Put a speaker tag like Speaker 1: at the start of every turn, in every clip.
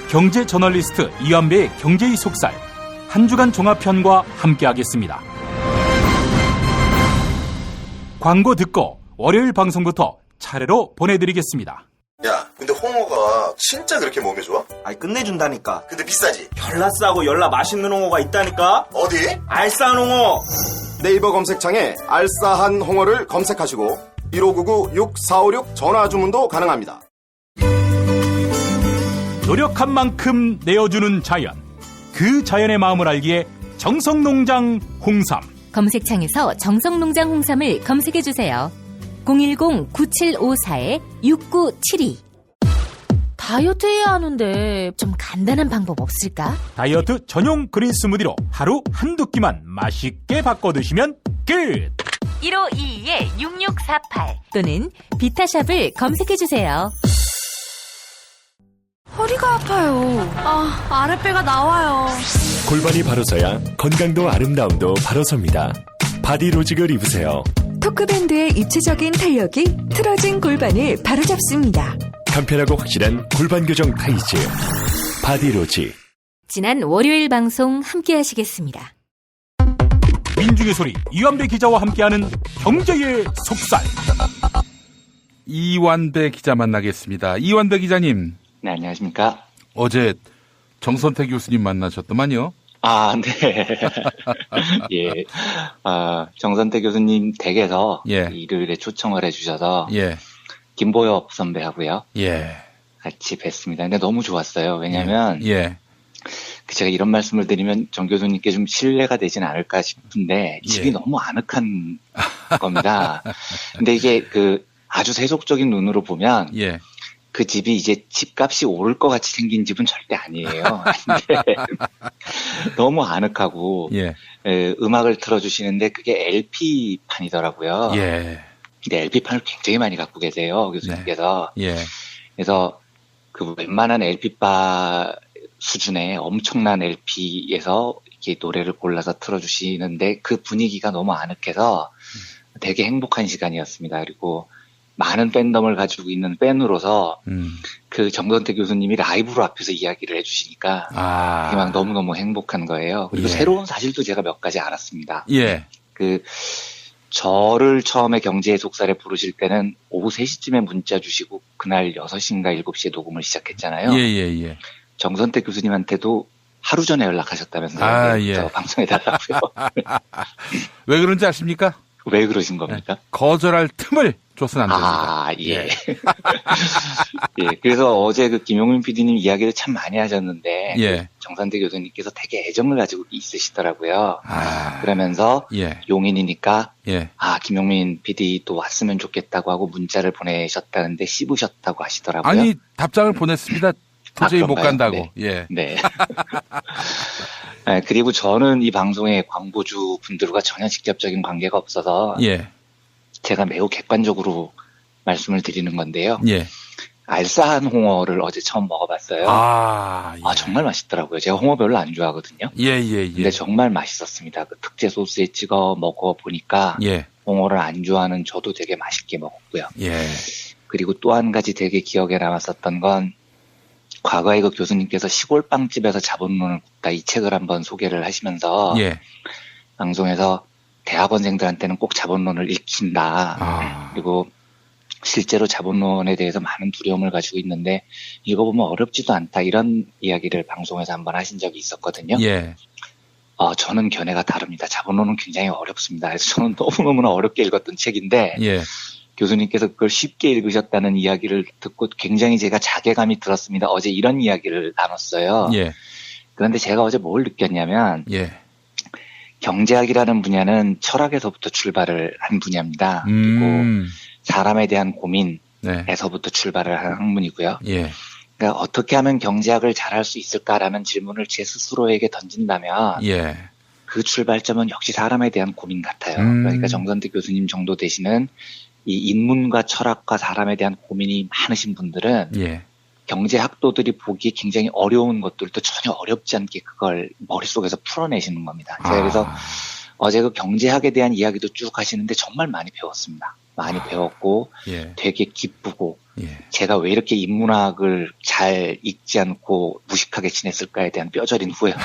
Speaker 1: 경제 저널리스트 이완배의 경제의 속살 한 주간 종합편과 함께하겠습니다. 광고 듣고 월요일 방송부터 차례로 보내드리겠습니다.
Speaker 2: 야, 근데 홍어가 진짜 그렇게 몸에 좋아?
Speaker 3: 아이, 끝내준다니까.
Speaker 2: 근데 비싸지?
Speaker 3: 열나 싸고 열나 맛있는 홍어가 있다니까.
Speaker 2: 어디?
Speaker 3: 알싸한 홍어.
Speaker 4: 네이버 검색창에 알싸한 홍어를 검색하시고 1599-6456 전화 주문도 가능합니다.
Speaker 1: 노력한 만큼 내어주는 자연, 그 자연의 마음을 알기에 정성농장 홍삼.
Speaker 5: 검색창에서 정성농장 홍삼을 검색해주세요. 010-9754-6972. 다이어트 해야 하는데 좀 간단한 방법 없을까?
Speaker 1: 다이어트 전용 그린 스무디로 하루 한두 끼만 맛있게 바꿔 드시면 끝!
Speaker 5: 1522-6648 또는 비타샵을 검색해주세요.
Speaker 6: 허리가 아파요. 아랫배가 나와요.
Speaker 7: 골반이 바로 서야 건강도 아름다움도 바로 섭니다. 바디로직을 입으세요.
Speaker 6: 토크밴드의 입체적인 탄력이 틀어진 골반을 바로잡습니다.
Speaker 7: 간편하고 확실한 골반 교정 타이즈 바디로직.
Speaker 5: 지난 월요일 방송 함께 하시겠습니다.
Speaker 1: 민중의 소리 이완배 기자와 함께하는 경제의 속살.
Speaker 8: 이완배 기자 만나겠습니다. 이완배 기자님.
Speaker 9: 네, 안녕하십니까.
Speaker 8: 어제 정선태 교수님 만나셨더만요.
Speaker 9: 아, 네. 예. 정선태 교수님 댁에서 일요일에 초청을 해주셔서 김보엽 선배하고요. 같이 뵀습니다. 근데 너무 좋았어요. 왜냐면 제가 이런 말씀을 드리면 정 교수님께 좀 신뢰가 되진 않을까 싶은데 집이 너무 아늑한 겁니다. 근데 이게 아주 세속적인 눈으로 보면 그 집이 이제 집값이 오를 것 같이 생긴 집은 절대 아니에요. 근데 너무 아늑하고 음악을 틀어주시는데 그게 LP판이더라고요. 근데 LP판을 굉장히 많이 갖고 계세요, 교수님께서. 그래서 그 웬만한 LP바 수준의 엄청난 LP에서 이렇게 노래를 골라서 틀어주시는데 그 분위기가 너무 아늑해서 되게 행복한 시간이었습니다. 그리고 많은 팬덤을 가지고 있는 팬으로서 그 정선태 교수님이 라이브로 앞에서 이야기를 해주시니까 그게 막 너무너무 행복한 거예요. 그리고 새로운 사실도 제가 몇 가지 알았습니다. 저를 처음에 경제의 속살에 부르실 때는 오후 3시쯤에 문자 주시고 그날 6시인가 7시에 녹음을 시작했잖아요. 정선태 교수님한테도 하루 전에 연락하셨다면서요. 방송해달라고요.
Speaker 8: 왜 그런지 아십니까?
Speaker 9: 왜 그러신 겁니까?
Speaker 8: 거절할 틈을 줘서는 안
Speaker 9: 됩니다. 그래서 어제 그 김용민 PD님 이야기를 참 많이 하셨는데 정선태 교수님께서 되게 애정을 가지고 있으시더라고요. 그러면서 용인이니까 김용민 PD 또 왔으면 좋겠다고 하고 문자를 보내셨다는데 씹으셨다고 하시더라고요.
Speaker 8: 아니 답장을 보냈습니다. 도저히 못 간다고.
Speaker 9: 네. 그리고 저는 이 방송의 광고주 분들과 전혀 직접적인 관계가 없어서 제가 매우 객관적으로 말씀을 드리는 건데요. 알싸한 홍어를 어제 처음 먹어봤어요. 정말 맛있더라고요. 제가 홍어 별로 안 좋아하거든요. 근데 정말 맛있었습니다. 그 특제 소스에 찍어 먹어보니까 홍어를 안 좋아하는 저도 되게 맛있게 먹었고요. 그리고 또 한 가지 되게 기억에 남았었던 건 과거에 그 교수님께서 시골 빵집에서 자본론을 굽다 이 책을 한번 소개를 하시면서 방송에서 대학원생들한테는 꼭 자본론을 읽힌다. 그리고 실제로 자본론에 대해서 많은 두려움을 가지고 있는데 읽어보면 어렵지도 않다. 이런 이야기를 방송에서 한번 하신 적이 있었거든요. 저는 견해가 다릅니다. 자본론은 굉장히 어렵습니다. 그래서 저는 너무너무나 어렵게 읽었던 책인데 교수님께서 그걸 쉽게 읽으셨다는 이야기를 듣고 굉장히 제가 자괴감이 들었습니다. 어제 이런 이야기를 나눴어요. 그런데 제가 어제 뭘 느꼈냐면 경제학이라는 분야는 철학에서부터 출발을 한 분야입니다. 그리고 사람에 대한 고민에서부터 출발을 한 학문이고요. 그러니까 어떻게 하면 경제학을 잘할 수 있을까라는 질문을 제 스스로에게 던진다면 그 출발점은 역시 사람에 대한 고민 같아요. 그러니까 정선태 교수님 정도 되시는 이 인문과 철학과 사람에 대한 고민이 많으신 분들은 경제학도들이 보기에 굉장히 어려운 것들도 전혀 어렵지 않게 그걸 머릿속에서 풀어내시는 겁니다. 제가 그래서 어제 그 경제학에 대한 이야기도 쭉 하시는데 정말 많이 배웠습니다. 많이 배웠고 되게 기쁘고 제가 왜 이렇게 인문학을 잘 읽지 않고 무식하게 지냈을까에 대한 뼈저린 후회와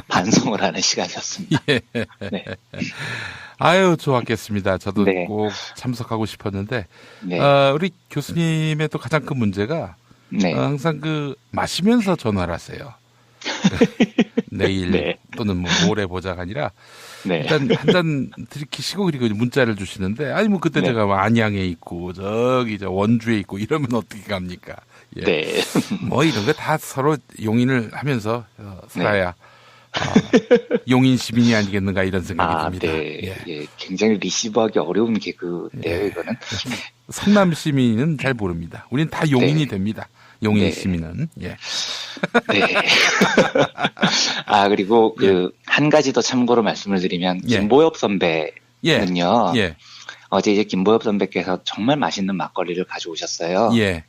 Speaker 9: 반성을 하는 시간이었습니다.
Speaker 8: 예.
Speaker 9: 네.
Speaker 8: 아유, 좋았겠습니다. 저도
Speaker 9: 네.
Speaker 8: 꼭 참석하고 싶었는데,
Speaker 9: 네.
Speaker 8: 우리 교수님의 또 가장 큰 문제가,
Speaker 9: 네.
Speaker 8: 항상 마시면서 전화를 하세요. 내일
Speaker 9: 네.
Speaker 8: 또는 뭐 모레 보자가 아니라,
Speaker 9: 네.
Speaker 8: 일단 한 잔 들이키시고 그리고 문자를 주시는데, 아니, 그때
Speaker 9: 네.
Speaker 8: 제가 안양에 있고, 원주에 있고, 이러면 어떻게 갑니까? 예.
Speaker 9: 네.
Speaker 8: 뭐 이런 거 다 서로 용인을 하면서 살아야 용인 시민이 아니겠는가 이런 생각이 듭니다.
Speaker 9: 네. 예. 굉장히 리시브하기 어려운 개그인데요, 이거는.
Speaker 8: 성남 시민은 잘 모릅니다. 우린 다 용인이 됩니다. 용인
Speaker 9: 네.
Speaker 8: 시민은. 예.
Speaker 9: 네. 그리고 한 가지 더 참고로 말씀을 드리면,
Speaker 8: 예.
Speaker 9: 김보엽 선배는요,
Speaker 8: 예.
Speaker 9: 어제 이제 김보엽 선배께서 정말 맛있는 막걸리를 가져오셨어요.
Speaker 8: 예.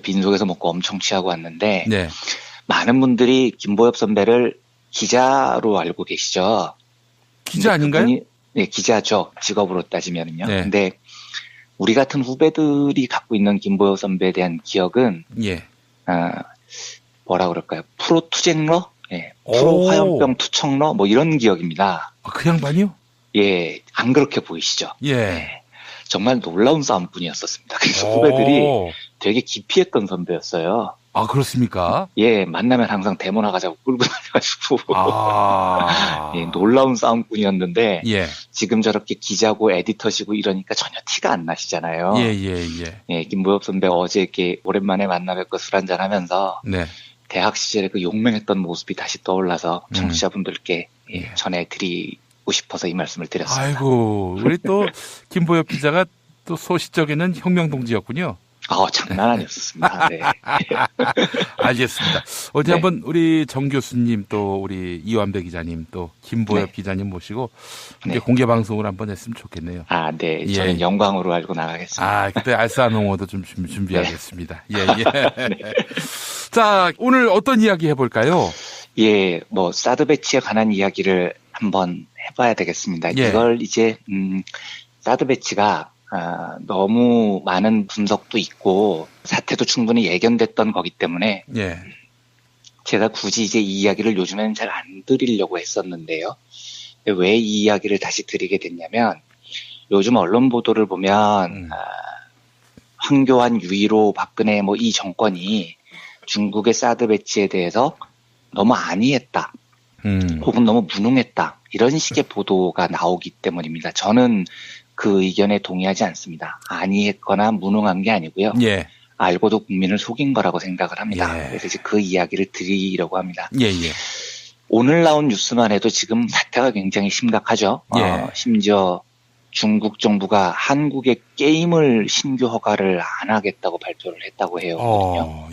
Speaker 9: 빈속에서 먹고 엄청 취하고 왔는데,
Speaker 8: 네.
Speaker 9: 많은 분들이 김보엽 선배를 기자로 알고 계시죠.
Speaker 8: 기자 아닌가요?
Speaker 9: 네, 기자죠. 직업으로 따지면은요.
Speaker 8: 네.
Speaker 9: 근데 우리 같은 후배들이 갖고 있는 김보엽 선배에 대한 기억은,
Speaker 8: 예.
Speaker 9: 뭐라 그럴까요? 프로 투쟁러? 예. 프로
Speaker 8: 오.
Speaker 9: 화염병 투척러? 뭐 이런 기억입니다.
Speaker 8: 그 양반이요?
Speaker 9: 예. 안 그렇게 보이시죠?
Speaker 8: 예.
Speaker 9: 네. 정말 놀라운 싸움꾼이었었습니다. 그래서 후배들이 되게 기피했던 선배였어요.
Speaker 8: 그렇습니까?
Speaker 9: 예, 만나면 항상 데모 나가자고 끌고 다녀가지고. 예, 놀라운 싸움꾼이었는데,
Speaker 8: 예.
Speaker 9: 지금 저렇게 기자고 에디터시고 이러니까 전혀 티가 안 나시잖아요. 예, 김보엽 선배 어제 이렇게 오랜만에 만나 뵙고 술 한잔 하면서,
Speaker 8: 네.
Speaker 9: 대학 시절에 그 용맹했던 모습이 다시 떠올라서 청취자분들께 전해드리고 싶어서 이 말씀을 드렸습니다.
Speaker 8: 아이고, 우리 또 김보엽 기자가 또 소시적에는 혁명동지였군요.
Speaker 9: 장난 아니었습니다. 네.
Speaker 8: 알겠습니다. 어제
Speaker 9: 네.
Speaker 8: 한번 우리 정 교수님 또 우리 이완배 기자님 또 김보엽 기자님 모시고 함께 공개 방송을 한번 했으면 좋겠네요.
Speaker 9: 네. 저는 영광으로 알고 나가겠습니다.
Speaker 8: 그때 알싸농어도 좀 준비하겠습니다. 예. 자, 오늘 어떤 이야기 해볼까요?
Speaker 9: 예, 사드 배치에 관한 이야기를 한번 해봐야 되겠습니다. 이걸 이제, 사드 배치가 너무 많은 분석도 있고 사태도 충분히 예견됐던 거기 때문에 제가 굳이 이제 이 이야기를 요즘에는 잘 안 드리려고 했었는데요. 왜 이 이야기를 다시 드리게 됐냐면 요즘 언론 보도를 보면 황교안, 유일호, 박근혜 이 정권이 중국의 사드 배치에 대해서 너무 안이했다. 혹은 너무 무능했다. 이런 식의 보도가 나오기 때문입니다. 저는 그 의견에 동의하지 않습니다. 안이했거나 무능한 게 아니고요. 알고도 국민을 속인 거라고 생각을 합니다. 그래서 이제 그 이야기를 드리려고 합니다. 오늘 나온 뉴스만 해도 지금 사태가 굉장히 심각하죠. 심지어 중국 정부가 한국의 게임을 신규 허가를 안 하겠다고 발표를 했다고 해요.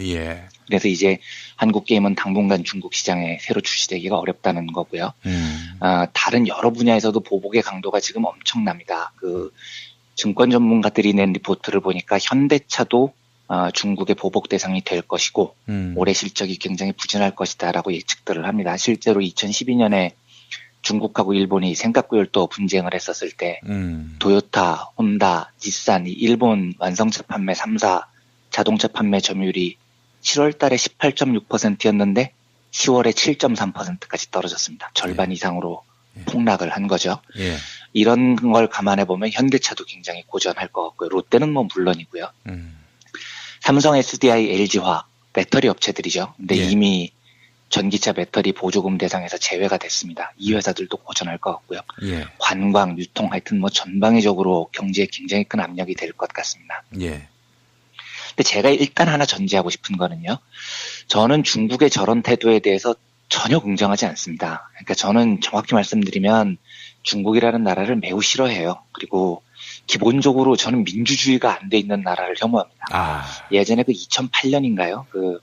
Speaker 9: 그래서 이제 한국 게임은 당분간 중국 시장에 새로 출시되기가 어렵다는 거고요. 다른 여러 분야에서도 보복의 강도가 지금 엄청납니다. 그 증권 전문가들이 낸 리포트를 보니까 현대차도 중국의 보복 대상이 될 것이고 올해 실적이 굉장히 부진할 것이다라고 예측들을 합니다. 실제로 2012년에 중국하고 일본이 생각구열도 분쟁을 했었을 때 도요타, 혼다, 닛산, 일본 완성차 판매 3사 자동차 판매 점유율이 7월 달에 18.6%였는데 10월에 7.3%까지 떨어졌습니다. 절반 이상으로 폭락을 한 거죠. 이런 걸 감안해 보면 현대차도 굉장히 고전할 것 같고요. 롯데는 물론이고요. 삼성, SDI, LG화학 배터리 업체들이죠. 근데 이미 전기차 배터리 보조금 대상에서 제외가 됐습니다. 이 회사들도 고전할 것 같고요. 관광, 유통 하여튼 전방위적으로 경제에 굉장히 큰 압력이 될 것 같습니다. 근데 제가 일단 하나 전제하고 싶은 거는요. 저는 중국의 저런 태도에 대해서 전혀 긍정하지 않습니다. 그러니까 저는 정확히 말씀드리면 중국이라는 나라를 매우 싫어해요. 그리고 기본적으로 저는 민주주의가 안 돼 있는 나라를 혐오합니다. 예전에 2008년인가요? 그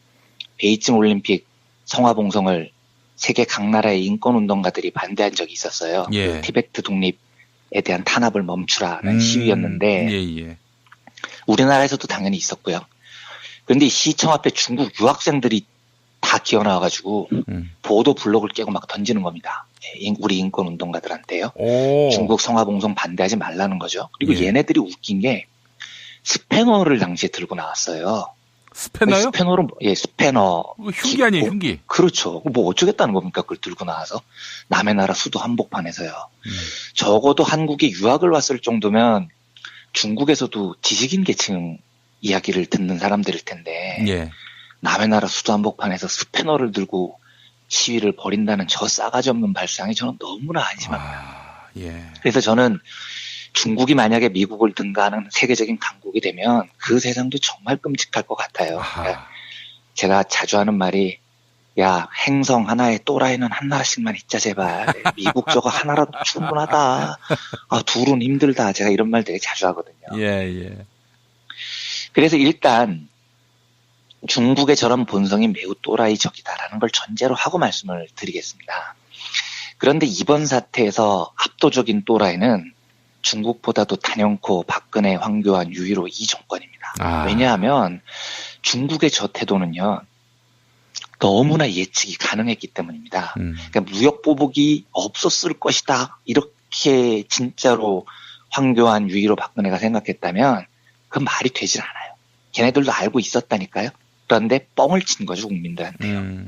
Speaker 9: 베이징 올림픽 성화봉송을 세계 각 나라의 인권운동가들이 반대한 적이 있었어요. 그 티베트 독립에 대한 탄압을 멈추라는 시위였는데 우리나라에서도 당연히 있었고요. 그런데 시청 앞에 중국 유학생들이 다 기어나와가지고 보도 블록을 깨고 막 던지는 겁니다. 우리 인권운동가들한테요. 중국 성화봉송 반대하지 말라는 거죠. 그리고 얘네들이 웃긴 게 스패너를 당시에 들고 나왔어요.
Speaker 8: 스패너요?
Speaker 9: 스패너로, 예, 스패너.
Speaker 8: 흉기 아니에요, 흉기.
Speaker 9: 그렇죠. 뭐 어쩌겠다는 겁니까? 그걸 들고 나와서. 남의 나라 수도 한복판에서요. 적어도 한국에 유학을 왔을 정도면 중국에서도 지식인 계층 이야기를 듣는 사람들일 텐데.
Speaker 8: 예.
Speaker 9: 남의 나라 수도 한복판에서 스패너를 들고 시위를 벌인다는 저 싸가지 없는 발상이 저는 너무나 한심합니다.
Speaker 8: 예.
Speaker 9: 그래서 저는 중국이 만약에 미국을 능가하는 세계적인 강국이 되면 그 세상도 정말 끔찍할 것 같아요. 그러니까 제가 자주 하는 말이 야 행성 하나에 또라이는 한 나라씩만 있자 제발. 미국 저거 하나라도 충분하다. 아, 둘은 힘들다. 제가 이런 말 되게 자주 하거든요.
Speaker 8: 예.
Speaker 9: 그래서 일단 중국의 저런 본성이 매우 또라이적이다라는 걸 전제로 하고 말씀을 드리겠습니다. 그런데 이번 사태에서 압도적인 또라이는 중국보다도 단연코 박근혜, 황교안, 유일호 이 정권입니다. 왜냐하면 중국의 저 태도는요. 너무나 예측이 가능했기 때문입니다. 그러니까 무역 보복이 없었을 것이다. 이렇게 진짜로 황교안, 유일호, 박근혜가 생각했다면 그건 말이 되질 않아요. 걔네들도 알고 있었다니까요. 그런데 뻥을 친 거죠, 국민들한테요.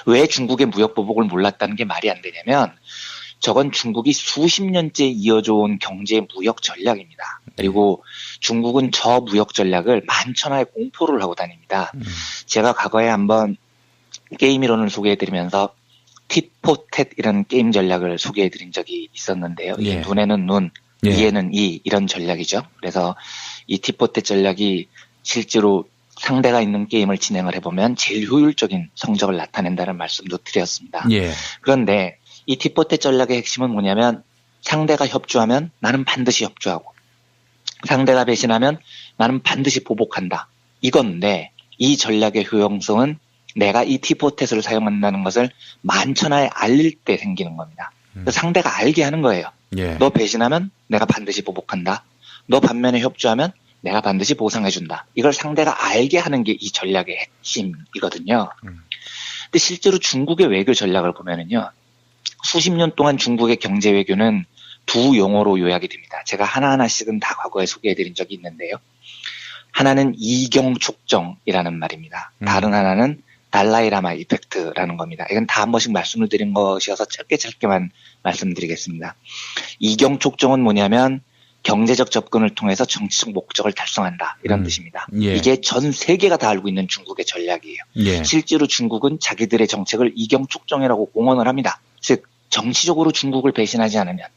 Speaker 9: 왜 중국의 무역 보복을 몰랐다는 게 말이 안 되냐면 저건 중국이 수십 년째 이어져 온 경제 무역 전략입니다. 그리고 중국은 저 무역 전략을 만천하에 공포를 하고 다닙니다. 제가 과거에 한번 게임 이론을 소개해드리면서 tit-for-tat 이런 게임 전략을 소개해드린 적이 있었는데요.
Speaker 8: 예.
Speaker 9: 눈에는 눈,
Speaker 8: 예.
Speaker 9: 이에는 이 이런 전략이죠. 그래서 이 tit-for-tat 전략이 실제로 상대가 있는 게임을 진행을 해보면 제일 효율적인 성적을 나타낸다는 말씀도 드렸습니다.
Speaker 8: 예.
Speaker 9: 그런데 이 tit-for-tat 전략의 핵심은 뭐냐면 상대가 협조하면 나는 반드시 협조하고 상대가 배신하면 나는 반드시 보복한다. 이건데 이 전략의 효용성은 내가 이 tit-for-tat을 사용한다는 것을 만천하에 알릴 때 생기는 겁니다. 상대가 알게 하는 거예요.
Speaker 8: 예.
Speaker 9: 너 배신하면 내가 반드시 보복한다. 너 반면에 협조하면 내가 반드시 보상해준다. 이걸 상대가 알게 하는 게 이 전략의 핵심이거든요. 근데 실제로 중국의 외교 전략을 보면은요. 수십 년 동안 중국의 경제 외교는 두 용어로 요약이 됩니다. 제가 하나하나씩은 다 과거에 소개해드린 적이 있는데요. 하나는 이경촉정이라는 말입니다. 다른 하나는 달라이라마 이펙트라는 겁니다. 이건 다 한 번씩 말씀을 드린 것이어서 짧게만 말씀드리겠습니다. 이경촉정은 뭐냐면 경제적 접근을 통해서 정치적 목적을 달성한다. 이런 뜻입니다.
Speaker 8: 예.
Speaker 9: 이게 전 세계가 다 알고 있는 중국의 전략이에요.
Speaker 8: 예.
Speaker 9: 실제로 중국은 자기들의 정책을 이경촉정이라고 공언을 합니다. 즉 정치적으로 중국을 배신하지 않으면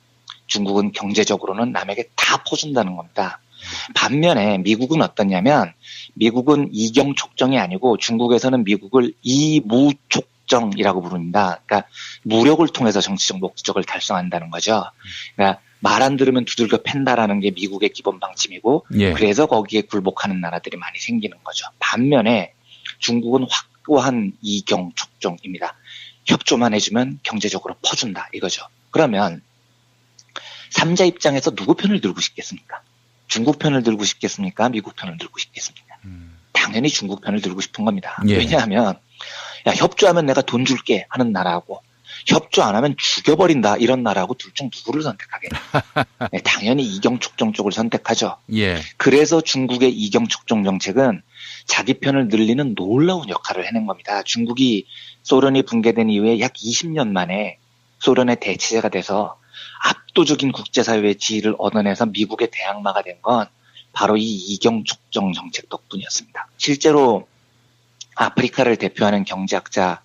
Speaker 9: 중국은 경제적으로는 남에게 다 퍼준다는 겁니다. 반면에 미국은 어떠냐면 미국은 이경촉정이 아니고 중국에서는 미국을 이무촉정이라고 부릅니다. 그러니까 무력을 통해서 정치적 목적을 달성한다는 거죠. 그러니까 말 안 들으면 두들겨 팬다라는 게 미국의 기본 방침이고
Speaker 8: 예.
Speaker 9: 그래서 거기에 굴복하는 나라들이 많이 생기는 거죠. 반면에 중국은 확고한 이경촉정입니다. 협조만 해주면 경제적으로 퍼준다 이거죠. 그러면 3자 입장에서 누구 편을 들고 싶겠습니까? 중국 편을 들고 싶겠습니까? 미국 편을 들고 싶겠습니까? 당연히 중국 편을 들고 싶은 겁니다.
Speaker 8: 예.
Speaker 9: 왜냐하면 야, 협조하면 내가 돈 줄게 하는 나라하고 협조 안 하면 죽여버린다 이런 나라하고 둘 중 누구를 선택하겠냐. 네, 당연히 이경촉정 쪽을 선택하죠.
Speaker 8: 예.
Speaker 9: 그래서 중국의 이경촉정 정책은 자기 편을 늘리는 놀라운 역할을 해낸 겁니다. 중국이 소련이 붕괴된 이후에 약 20년 만에 소련의 대체제가 돼서 압도적인 국제사회의 지위를 얻어내서 미국의 대항마가 된 건 바로 이 이경촉정 정책 덕분이었습니다. 실제로 아프리카를 대표하는 경제학자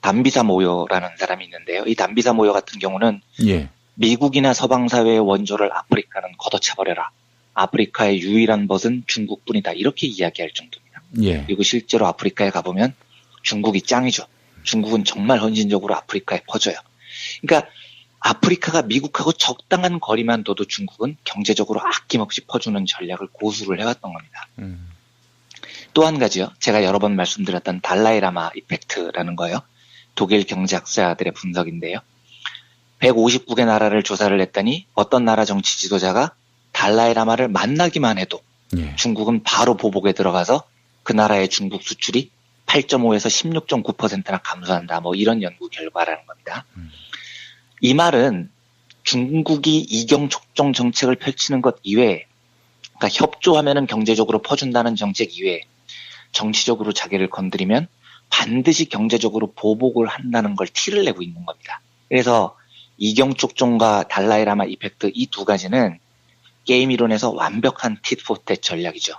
Speaker 9: 담비사 모요라는 사람이 있는데요. 이 담비사 모요 같은 경우는
Speaker 8: 예.
Speaker 9: 미국이나 서방사회의 원조를 아프리카는 걷어차버려라. 아프리카의 유일한 벗은 중국뿐이다. 이렇게 이야기할 정도입니다.
Speaker 8: 예.
Speaker 9: 그리고 실제로 아프리카에 가보면 중국이 짱이죠. 중국은 정말 헌신적으로 아프리카에 퍼져요. 그러니까 아프리카가 미국하고 적당한 거리만 둬도 중국은 경제적으로 아낌없이 퍼주는 전략을 고수를 해왔던 겁니다. 또 한 가지요. 제가 여러 번 말씀드렸던 달라이라마 이펙트라는 거예요. 독일 경제학자들의 분석인데요. 159개 나라를 조사를 했더니 어떤 나라 정치 지도자가 달라이라마를 만나기만 해도
Speaker 8: 예.
Speaker 9: 중국은 바로 보복에 들어가서 그 나라의 중국 수출이 8.5에서 16.9%나 감소한다. 뭐 이런 연구 결과라는 겁니다. 이 말은 중국이 이경촉정 정책을 펼치는 것 이외에 그러니까 협조하면은 경제적으로 퍼준다는 정책 이외에 정치적으로 자기를 건드리면 반드시 경제적으로 보복을 한다는 걸 티를 내고 있는 겁니다. 그래서 이경축종과 달라이라마 이펙트 이 두 가지는 게임 이론에서 완벽한 tit-for-tat 전략이죠.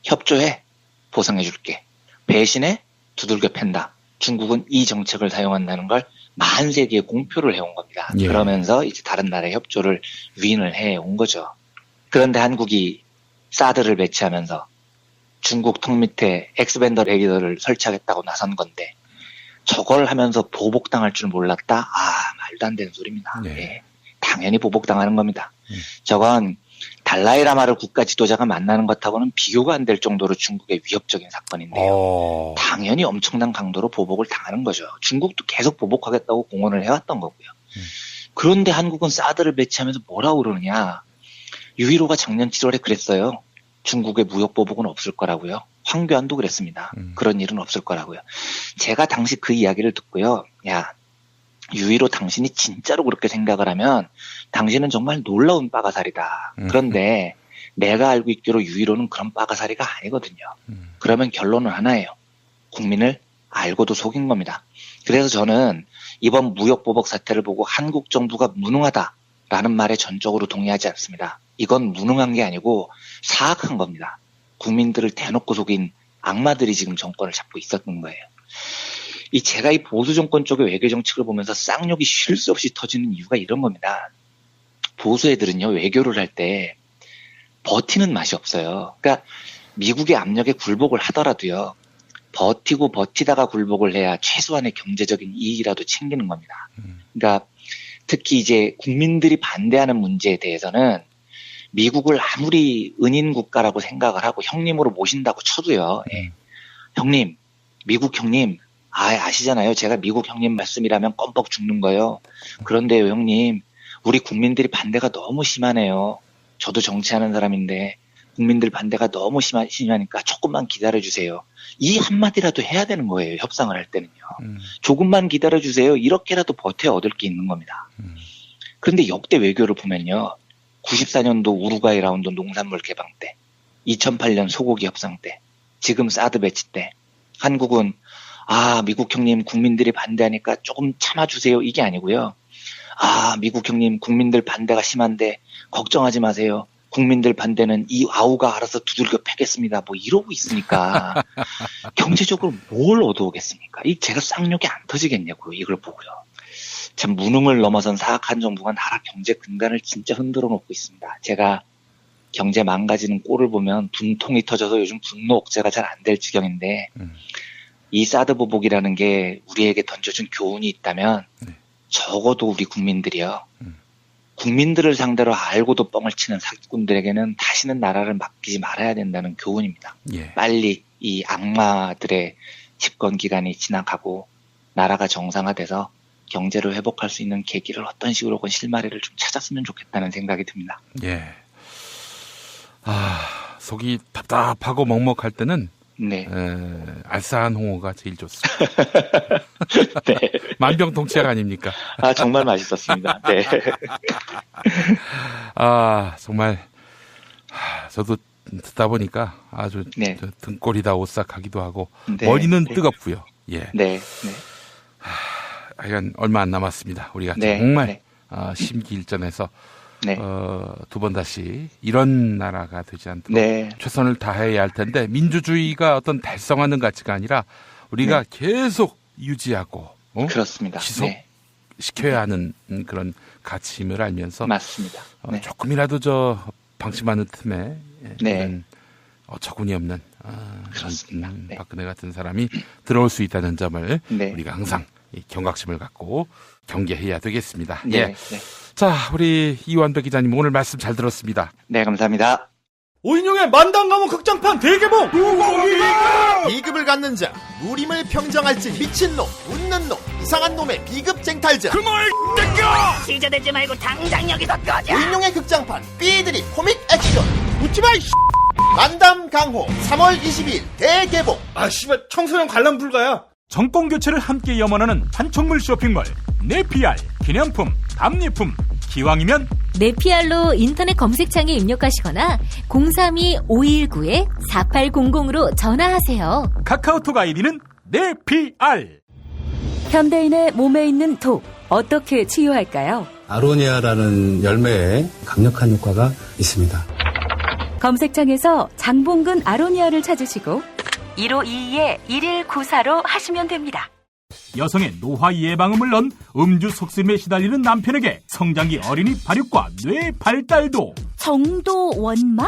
Speaker 9: 협조해, 보상해줄게. 배신해, 두들겨 팬다. 중국은 이 정책을 사용한다는 걸 만세계에 공표를 해온 겁니다.
Speaker 8: 예.
Speaker 9: 그러면서 이제 다른 나라의 협조를 윈을 해온 거죠. 그런데 한국이 사드를 배치하면서 중국 턱 밑에 엑스밴더 레이더를 설치하겠다고 나선 건데 저걸 하면서 보복당할 줄 몰랐다? 말도 안 되는 소리입니다.
Speaker 8: 네.
Speaker 9: 예. 당연히 보복당하는 겁니다. 저건 달라이라마를 국가 지도자가 만나는 것하고는 비교가 안 될 정도로 중국의 위협적인 사건인데요. 당연히 엄청난 강도로 보복을 당하는 거죠. 중국도 계속 보복하겠다고 공언을 해왔던 거고요. 그런데 한국은 사드를 배치하면서 뭐라고 그러느냐. 유일호가 작년 7월에 그랬어요. 중국의 무역 보복은 없을 거라고요. 황교안도 그랬습니다. 그런 일은 없을 거라고요. 제가 당시 그 이야기를 듣고요. 야, 유일호 당신이 진짜로 그렇게 생각을 하면 당신은 정말 놀라운 빠가살이다. 그런데 내가 알고 있기로 유일호는 그런 빠가살이가 아니거든요. 그러면 결론은 하나예요. 국민을 알고도 속인 겁니다. 그래서 저는 이번 무역보복 사태를 보고 한국 정부가 무능하다라는 말에 전적으로 동의하지 않습니다. 이건 무능한 게 아니고 사악한 겁니다. 국민들을 대놓고 속인 악마들이 지금 정권을 잡고 있었던 거예요. 제가 이 보수 정권 쪽의 외교 정책을 보면서 쌍욕이 쉴 수 없이 터지는 이유가 이런 겁니다. 보수 애들은요, 외교를 할 때 버티는 맛이 없어요. 그러니까 미국의 압력에 굴복을 하더라도요, 버티고 버티다가 굴복을 해야 최소한의 경제적인 이익이라도 챙기는 겁니다. 그러니까 특히 이제 국민들이 반대하는 문제에 대해서는 미국을 아무리 은인 국가라고 생각을 하고 형님으로 모신다고 쳐도요, 형님, 미국 형님, 아시잖아요. 제가 미국 형님 말씀이라면 껌뻑 죽는 거예요. 그런데요, 형님, 우리 국민들이 반대가 너무 심하네요. 저도 정치하는 사람인데 국민들 반대가 너무 심하니까 조금만 기다려주세요. 이 한마디라도 해야 되는 거예요. 협상을 할 때는요. 조금만 기다려주세요. 이렇게라도 버텨야 얻을 게 있는 겁니다. 그런데 역대 외교를 보면요. 94년도 우루과이 라운드 농산물 개방 때, 2008년 소고기 협상 때, 지금 사드 배치 때 한국은 미국 형님 국민들이 반대하니까 조금 참아주세요. 이게 아니고요. 미국 형님 국민들 반대가 심한데 걱정하지 마세요. 국민들 반대는 이 아우가 알아서 두들겨 패겠습니다. 뭐 이러고 있으니까 경제적으로 뭘 얻어오겠습니까? 제가 쌍욕이 안 터지겠냐고요. 이걸 보고요. 참 무능을 넘어선 사악한 정부가 나라 경제 근간을 진짜 흔들어 놓고 있습니다. 제가 경제 망가지는 꼴을 보면 분통이 터져서 요즘 분노 억제가 잘 안 될 지경인데 이 사드 보복이라는 게 우리에게 던져준 교훈이 있다면 적어도 우리 국민들이요. 국민들을 상대로 알고도 뻥을 치는 사기꾼들에게는 다시는 나라를 맡기지 말아야 된다는 교훈입니다.
Speaker 8: 예.
Speaker 9: 빨리 이 악마들의 집권 기간이 지나가고 나라가 정상화돼서 경제를 회복할 수 있는 계기를 어떤 식으로건 실마리를 좀 찾았으면 좋겠다는 생각이 듭니다.
Speaker 8: 예. 속이 답답하고 먹먹할 때는
Speaker 9: 네.
Speaker 8: 알싸한 홍어가 제일 좋습니다.
Speaker 9: 네.
Speaker 8: 만병통치약 아닙니까?
Speaker 9: 정말 맛있었습니다. 네.
Speaker 8: 정말 저도 듣다 보니까 아주
Speaker 9: 네.
Speaker 8: 등골이 다 오싹하기도 하고
Speaker 9: 네.
Speaker 8: 머리는 뜨겁고요. 예.
Speaker 9: 네. 네.
Speaker 8: 하여간 얼마 안 남았습니다. 우리가
Speaker 9: 네.
Speaker 8: 정말
Speaker 9: 네.
Speaker 8: 심기일전해서
Speaker 9: 네.
Speaker 8: 두 번 다시 이런 나라가 되지 않도록
Speaker 9: 네.
Speaker 8: 최선을 다해야 할 텐데 민주주의가 어떤 달성하는 가치가 아니라 우리가 계속 유지하고
Speaker 9: 그렇습니다.
Speaker 8: 지속시켜야 하는 그런 가치임을 알면서
Speaker 9: 맞습니다. 네.
Speaker 8: 조금이라도 방심하는 틈에 이런 어처구니 없는
Speaker 9: 그렇습니다.
Speaker 8: 박근혜 같은 사람이 들어올 수 있다는 점을
Speaker 9: 네.
Speaker 8: 우리가 항상 경각심을 갖고 경계해야 되겠습니다.
Speaker 9: 네.
Speaker 8: 예.
Speaker 9: 네.
Speaker 8: 자, 우리 이완배 기자님 오늘 말씀 잘 들었습니다.
Speaker 9: 네, 감사합니다.
Speaker 3: 오인용의 만담가문 극장판 대개봉!
Speaker 10: 비급을 갖는 자, 무림을 평정할지 미친놈, 웃는 놈, 이상한 놈의 비급 쟁탈자.
Speaker 3: 그놈을 땡겨!
Speaker 11: 시저대지 말고 당장 여기서 꺼져!
Speaker 10: 오인용의 극장판 삐들이 코믹 액션
Speaker 3: 웃지마!
Speaker 10: 만담 강호 3월 22일 대개봉.
Speaker 3: 씨발 청소년 관람 불가야.
Speaker 1: 정권 교체를 함께 염원하는 판촉물 쇼핑몰 네피알, 기념품, 답례품, 기왕이면
Speaker 5: 네피알로 인터넷 검색창에 입력하시거나 032-519-4800으로 전화하세요.
Speaker 1: 카카오톡 아이디는 네피알.
Speaker 6: 현대인의 몸에 있는 독, 어떻게 치유할까요?
Speaker 12: 아로니아라는 열매에 강력한 효과가 있습니다.
Speaker 6: 검색창에서 장봉근 아로니아를 찾으시고 1522-1194로 하시면 됩니다.
Speaker 1: 여성의 노화 예방은 물론 음주 속셈에 시달리는 남편에게 성장기 어린이 발육과 뇌 발달도.
Speaker 6: 정도 원마?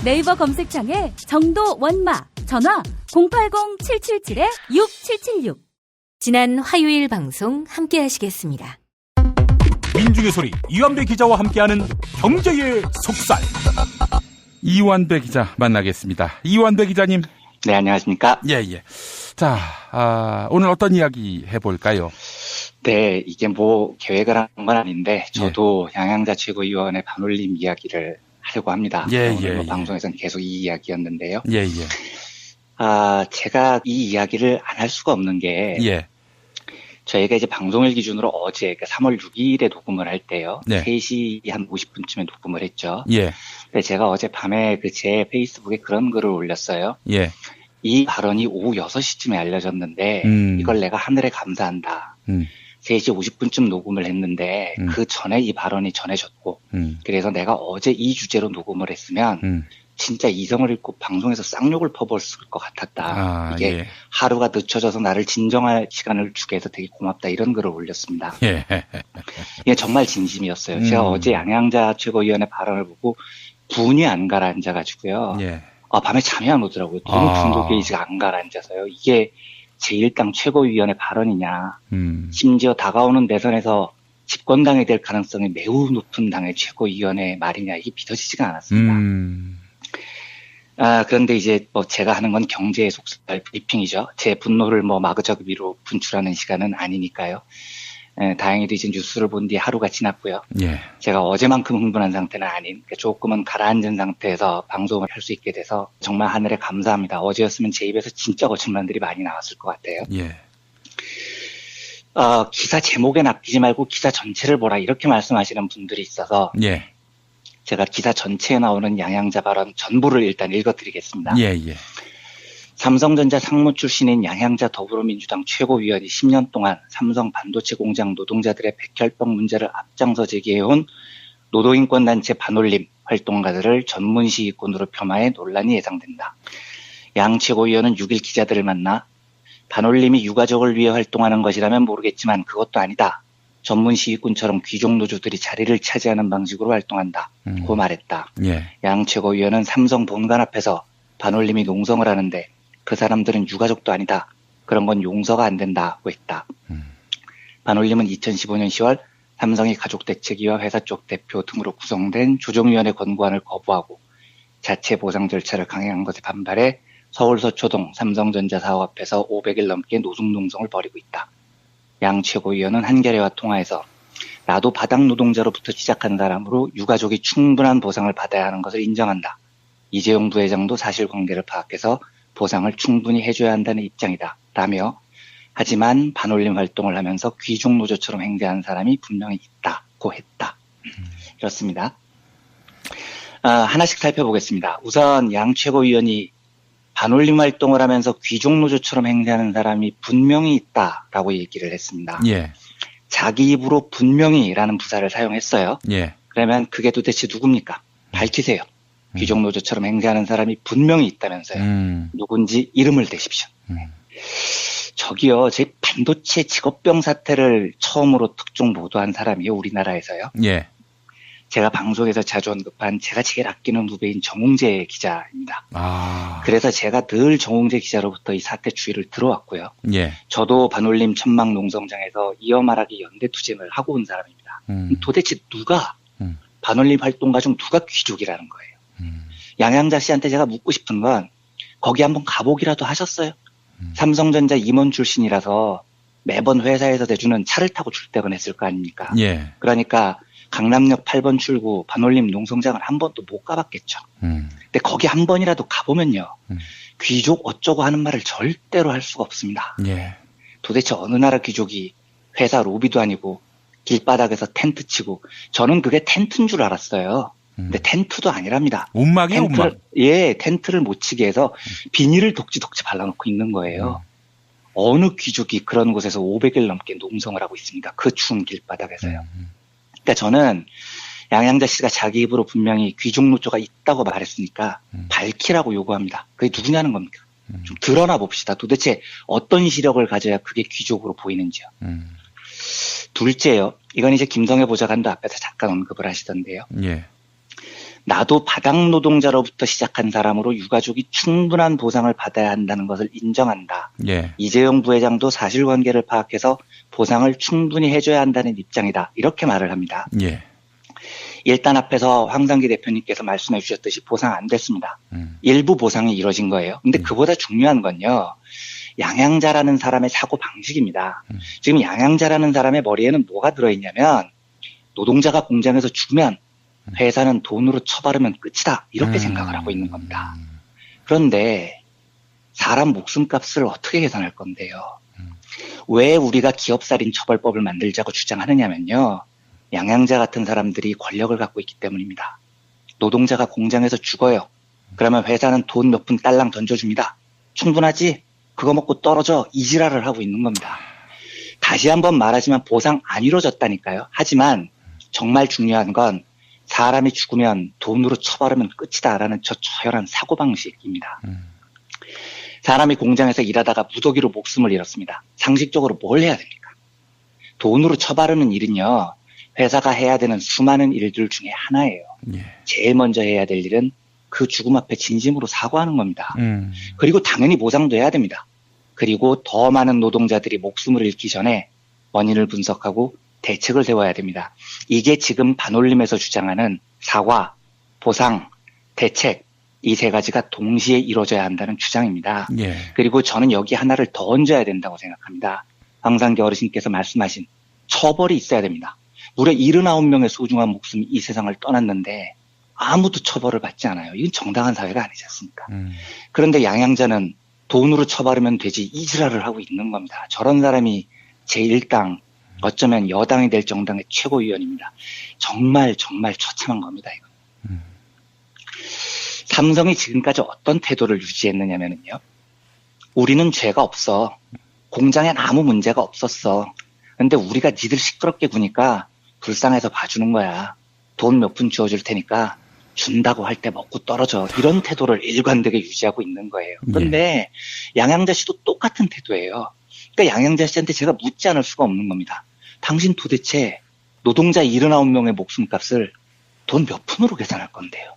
Speaker 6: 네이버 검색창에 정도 원마, 전화 080-777-6776.
Speaker 5: 지난 화요일 방송 함께 하시겠습니다.
Speaker 1: 민중의 소리 이완배 기자와 함께하는 경제의 속살.
Speaker 8: 이완배 기자 만나겠습니다. 이완배 기자님.
Speaker 9: 네, 안녕하십니까?
Speaker 8: 예. 자, 오늘 어떤 이야기 해볼까요?
Speaker 9: 네, 이게 뭐 계획을 한 건 아닌데 저도 양양자 최고위원의 반올림 이야기를 하려고 합니다. 오늘 방송에서는 계속 이 이야기였는데요. 제가 이 이야기를 안 할 수가 없는 게 저희가 이제 방송일 기준으로 어제 그러니까 3월 6일에 녹음을 할 때요. 3시 한 50분쯤에 녹음을 했죠. 근데 제가 어젯밤에 제 페이스북에 그런 글을 올렸어요. 이 발언이 오후 6시쯤에 알려졌는데 이걸 내가 하늘에 감사한다. 3시 50분쯤 녹음을 했는데 그 전에 이 발언이 전해졌고 그래서 내가 어제 이 주제로 녹음을 했으면 진짜 이성을 잃고 방송에서 쌍욕을 퍼부었을 것 같았다. 이게 하루가 늦춰져서 나를 진정할 시간을 주게 해서 되게 고맙다. 이런 글을 올렸습니다. 이게 정말 진심이었어요. 제가 어제 양양자 최고위원의 발언을 보고 분이 안 가라앉아가지고요. 밤에 잠이 안 오더라고요. 너무 분노 게이지가 안 가라앉아서요. 이게 제1당 최고위원의 발언이냐. 심지어 다가오는 대선에서 집권당이 될 가능성이 매우 높은 당의 최고위원의 말이냐. 이게 믿어지지가 않았습니다. 그런데 이제 제가 하는 건 경제의 속살 브리핑이죠. 제 분노를 마구잡이로 분출하는 시간은 아니니까요. 다행히도 이제 뉴스를 본 뒤에 하루가 지났고요. 제가 어제만큼 흥분한 상태는 아닌 조금은 가라앉은 상태에서 방송을 할 수 있게 돼서 정말 하늘에 감사합니다. 어제였으면 제 입에서 진짜 거짓말들이 많이 나왔을 것 같아요. 기사 제목에 낚이지 말고 기사 전체를 보라 이렇게 말씀하시는 분들이 있어서 제가 기사 전체에 나오는 양양자 발언 전부를 일단 읽어드리겠습니다. 삼성전자 상무 출신인 양양자 더불어민주당 최고위원이 10년 동안 삼성 반도체 공장 노동자들의 백혈병 문제를 앞장서 제기해온 노동인권단체 반올림 활동가들을 전문시위꾼으로 폄하해 논란이 예상된다. 양 최고위원은 6일 기자들을 만나 반올림이 유가족을 위해 활동하는 것이라면 모르겠지만 그것도 아니다. 전문 시위꾼처럼 귀족 노조들이 자리를 차지하는 방식으로 활동한다. 고 말했다. 양 최고위원은 삼성 본관 앞에서 반올림이 농성을 하는데 그 사람들은 유가족도 아니다. 그런 건 용서가 안 된다고 했다. 반올림은 2015년 10월 삼성이 가족대책위와 회사 쪽 대표 등으로 구성된 조정위원회 권고안을 거부하고 자체 보상 절차를 강행한 것에 반발해 서울 서초동 삼성전자 사업 앞에서 500일 넘게 노숙농성을 벌이고 있다. 양 최고위원은 한겨레와 통화에서 나도 바닥 노동자로부터 시작한 사람으로 유가족이 충분한 보상을 받아야 하는 것을 인정한다. 이재용 부회장도 사실관계를 파악해서 보상을 충분히 해줘야 한다는 입장이다. 라며 하지만 반올림 활동을 하면서 귀족 노조처럼 행세한 사람이 분명히 있다고 했다. 이렇습니다. 하나씩 살펴보겠습니다. 우선 양 최고위원이 반올림 활동을 하면서 귀족 노조처럼 행세하는 사람이 분명히 있다라고 얘기를 했습니다. 자기 입으로 분명히라는 부사를 사용했어요. 그러면 그게 도대체 누굽니까? 밝히세요. 귀족 노조처럼 행세하는 사람이 분명히 있다면서요. 누군지 이름을 대십시오. 저기요, 제 반도체 직업병 사태를 처음으로 특종 보도한 사람이요, 우리나라에서요. 제가 방송에서 자주 언급한 제가 제일 아끼는 후배인 정홍재 기자입니다. 그래서 제가 늘 정홍재 기자로부터 이 사태 추이를 들어왔고요. 저도 반올림 천막 농성장에서 이어 말하기 연대투쟁을 하고 온 사람입니다. 도대체 누가 반올림 활동가 중 누가 귀족이라는 거예요. 양양자 씨한테 제가 묻고 싶은 건 거기 한번 가보기라도 하셨어요? 삼성전자 임원 출신이라서 매번 회사에서 대주는 차를 타고 출퇴근했을 거 아닙니까? 그러니까 강남역 8번 출구 반올림 농성장을 한 번도 못 가봤겠죠. 근데 거기 한 번이라도 가보면요. 귀족 어쩌고 하는 말을 절대로 할 수가 없습니다. 도대체 어느 나라 귀족이 회사 로비도 아니고 길바닥에서 텐트 치고 저는 그게 텐트인 줄 알았어요. 근데 텐트도 아니랍니다.
Speaker 8: 움막이에요, 움막.
Speaker 9: 예, 텐트를 못 치게 해서 비닐을 독지독지 발라놓고 있는 거예요. 어느 귀족이 그런 곳에서 500일 넘게 농성을 하고 있습니다. 그 추운 길바닥에서요. 그러니까 저는 양양자 씨가 자기 입으로 분명히 귀족 노조가 있다고 말했으니까 밝히라고 요구합니다. 그게 누구냐는 겁니까? 좀 드러나 봅시다. 도대체 어떤 시력을 가져야 그게 귀족으로 보이는지요. 둘째요. 이건 이제 김성애 보좌관도 앞에서 잠깐 언급을 하시던데요.
Speaker 8: 예.
Speaker 9: 나도 바닥 노동자로부터 시작한 사람으로 유가족이 충분한 보상을 받아야 한다는 것을 인정한다.
Speaker 8: 예.
Speaker 9: 이재용 부회장도 사실관계를 파악해서 보상을 충분히 해줘야 한다는 입장이다. 이렇게 말을 합니다.
Speaker 8: 예.
Speaker 9: 일단 앞에서 황상기 대표님께서 말씀해 주셨듯이 보상 안 됐습니다. 일부 보상이 이루어진 거예요. 근데 그보다 중요한 건요. 양양자라는 사람의 사고 방식입니다. 지금 양양자라는 사람의 머리에는 뭐가 들어있냐면 노동자가 공장에서 죽으면 회사는 돈으로 처바르면 끝이다. 이렇게 생각을 하고 있는 겁니다. 그런데 사람 목숨값을 어떻게 계산할 건데요? 왜 우리가 기업살인 처벌법을 만들자고 주장하느냐면요. 양양자 같은 사람들이 권력을 갖고 있기 때문입니다. 노동자가 공장에서 죽어요. 그러면 회사는 돈 몇 푼 딸랑 던져줍니다. 충분하지? 그거 먹고 떨어져. 이 지랄을 하고 있는 겁니다. 다시 한번 말하지만 보상 안 이루어졌다니까요. 하지만 정말 중요한 건 사람이 죽으면 돈으로 처벌하면 끝이다라는 저 처혈한 사고방식입니다. 사람이 공장에서 일하다가 무더기로 목숨을 잃었습니다. 상식적으로 뭘 해야 됩니까? 돈으로 처바르는 일은요. 회사가 해야 되는 수많은 일들 중에 하나예요.
Speaker 8: 예.
Speaker 9: 제일 먼저 해야 될 일은 그 죽음 앞에 진심으로 사과하는 겁니다. 그리고 당연히 보상도 해야 됩니다. 그리고 더 많은 노동자들이 목숨을 잃기 전에 원인을 분석하고 대책을 세워야 됩니다. 이게 지금 반올림에서 주장하는 사과, 보상, 대책 이 세 가지가 동시에 이루어져야 한다는 주장입니다.
Speaker 8: 예.
Speaker 9: 그리고 저는 여기 하나를 더 얹어야 된다고 생각합니다. 황상기 어르신께서 말씀하신 처벌이 있어야 됩니다. 무려 79명의 소중한 목숨이 이 세상을 떠났는데 아무도 처벌을 받지 않아요. 이건 정당한 사회가 아니지 않습니까? 그런데 양양자는 돈으로 처벌하면 되지 이 지랄을 하고 있는 겁니다. 저런 사람이 제1당 어쩌면 여당이 될 정당의 최고위원입니다. 정말 처참한 겁니다. 이건. 삼성이 지금까지 어떤 태도를 유지했느냐면요. 우리는 죄가 없어. 공장엔 아무 문제가 없었어. 근데 우리가 니들 시끄럽게 구니까 불쌍해서 봐주는 거야. 돈 몇 푼 주어줄 테니까 준다고 할 때 먹고 떨어져. 이런 태도를 일관되게 유지하고 있는 거예요. 그런데 양양자 씨도 똑같은 태도예요. 그러니까 양양자 씨한테 제가 묻지 않을 수가 없는 겁니다. 당신 도대체 노동자 79명의 목숨값을 돈 몇 푼으로 계산할 건데요.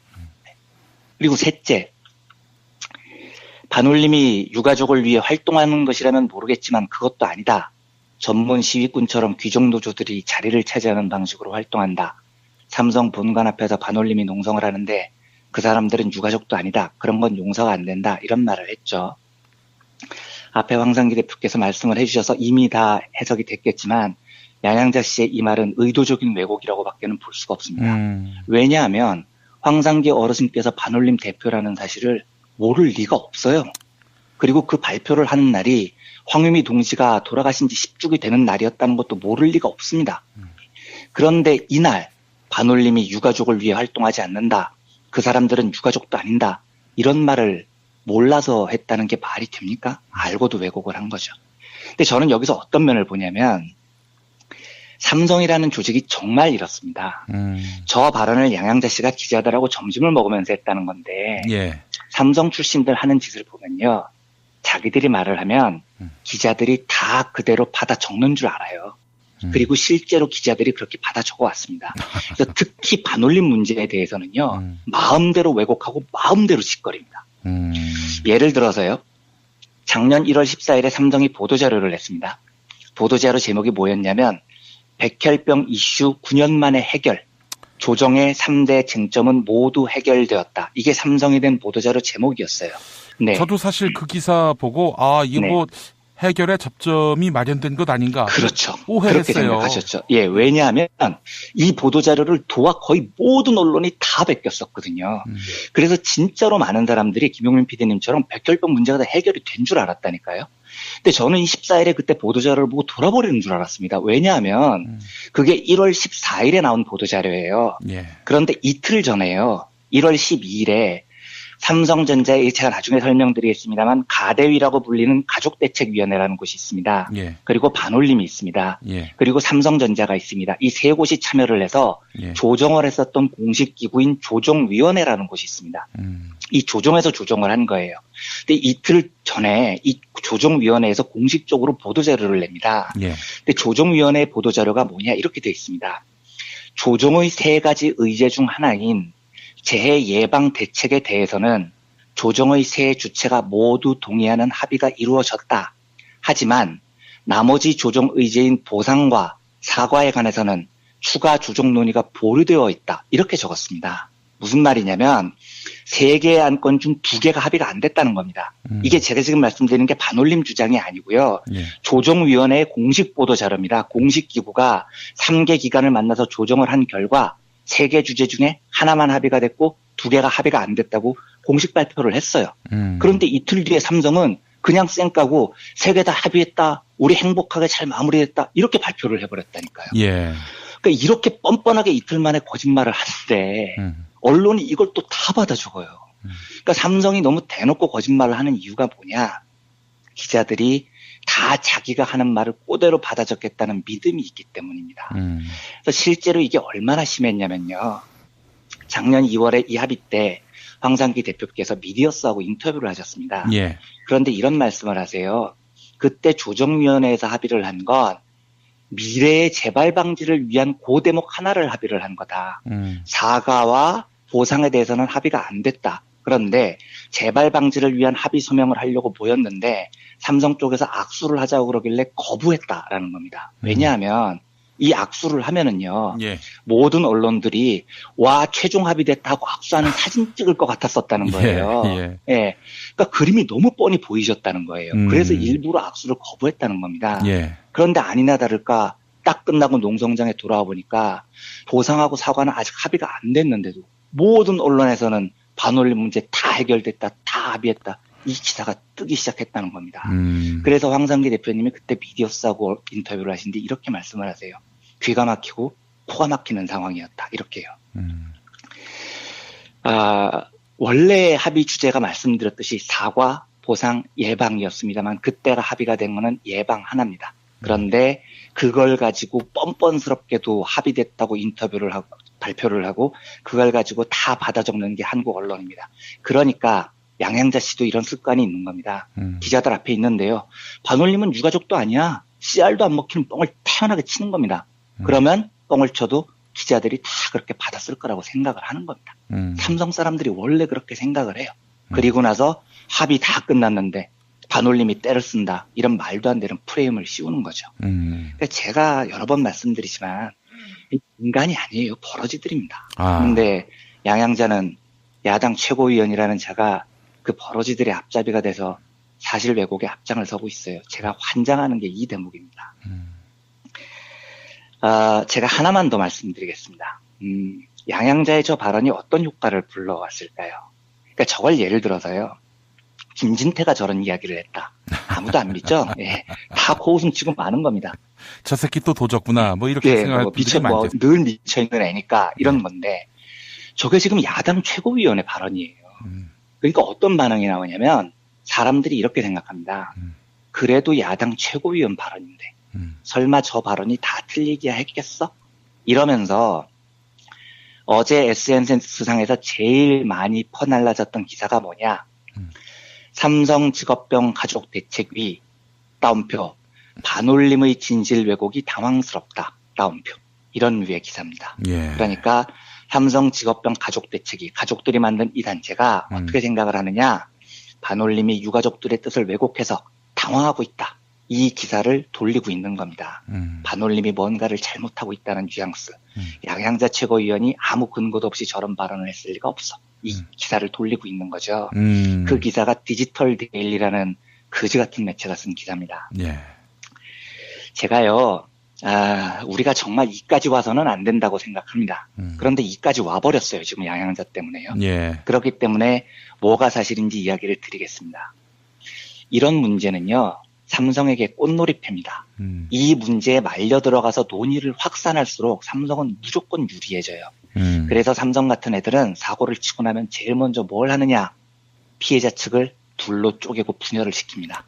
Speaker 9: 그리고 셋째, 반올림이 유가족을 위해 활동하는 것이라면 모르겠지만 그것도 아니다. 전문 시위꾼처럼 귀족노조들이 자리를 차지하는 방식으로 활동한다. 삼성 본관 앞에서 반올림이 농성을 하는데 그 사람들은 유가족도 아니다. 그런 건 용서가 안 된다. 이런 말을 했죠. 앞에 황상기 대표께서 말씀을 해주셔서 이미 다 해석이 됐겠지만 양양자 씨의 이 말은 의도적인 왜곡이라고 밖에는 볼 수가 없습니다. 왜냐하면 황상기 어르신께서 반올림 대표라는 사실을 모를 리가 없어요. 그리고 그 발표를 하는 날이 황유미 동지가 돌아가신 지 10주기 되는 날이었다는 것도 모를 리가 없습니다. 그런데 이날 반올림이 유가족을 위해 활동하지 않는다. 그 사람들은 유가족도 아닌다. 이런 말을 몰라서 했다는 게 말이 됩니까? 알고도 왜곡을 한 거죠. 근데 저는 여기서 어떤 면을 보냐면 삼성이라는 조직이 정말 이렇습니다. 저 발언을 양양자 씨가 기자들하고 점심을 먹으면서 했다는 건데 삼성 출신들 하는 짓을 보면요. 자기들이 말을 하면 기자들이 다 그대로 받아 적는 줄 알아요. 그리고 실제로 기자들이 그렇게 받아 적어 왔습니다. 그래서 특히 반올림 문제에 대해서는요. 마음대로 왜곡하고 마음대로 짓거립니다. 예를 들어서요. 작년 1월 14일에 삼성이 보도자료를 냈습니다. 보도자료 제목이 뭐였냐면 백혈병 이슈 9년 만에 해결. 조정의 3대 쟁점은 모두 해결되었다. 이게 삼성이 낸 보도자료 제목이었어요. 네.
Speaker 8: 저도 사실 그 기사 보고 이거 뭐 해결의 접점이 마련된 것 아닌가.
Speaker 9: 그렇죠.
Speaker 8: 오해했어요.
Speaker 9: 그렇게 생각하셨죠. 예, 왜냐하면 이 보도자료를 도와 거의 모든 언론이 다 베꼈었거든요. 그래서 진짜로 많은 사람들이 김용민 PD님처럼 백혈병 문제가 다 해결이 된 줄 알았다니까요. 근데 저는 14일에 그때 보도자료를 보고 돌아버리는 줄 알았습니다. 왜냐하면 그게 1월 14일에 나온 보도자료예요.
Speaker 8: 예.
Speaker 9: 그런데 이틀 전에요. 1월 12일에 삼성전자에 제가 나중에 설명드리겠습니다만 가대위라고 불리는 가족대책위원회라는 곳이 있습니다.
Speaker 8: 예.
Speaker 9: 그리고 반올림이 있습니다.
Speaker 8: 예.
Speaker 9: 그리고 삼성전자가 있습니다. 이 세 곳이 참여를 해서
Speaker 8: 예.
Speaker 9: 조정을 했었던 공식 기구인 조정위원회라는 곳이 있습니다. 이 조정에서 조정을 한 거예요. 근데 이틀 전에 이 조정위원회에서 공식적으로 보도자료를 냅니다.
Speaker 8: 예.
Speaker 9: 근데 조정위원회 보도자료가 뭐냐 이렇게 되어 있습니다. 조정의 세 가지 의제 중 하나인 재해 예방 대책에 대해서는 조정의 세 주체가 모두 동의하는 합의가 이루어졌다. 하지만 나머지 조정 의제인 보상과 사과에 관해서는 추가 조정 논의가 보류되어 있다. 이렇게 적었습니다. 무슨 말이냐면 3개의 안건 중 2개가 합의가 안 됐다는 겁니다. 이게 제가 지금 말씀드리는 게 반올림 주장이 아니고요.
Speaker 8: 예.
Speaker 9: 조정위원회의 공식 보도자료입니다. 공식 기구가 3개 기관을 만나서 조정을 한 결과 3개 주제 중에 하나만 합의가 됐고 2개가 합의가 안 됐다고 공식 발표를 했어요. 그런데 이틀 뒤에 삼성은 그냥 쌩까고 3개 다 합의했다. 우리 행복하게 잘 마무리했다. 이렇게 발표를 해버렸다니까요.
Speaker 8: 예.
Speaker 9: 그러니까 이렇게 뻔뻔하게 이틀 만에 거짓말을 하는데 언론이 이걸 또 다 받아 적어요. 그러니까 삼성이 너무 대놓고 거짓말을 하는 이유가 뭐냐. 기자들이 다 자기가 하는 말을 그대로 받아 적겠다는 믿음이 있기 때문입니다. 그래서 실제로 이게 얼마나 심했냐면요. 작년 2월에 이 합의 때 황상기 대표께서 미디어스하고 인터뷰를 하셨습니다.
Speaker 8: 예.
Speaker 9: 그런데 이런 말씀을 하세요. 그때 조정위원회에서 합의를 한 건 미래의 재발 방지를 위한 그 대목 하나를 합의를 한 거다. 사과와 보상에 대해서는 합의가 안 됐다. 그런데 재발 방지를 위한 합의 소명을 하려고 보였는데 삼성 쪽에서 악수를 하자고 그러길래 거부했다라는 겁니다. 왜냐하면 이 악수를 하면은요.
Speaker 8: 예.
Speaker 9: 모든 언론들이 와 최종 합의됐다 하고 악수하는 사진 찍을 것 같았었다는 거예요.
Speaker 8: 예.
Speaker 9: 예. 그러니까 그림이 너무 뻔히 보이셨다는 거예요. 그래서 일부러 악수를 거부했다는 겁니다.
Speaker 8: 예.
Speaker 9: 그런데 아니나 다를까 딱 끝나고 농성장에 돌아와 보니까 보상하고 사과는 아직 합의가 안 됐는데도 모든 언론에서는 반올림 문제 다 해결됐다, 다 합의했다. 이 기사가 뜨기 시작했다는 겁니다. 그래서 황상기 대표님이 그때 미디어스하고 인터뷰를 하신데 이렇게 말씀을 하세요. 귀가 막히고 코가 막히는 상황이었다. 이렇게요. 원래 합의 주제가 말씀드렸듯이 사과, 보상, 예방이었습니다만 그때가 합의가 된 거는 예방 하나입니다. 그런데 그걸 가지고 뻔뻔스럽게도 합의됐다고 인터뷰를 하고 발표를 하고 그걸 가지고 다 받아 적는 게 한국 언론입니다. 그러니까 양양자 씨도 이런 습관이 있는 겁니다. 기자들 앞에 있는데요. 반올림은 유가족도 아니야. 씨알도 안 먹히는 뻥을 태연하게 치는 겁니다. 그러면 뻥을 쳐도 기자들이 다 그렇게 받았을 거라고 생각을 하는 겁니다. 삼성 사람들이 원래 그렇게 생각을 해요. 그리고 나서 합의 다 끝났는데 반올림이 때를 쓴다. 이런 말도 안 되는 프레임을 씌우는 거죠. 그러니까 제가 여러 번 말씀드리지만 인간이 아니에요. 버러지들입니다. 그런데 양양자는 야당 최고위원이라는 자가 그 버러지들의 앞잡이가 돼서 사실 왜곡의 앞장을 서고 있어요. 제가 환장하는 게 이 대목입니다. 제가 하나만 더 말씀드리겠습니다. 양양자의 저 발언이 어떤 효과를 불러왔을까요? 그러니까 저걸 예를 들어서요. 김진태가 저런 이야기를 했다. 아무도 안 믿죠? 예, 다 고웃음 치고 마는 겁니다.
Speaker 8: 저 새끼 또 도졌구나. 뭐 이렇게 생각할 분들이 많죠.
Speaker 9: 늘 미쳐있는 애니까 이런 건데 저게 지금 야당 최고위원의 발언이에요. 그러니까 어떤 반응이 나오냐면 사람들이 이렇게 생각합니다. 그래도 야당 최고위원 발언인데 설마 저 발언이 다 틀리기야 했겠어? 이러면서 어제 SNS상에서 제일 많이 퍼날라졌던 기사가 뭐냐? 삼성 직업병 가족 대책위 따옴표 반올림의 진실 왜곡이 당황스럽다 따옴표 이런 류의 기사입니다.
Speaker 8: 예.
Speaker 9: 그러니까 삼성 직업병 가족 대책위 가족들이 만든 이 단체가 어떻게 생각을 하느냐? 반올림이 유가족들의 뜻을 왜곡해서 당황하고 있다. 이 기사를 돌리고 있는 겁니다. 반올림이 뭔가를 잘못하고 있다는 뉘앙스. 양양자 최고위원이 아무 근거도 없이 저런 발언을 했을 리가 없어. 이 기사를 돌리고 있는 거죠. 그 기사가 디지털 데일리라는 거지 같은 매체가 쓴 기사입니다.
Speaker 8: 예.
Speaker 9: 제가요, 우리가 정말 이까지 와서는 안 된다고 생각합니다. 그런데 이까지 와버렸어요. 지금 양양자 때문에요.
Speaker 8: 예.
Speaker 9: 그렇기 때문에 뭐가 사실인지 이야기를 드리겠습니다. 이런 문제는요, 삼성에게 꽃놀이패입니다. 이 문제에 말려 들어가서 논의를 확산할수록 삼성은 무조건 유리해져요. 그래서 삼성 같은 애들은 사고를 치고 나면 제일 먼저 뭘 하느냐? 피해자 측을 둘로 쪼개고 분열을 시킵니다.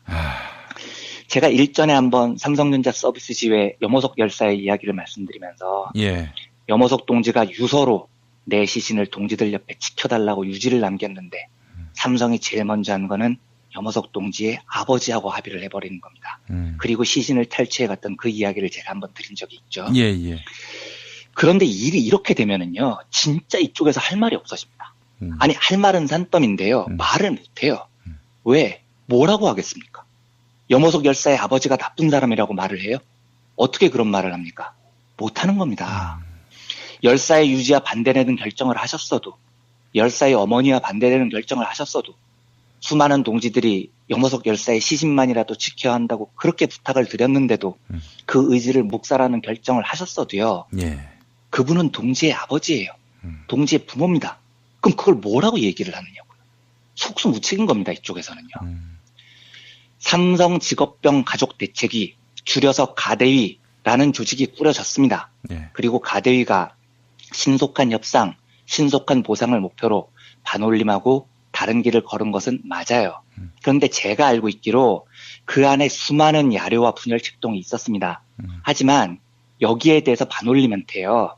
Speaker 9: 제가 일전에 한번 삼성전자 서비스지회 염호석 열사의 이야기를 말씀드리면서
Speaker 8: 예.
Speaker 9: 염호석 동지가 유서로 내 시신을 동지들 옆에 지켜달라고 유지를 남겼는데 삼성이 제일 먼저 한 거는 염호석 동지의 아버지하고 합의를 해버리는 겁니다. 그리고 시신을 탈취해 갔던 그 이야기를 제가 한번 드린 적이 있죠.
Speaker 8: 예, 예.
Speaker 9: 그런데 일이 이렇게 되면은요, 진짜 이쪽에서 할 말이 없어집니다. 아니, 할 말은 산더미인데요, 말을 못해요. 왜? 뭐라고 하겠습니까? 염호석 열사의 아버지가 나쁜 사람이라고 말을 해요? 어떻게 그런 말을 합니까? 못하는 겁니다. 열사의 유지와 반대되는 결정을 하셨어도, 열사의 어머니와 반대되는 결정을 하셨어도, 수많은 동지들이 염호석 열사의 시신만이라도 지켜야 한다고 그렇게 부탁을 드렸는데도 그 의지를 묵살하는 결정을 하셨어도요.
Speaker 8: 예.
Speaker 9: 그분은 동지의 아버지예요. 동지의 부모입니다. 그럼 그걸 뭐라고 얘기를 하느냐고요. 속수무책인 겁니다. 이쪽에서는요. 삼성 직업병 가족 대책이 줄여서 가대위라는 조직이 꾸려졌습니다.
Speaker 8: 예.
Speaker 9: 그리고 가대위가 신속한 협상, 신속한 보상을 목표로 반올림하고 다른 길을 걸은 것은 맞아요. 그런데 제가 알고 있기로 그 안에 수많은 야료와 분열 책동이 있었습니다. 하지만 여기에 대해서 반올림한테요.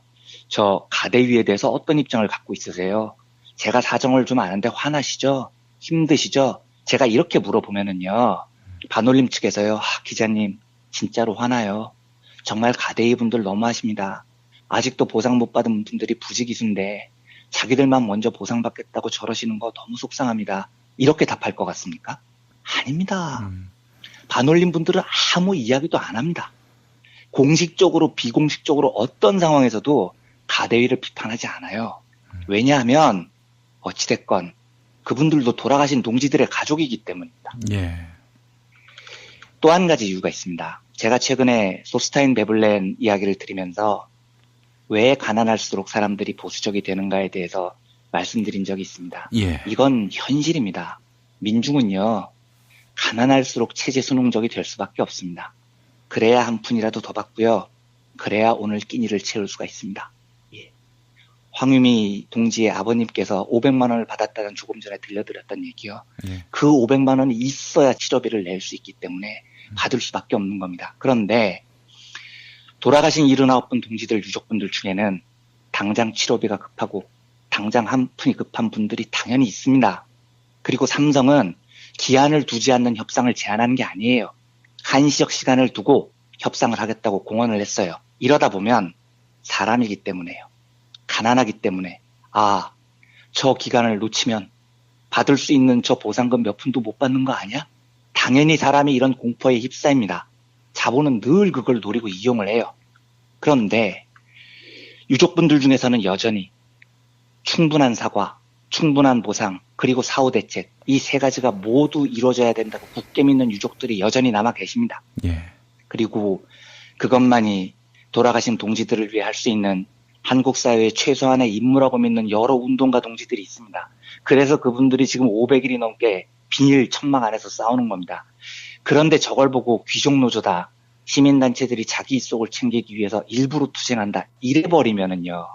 Speaker 9: 저 가대위에 대해서 어떤 입장을 갖고 있으세요? 제가 사정을 좀 아는데 화나시죠? 힘드시죠? 제가 이렇게 물어보면은요. 반올림 측에서요. 기자님 진짜로 화나요. 정말 가대위 분들 너무하십니다. 아직도 보상 못 받은 분들이 부지기수인데 자기들만 먼저 보상받겠다고 저러시는 거 너무 속상합니다. 이렇게 답할 것 같습니까? 아닙니다. 반올림 분들은 아무 이야기도 안 합니다. 공식적으로 비공식적으로 어떤 상황에서도 가대위를 비판하지 않아요. 왜냐하면 어찌됐건 그분들도 돌아가신 동지들의 가족이기 때문입니다.
Speaker 8: 예.
Speaker 9: 또 한 가지 이유가 있습니다. 제가 최근에 소스타인 베블렌 이야기를 드리면서 왜 가난할수록 사람들이 보수적이 되는가에 대해서 말씀드린 적이 있습니다.
Speaker 8: 예.
Speaker 9: 이건 현실입니다. 민중은요. 가난할수록 체제 순응적이 될 수밖에 없습니다. 그래야 한 푼이라도 더 받고요. 그래야 오늘 끼니를 채울 수가 있습니다. 예. 황유미 동지의 아버님께서 500만 원을 받았다는 조금 전에 들려드렸던 얘기요.
Speaker 8: 예.
Speaker 9: 그 500만 원이 있어야 치료비를 낼 수 있기 때문에 받을 수밖에 없는 겁니다. 그런데 돌아가신 79분 동지들 유족분들 중에는 당장 치료비가 급하고 당장 한 푼이 급한 분들이 당연히 있습니다. 그리고 삼성은 기한을 두지 않는 협상을 제안하는 게 아니에요. 한시적 시간을 두고 협상을 하겠다고 공언을 했어요. 이러다 보면 사람이기 때문에요. 가난하기 때문에 저 기간을 놓치면 받을 수 있는 저 보상금 몇 푼도 못 받는 거 아니야? 당연히 사람이 이런 공포에 휩싸입니다. 자본은 늘 그걸 노리고 이용을 해요. 그런데 유족분들 중에서는 여전히 충분한 사과, 충분한 보상, 그리고 사후 대책 이 세 가지가 모두 이루어져야 된다고 굳게 믿는 유족들이 여전히 남아 계십니다.
Speaker 8: 예.
Speaker 9: 그리고 그것만이 돌아가신 동지들을 위해 할 수 있는 한국 사회의 최소한의 임무라고 믿는 여러 운동가 동지들이 있습니다. 그래서 그분들이 지금 500일이 넘게 비닐 천막 안에서 싸우는 겁니다. 그런데 저걸 보고 귀족노조다, 시민단체들이 자기 입속을 챙기기 위해서 일부러 투쟁한다 이래버리면은요.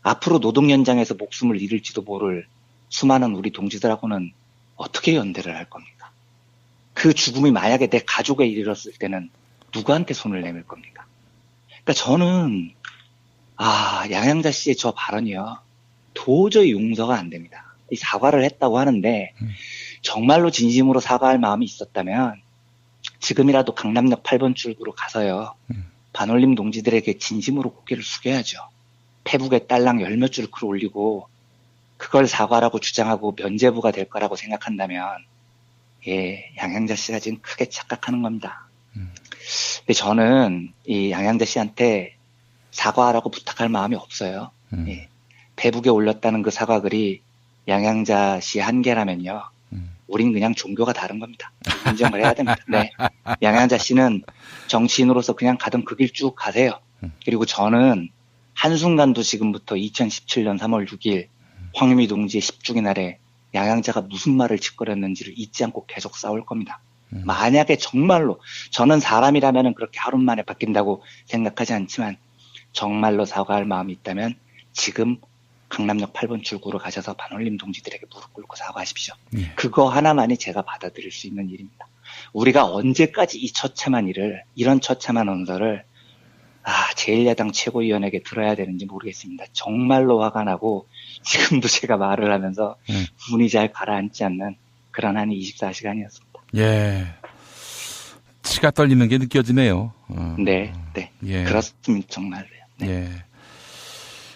Speaker 9: 앞으로 노동 현장에서 목숨을 잃을지도 모를 수많은 우리 동지들하고는 어떻게 연대를 할 겁니까? 그 죽음이 만약에 내 가족에 이르렀을 때는 누구한테 손을 내밀 겁니까? 그러니까 저는 양양자 씨의 저 발언이요. 도저히 용서가 안 됩니다. 이 사과를 했다고 하는데 정말로 진심으로 사과할 마음이 있었다면 지금이라도 강남역 8번 출구로 가서요. 반올림 동지들에게 진심으로 고개를 숙여야죠. 페북에 딸랑 열 몇 줄 글 올리고 그걸 사과라고 주장하고 면죄부가 될 거라고 생각한다면 양양자 씨가 지금 크게 착각하는 겁니다. 근데 저는 이 양양자 씨한테 사과하라고 부탁할 마음이 없어요. 페북에 올렸다는 그 사과글이 양양자 씨 한계라면요. 우린 그냥 종교가 다른 겁니다. 인정을 해야 됩니다. 네. 양양자 씨는 정치인으로서 그냥 가던 그 길 쭉 가세요. 그리고 저는 한순간도 지금부터 2017년 3월 6일 황유미 동지의 10주기 날에 양양자가 무슨 말을 짓거렸는지를 잊지 않고 계속 싸울 겁니다. 만약에 정말로 저는 사람이라면 그렇게 하루 만에 바뀐다고 생각하지 않지만 정말로 사과할 마음이 있다면 지금 강남역 8번 출구로 가셔서 반올림 동지들에게 무릎 꿇고 사과하십시오. 그거 하나만이 제가 받아들일 수 있는 일입니다. 우리가 언제까지 이 처참한 일을, 이런 처참한 언설을 제1야당 최고위원에게 들어야 되는지 모르겠습니다. 정말로 화가 나고 지금도 제가 말을 하면서 분이 잘 가라앉지 않는 그런 한 24시간이었습니다.
Speaker 8: 예. 치가 떨리는 게 느껴지네요.
Speaker 9: 네.
Speaker 8: 예.
Speaker 9: 그렇습니다. 정말로요. 네.
Speaker 8: 예.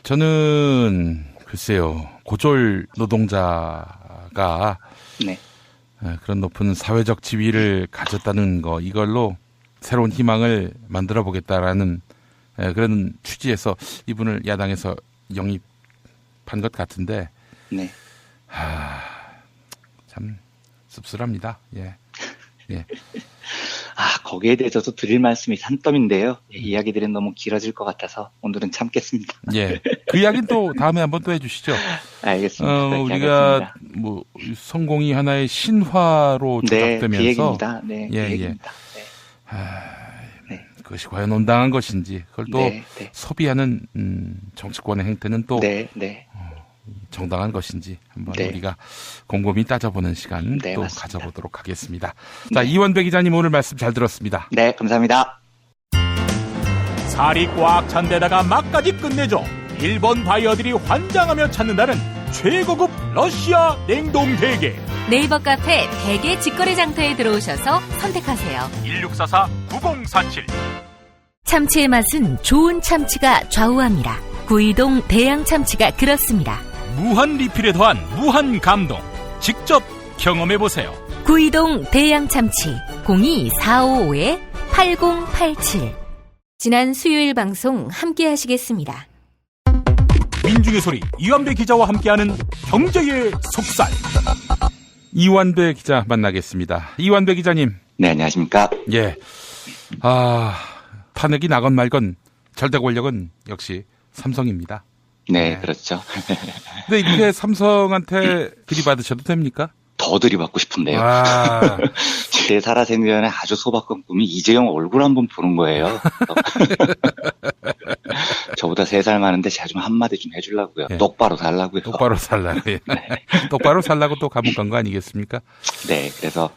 Speaker 8: 저는 글쎄요. 고졸 노동자가
Speaker 9: 네.
Speaker 8: 그런 높은 사회적 지위를 가졌다는 거, 이걸로 새로운 희망을 만들어 보겠다라는 그런 취지에서 이분을 야당에서 영입한 것 같은데,
Speaker 9: 네.
Speaker 8: 참 씁쓸합니다. 예. 예.
Speaker 9: 거기에 대해서도 드릴 말씀이 산더미인데요. 이야기들은 너무 길어질 것 같아서 오늘은 참겠습니다.
Speaker 8: 예. 그 이야기는 또 다음에 한번 또 해주시죠.
Speaker 9: 알겠습니다.
Speaker 8: 우리가
Speaker 9: 알겠습니다.
Speaker 8: 뭐 성공이 하나의 신화로 조작되면서
Speaker 9: 네, 그 얘기입니다. 네,
Speaker 8: 예,
Speaker 9: 그 얘기입니다.
Speaker 8: 네. 그것이 과연 온당한 것인지, 그걸 또
Speaker 9: 네.
Speaker 8: 소비하는 정치권의 행태는 또
Speaker 9: 네.
Speaker 8: 정당한 것인지 한번
Speaker 9: 네.
Speaker 8: 우리가 곰곰이 따져보는 시간
Speaker 9: 네,
Speaker 8: 또
Speaker 9: 맞습니다.
Speaker 8: 가져보도록 하겠습니다. 자, 이원배 기자님 오늘 말씀 잘 들었습니다.
Speaker 9: 네, 감사합니다.
Speaker 1: 살이 꽉 찬 데다가 막까지 끝내줘. 일본 바이어들이 환장하며 찾는다는 최고급 러시아 냉동 대게.
Speaker 5: 네이버 카페 대게 직거래 장터에 들어오셔서 선택하세요.
Speaker 1: 1644-9047.
Speaker 5: 참치의 맛은 좋은 참치가 좌우합니다. 구이동 대양 참치가 그렇습니다.
Speaker 1: 무한 리필에 더한 무한 감동. 직접 경험해보세요.
Speaker 5: 구이동 대양 참치 02-455-8087. 지난 수요일 방송 함께 하시겠습니다.
Speaker 1: 민중의 소리 이완배 기자와 함께하는 경제의 속살.
Speaker 8: 이완배 기자 만나겠습니다. 이완배 기자님.
Speaker 9: 네, 안녕하십니까.
Speaker 8: 예. 탄핵이 나건 말건 절대 권력은 역시 삼성입니다.
Speaker 9: 네, 그렇죠.
Speaker 8: 근데 이렇게 삼성한테 들이받으셔도 됩니까?
Speaker 9: 더 들이받고 싶은데요. 제 살아생전에 아주 소박한 꿈이 이재용 얼굴 한번 보는 거예요. 저보다 3살 많은데 제가 좀 한마디 좀 해주려고요.
Speaker 8: 예.
Speaker 9: 똑바로 살라고요.
Speaker 8: 똑바로 살라고요. 네. 똑바로 살라고 또 감옥 간 거 아니겠습니까?
Speaker 9: 네, 그래서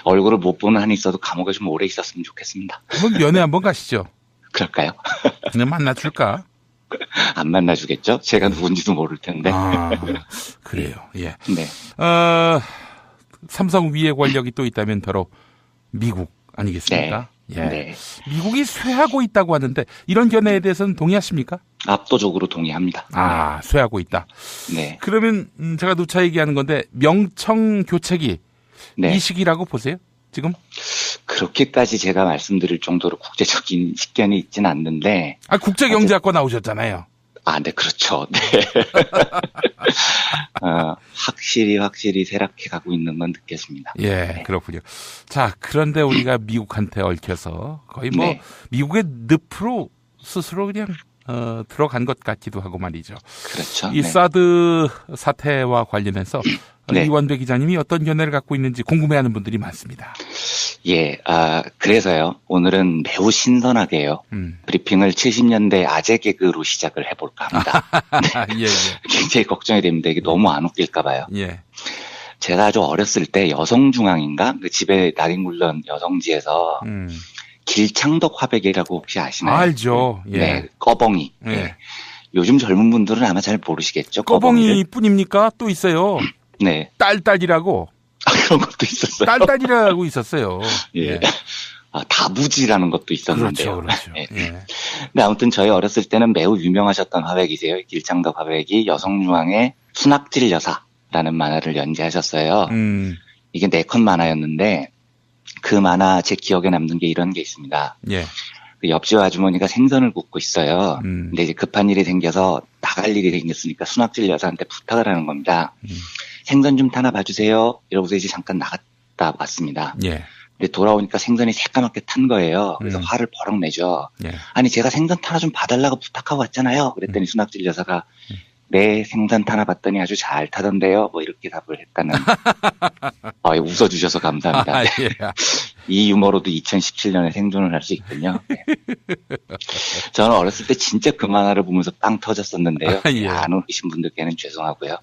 Speaker 9: 얼굴을 못 보는 한이 있어도 감옥에 좀 오래 있었으면 좋겠습니다.
Speaker 8: 그럼 면회 한번 가시죠.
Speaker 9: 그럴까요?
Speaker 8: 그냥 만나줄까?
Speaker 9: 안 만나주겠죠? 제가 누군지도 모를 텐데.
Speaker 8: 그래요. 예.
Speaker 9: 네.
Speaker 8: 삼성 위에 권력이 또 있다면 바로 미국 아니겠습니까?
Speaker 9: 네.
Speaker 8: 예.
Speaker 9: 네.
Speaker 8: 미국이 쇠하고 있다고 하는데 이런 견해에 대해서는 동의하십니까?
Speaker 9: 압도적으로 동의합니다.
Speaker 8: 쇠하고 있다.
Speaker 9: 네.
Speaker 8: 그러면 제가 누차 얘기하는 건데 명청 교체기
Speaker 9: 네.
Speaker 8: 이 시기라고 보세요? 지금?
Speaker 9: 그렇게까지 제가 말씀드릴 정도로 국제적인 식견이 있지는 않는데.
Speaker 8: 국제경제학과 나오셨잖아요.
Speaker 9: 네, 그렇죠. 네. 확실히 쇠락해 가고 있는 건 느꼈습니다.
Speaker 8: 예,
Speaker 9: 네.
Speaker 8: 그렇군요. 자, 그런데 우리가 미국한테 얽혀서 거의
Speaker 9: 네.
Speaker 8: 미국의 늪으로 스스로 그냥 들어간 것 같기도 하고 말이죠.
Speaker 9: 그렇죠.
Speaker 8: 이
Speaker 9: 네.
Speaker 8: 사드 사태와 관련해서
Speaker 9: 네.
Speaker 8: 이완배 기자님이 어떤 견해를 갖고 있는지 궁금해하는 분들이 많습니다.
Speaker 9: 예, 그래서요. 오늘은 매우 신선하게요. 브리핑을 70년대 아재 개그로 시작을 해볼까 합니다.
Speaker 8: 예.
Speaker 9: 굉장히 걱정이 됩니다. 이게 너무 안 웃길까 봐요.
Speaker 8: 예.
Speaker 9: 제가 아주 어렸을 때 여성중앙인가? 그 집에 낙인 굴던 여성지에서 길창덕 화백이라고 혹시 아시나요?
Speaker 8: 알죠. 예.
Speaker 9: 네, 꺼벙이.
Speaker 8: 예.
Speaker 9: 네. 요즘 젊은 분들은 아마 잘 모르시겠죠.
Speaker 8: 꺼벙이뿐입니까? 또 있어요.
Speaker 9: 네.
Speaker 8: 딸딸이라고.
Speaker 9: 그런 것도 있었어요.
Speaker 8: 딸딸이라고 있었어요.
Speaker 9: 예. 다부지라는 것도 있었는데요.
Speaker 8: 그렇죠.
Speaker 9: 네.
Speaker 8: 예.
Speaker 9: 근데 아무튼 저희 어렸을 때는 매우 유명하셨던 화백이세요. 길창덕 화백이 여성중앙의 순학질 여사라는 만화를 연재하셨어요. 이게 4컷 만화였는데 그 만화 제 기억에 남는 게 이런 게 있습니다.
Speaker 8: 예.
Speaker 9: 그 옆집 아주머니가 생선을 굽고 있어요. 근데 이제 급한 일이 생겨서 나갈 일이 생겼으니까 순학질 여사한테 부탁을 하는 겁니다. 생선 좀 타나 봐주세요. 이러고서 이제 잠깐 나갔다 왔습니다.
Speaker 8: 예.
Speaker 9: 근데 돌아오니까 생선이 새까맣게 탄 거예요. 그래서 화를 버럭 내죠.
Speaker 8: 예.
Speaker 9: 아니 제가 생선 타나 좀 봐달라고 부탁하고 왔잖아요. 그랬더니 순학질 여사가 네, 생선 타나 봤더니 아주 잘 타던데요. 뭐 이렇게 답을 했다는. 웃어주셔서 감사합니다. 네. 예. 이 유머로도 2017년에 생존을 할 수 있군요. 네. 저는 어렸을 때 진짜 그 만화를 보면서 빵 터졌었는데요. 예. 안 오신 분들께는 죄송하고요.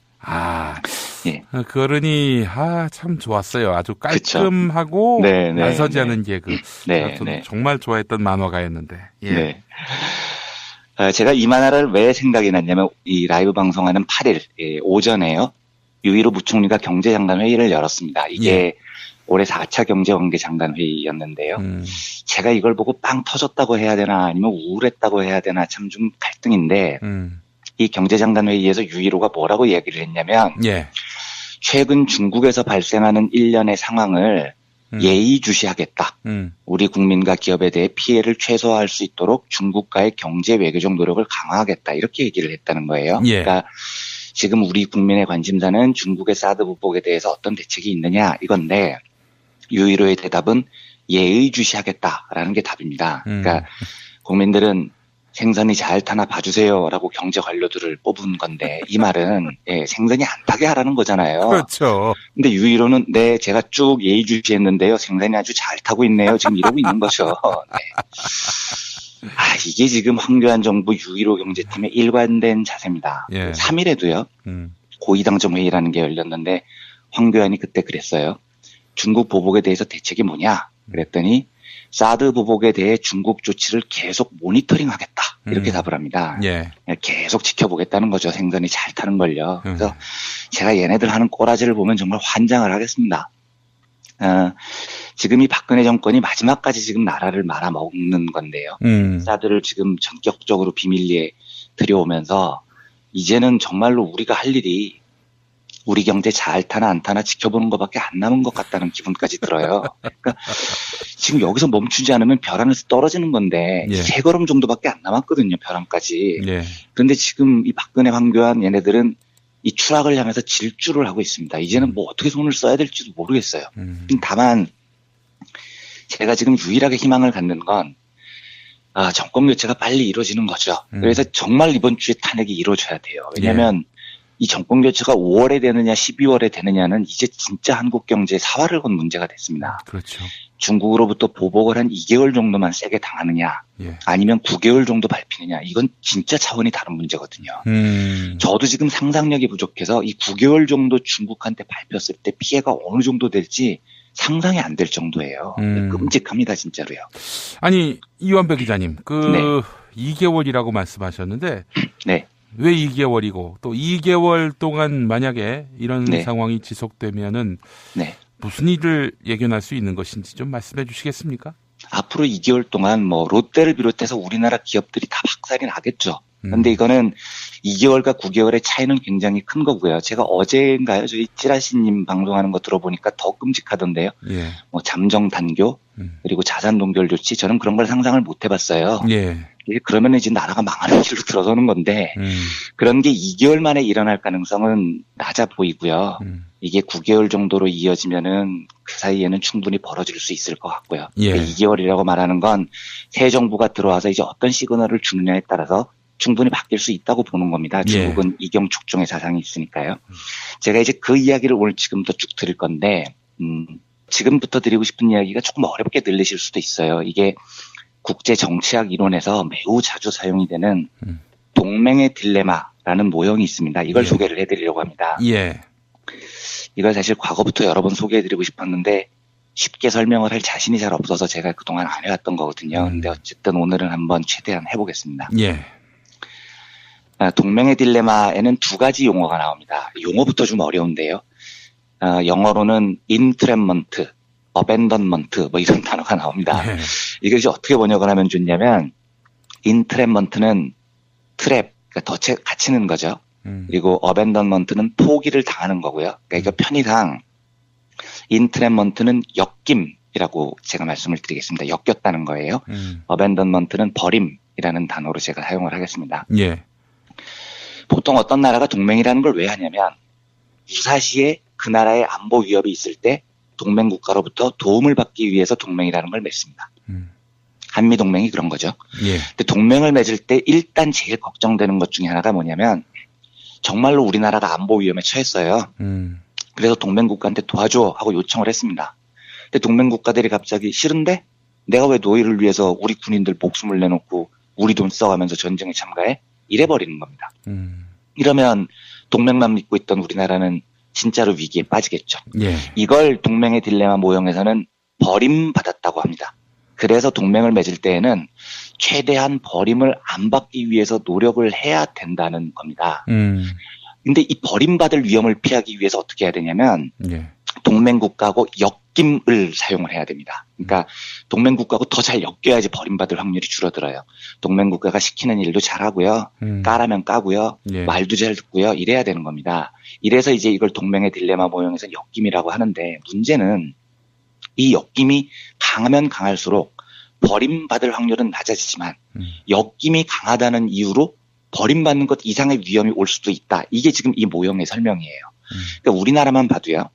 Speaker 8: 예. 그 어른이 참 좋았어요. 아주 깔끔하고 난서지 않은 개그. 네, 저도 정말 좋아했던 만화가였는데. 예. 네.
Speaker 9: 제가 이 만화를 왜 생각이 났냐면 이 라이브 방송하는 8일 오전에요. 유일호 부총리가 경제장관 회의를 열었습니다. 이게 올해 4차 경제관계장관 회의였는데요. 제가 이걸 보고 빵 터졌다고 해야 되나 아니면 우울했다고 해야 되나 참 좀 갈등인데 이 경제장관 회의에서 유일호가 뭐라고 얘기를 했냐면 최근 중국에서 발생하는 일련의 상황을 예의주시하겠다. 우리 국민과 기업에 대해 피해를 최소화할 수 있도록 중국과의 경제 외교적 노력을 강화하겠다. 이렇게 얘기를 했다는 거예요. 그러니까 지금 우리 국민의 관심사는 중국의 사드 보복에 대해서 어떤 대책이 있느냐 이건데 유일호의 대답은 예의주시하겠다라는 게 답입니다. 그러니까 국민들은 생선이 잘 타나 봐주세요라고 경제 관료들을 뽑은 건데 이 말은 생선이 안 타게 하라는 거잖아요.
Speaker 8: 그렇죠.
Speaker 9: 근데 유일호는 제가 쭉 예의주시했는데요. 생선이 아주 잘 타고 있네요. 지금 이러고 있는 거죠. 네. 이게 지금 황교안 정부 유일호 경제팀의 일관된 자세입니다. 3일에도요. 고위당정 회의라는 게 열렸는데 황교안이 그때 그랬어요. 중국 보복에 대해서 대책이 뭐냐? 그랬더니 사드 보복에 대해 중국 조치를 계속 모니터링하겠다. 이렇게 답을 합니다. 계속 지켜보겠다는 거죠. 생선이 잘 타는 걸요. 그래서 제가 얘네들 하는 꼬라지를 보면 정말 환장을 하겠습니다. 지금 이 박근혜 정권이 마지막까지 지금 나라를 말아먹는 건데요. 사드를 지금 전격적으로 비밀리에 들여오면서 이제는 정말로 우리가 할 일이 우리 경제 잘 타나 안 타나 지켜보는 것밖에 안 남은 것 같다는 기분까지 들어요. 그러니까 지금 여기서 멈추지 않으면 벼랑에서 떨어지는 건데 3걸음 정도밖에 안 남았거든요. 벼랑까지. 그런데 지금 이 박근혜 황교안 얘네들은 이 추락을 향해서 질주를 하고 있습니다. 이제는 뭐 어떻게 손을 써야 될지도 모르겠어요. 다만 제가 지금 유일하게 희망을 갖는 건 정권 교체가 빨리 이루어지는 거죠. 그래서 정말 이번 주에 탄핵이 이루어져야 돼요. 왜냐하면 이 정권 교체가 5월에 되느냐 12월에 되느냐는 이제 진짜 한국 경제에 사활을 건 문제가 됐습니다.
Speaker 8: 그렇죠.
Speaker 9: 중국으로부터 보복을 한 2개월 정도만 세게 당하느냐 아니면 9개월 정도 밟히느냐 이건 진짜 차원이 다른 문제거든요. 저도 지금 상상력이 부족해서 이 9개월 정도 중국한테 밟혔을 때 피해가 어느 정도 될지 상상이 안 될 정도예요. 끔찍합니다 진짜로요.
Speaker 8: 아니 이완배 기자님 2개월이라고 말씀하셨는데 왜 2개월이고 또 2개월 동안 만약에 이런 상황이 지속되면은 무슨 일을 예견할 수 있는 것인지 좀 말씀해 주시겠습니까?
Speaker 9: 앞으로 2개월 동안 뭐 롯데를 비롯해서 우리나라 기업들이 다 박살이 나겠죠. 그런데 이거는 2개월과 9개월의 차이는 굉장히 큰 거고요. 제가 어제인가요? 저희 찌라시님 방송하는 거 들어보니까 더 끔찍하던데요. 뭐 잠정 단교 그리고 자산 동결 조치 저는 그런 걸 상상을 못 해봤어요. 그러면 이제 나라가 망하는 길로 들어서는 건데 그런 게 2개월 만에 일어날 가능성은 낮아 보이고요. 이게 9개월 정도로 이어지면은 그 사이에는 충분히 벌어질 수 있을 것 같고요. 2개월이라고 말하는 건 새 정부가 들어와서 이제 어떤 시그널을 주느냐에 따라서 충분히 바뀔 수 있다고 보는 겁니다. 중국은 이경축종의 사상이 있으니까요. 제가 이제 그 이야기를 오늘 지금부터 쭉 드릴 건데 지금부터 드리고 싶은 이야기가 조금 어렵게 들리실 수도 있어요. 이게 국제 정치학 이론에서 매우 자주 사용이 되는 동맹의 딜레마라는 모형이 있습니다. 이걸 소개를 해드리려고 합니다. 이걸 사실 과거부터 여러 번 소개해드리고 싶었는데 쉽게 설명을 할 자신이 잘 없어서 제가 그동안 안 해왔던 거거든요. 근데 어쨌든 오늘은 한번 최대한 해보겠습니다. 동맹의 딜레마에는 2가지 용어가 나옵니다. 용어부터 좀 어려운데요. 영어로는 인트랩먼트, 어벤던먼트 뭐 이런 단어가 나옵니다. 이걸 이제 어떻게 번역을 하면 좋냐면 인트랩먼트는 트랩, 그러니까 덫에 갇히는 거죠. 그리고 어벤던먼트는 포기를 당하는 거고요. 그러니까 편의상 인트랩먼트는 엮임이라고 제가 말씀을 드리겠습니다. 엮였다는 거예요. 어벤던먼트는 버림이라는 단어로 제가 사용을 하겠습니다. 보통 어떤 나라가 동맹이라는 걸 왜 하냐면 유사시에 그 나라의 안보 위협이 있을 때 동맹 국가로부터 도움을 받기 위해서 동맹이라는 걸 맺습니다. 한미동맹이 그런 거죠. 근데 동맹을 맺을 때 일단 제일 걱정되는 것 중에 하나가 뭐냐면 정말로 우리나라가 안보 위험에 처했어요. 그래서 동맹국가한테 도와줘 하고 요청을 했습니다. 근데 동맹국가들이 갑자기 싫은데? 내가 왜 너희를 위해서 우리 군인들 목숨을 내놓고 우리 돈 써가면서 전쟁에 참가해? 이래버리는 겁니다. 이러면 동맹만 믿고 있던 우리나라는 진짜로 위기에 빠지겠죠.
Speaker 8: 예.
Speaker 9: 이걸 동맹의 딜레마 모형에서는 버림받았다고 합니다. 그래서 동맹을 맺을 때에는 최대한 버림을 안 받기 위해서 노력을 해야 된다는 겁니다. 근데 이 버림받을 위험을 피하기 위해서 어떻게 해야 되냐면
Speaker 8: 예.
Speaker 9: 동맹국가하고 엮임을 사용을 해야 됩니다. 그러니까 동맹국가하고 더 잘 엮여야지 버림받을 확률이 줄어들어요. 동맹국가가 시키는 일도 잘하고요. 까라면 까고요.
Speaker 8: 예.
Speaker 9: 말도 잘 듣고요. 이래야 되는 겁니다. 이래서 이제 이걸 동맹의 딜레마 모형에서 엮임이라고 하는데 문제는 이 엮임이 강하면 강할수록 버림받을 확률은 낮아지지만 엮임이 강하다는 이유로 버림받는 것 이상의 위험이 올 수도 있다. 이게 지금 이 모형의 설명이에요. 그러니까 우리나라만 봐도요.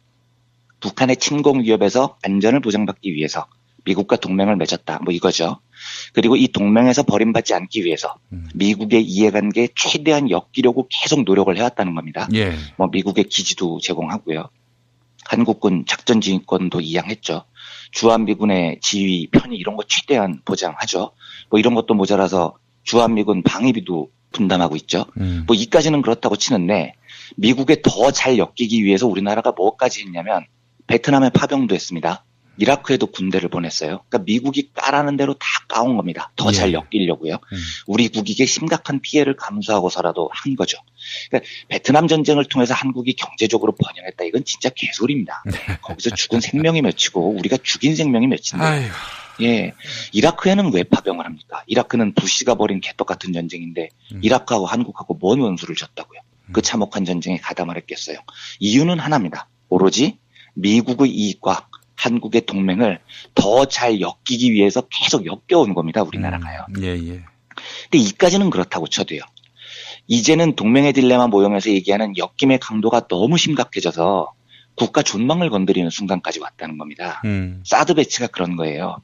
Speaker 9: 북한의 침공 위협에서 안전을 보장받기 위해서 미국과 동맹을 맺었다. 뭐 이거죠. 그리고 이 동맹에서 버림받지 않기 위해서 미국의 이해관계에 최대한 엮이려고 계속 노력을 해왔다는 겁니다.
Speaker 8: 예.
Speaker 9: 뭐 미국의 기지도 제공하고요. 한국군 작전지휘권도 이양했죠. 주한미군의 지휘, 편의 이런 거 최대한 보장하죠. 뭐 이런 것도 모자라서 주한미군 방위비도 분담하고 있죠. 뭐 이까지는 그렇다고 치는데 미국에 더 잘 엮이기 위해서 우리나라가 뭐까지 했냐면 베트남에 파병도 했습니다. 이라크에도 군대를 보냈어요. 그러니까 미국이 까라는 대로 다 까온 겁니다. 더 잘 엮이려고요. 우리 국익에 심각한 피해를 감수하고서라도 한 거죠. 그러니까 베트남 전쟁을 통해서 한국이 경제적으로 번영했다. 이건 진짜 개소리입니다. 거기서 죽은 생명이 몇이고 우리가 죽인 생명이 몇인데.
Speaker 8: 아이고.
Speaker 9: 예, 이라크에는 왜 파병을 합니까? 이라크는 부시가 벌인 개떡 같은 전쟁인데 이라크하고 한국하고 뭔 원수를 졌다고요? 그 참혹한 전쟁에 가담을 했겠어요. 이유는 하나입니다. 오로지 미국의 이익과 한국의 동맹을 더 잘 엮이기 위해서 계속 엮여온 겁니다. 우리나라가요.
Speaker 8: 예.
Speaker 9: 근데 이까지는 그렇다고 쳐도요. 이제는 동맹의 딜레마 모형에서 얘기하는 엮임의 강도가 너무 심각해져서 국가 존망을 건드리는 순간까지 왔다는 겁니다. 사드 배치가 그런 거예요.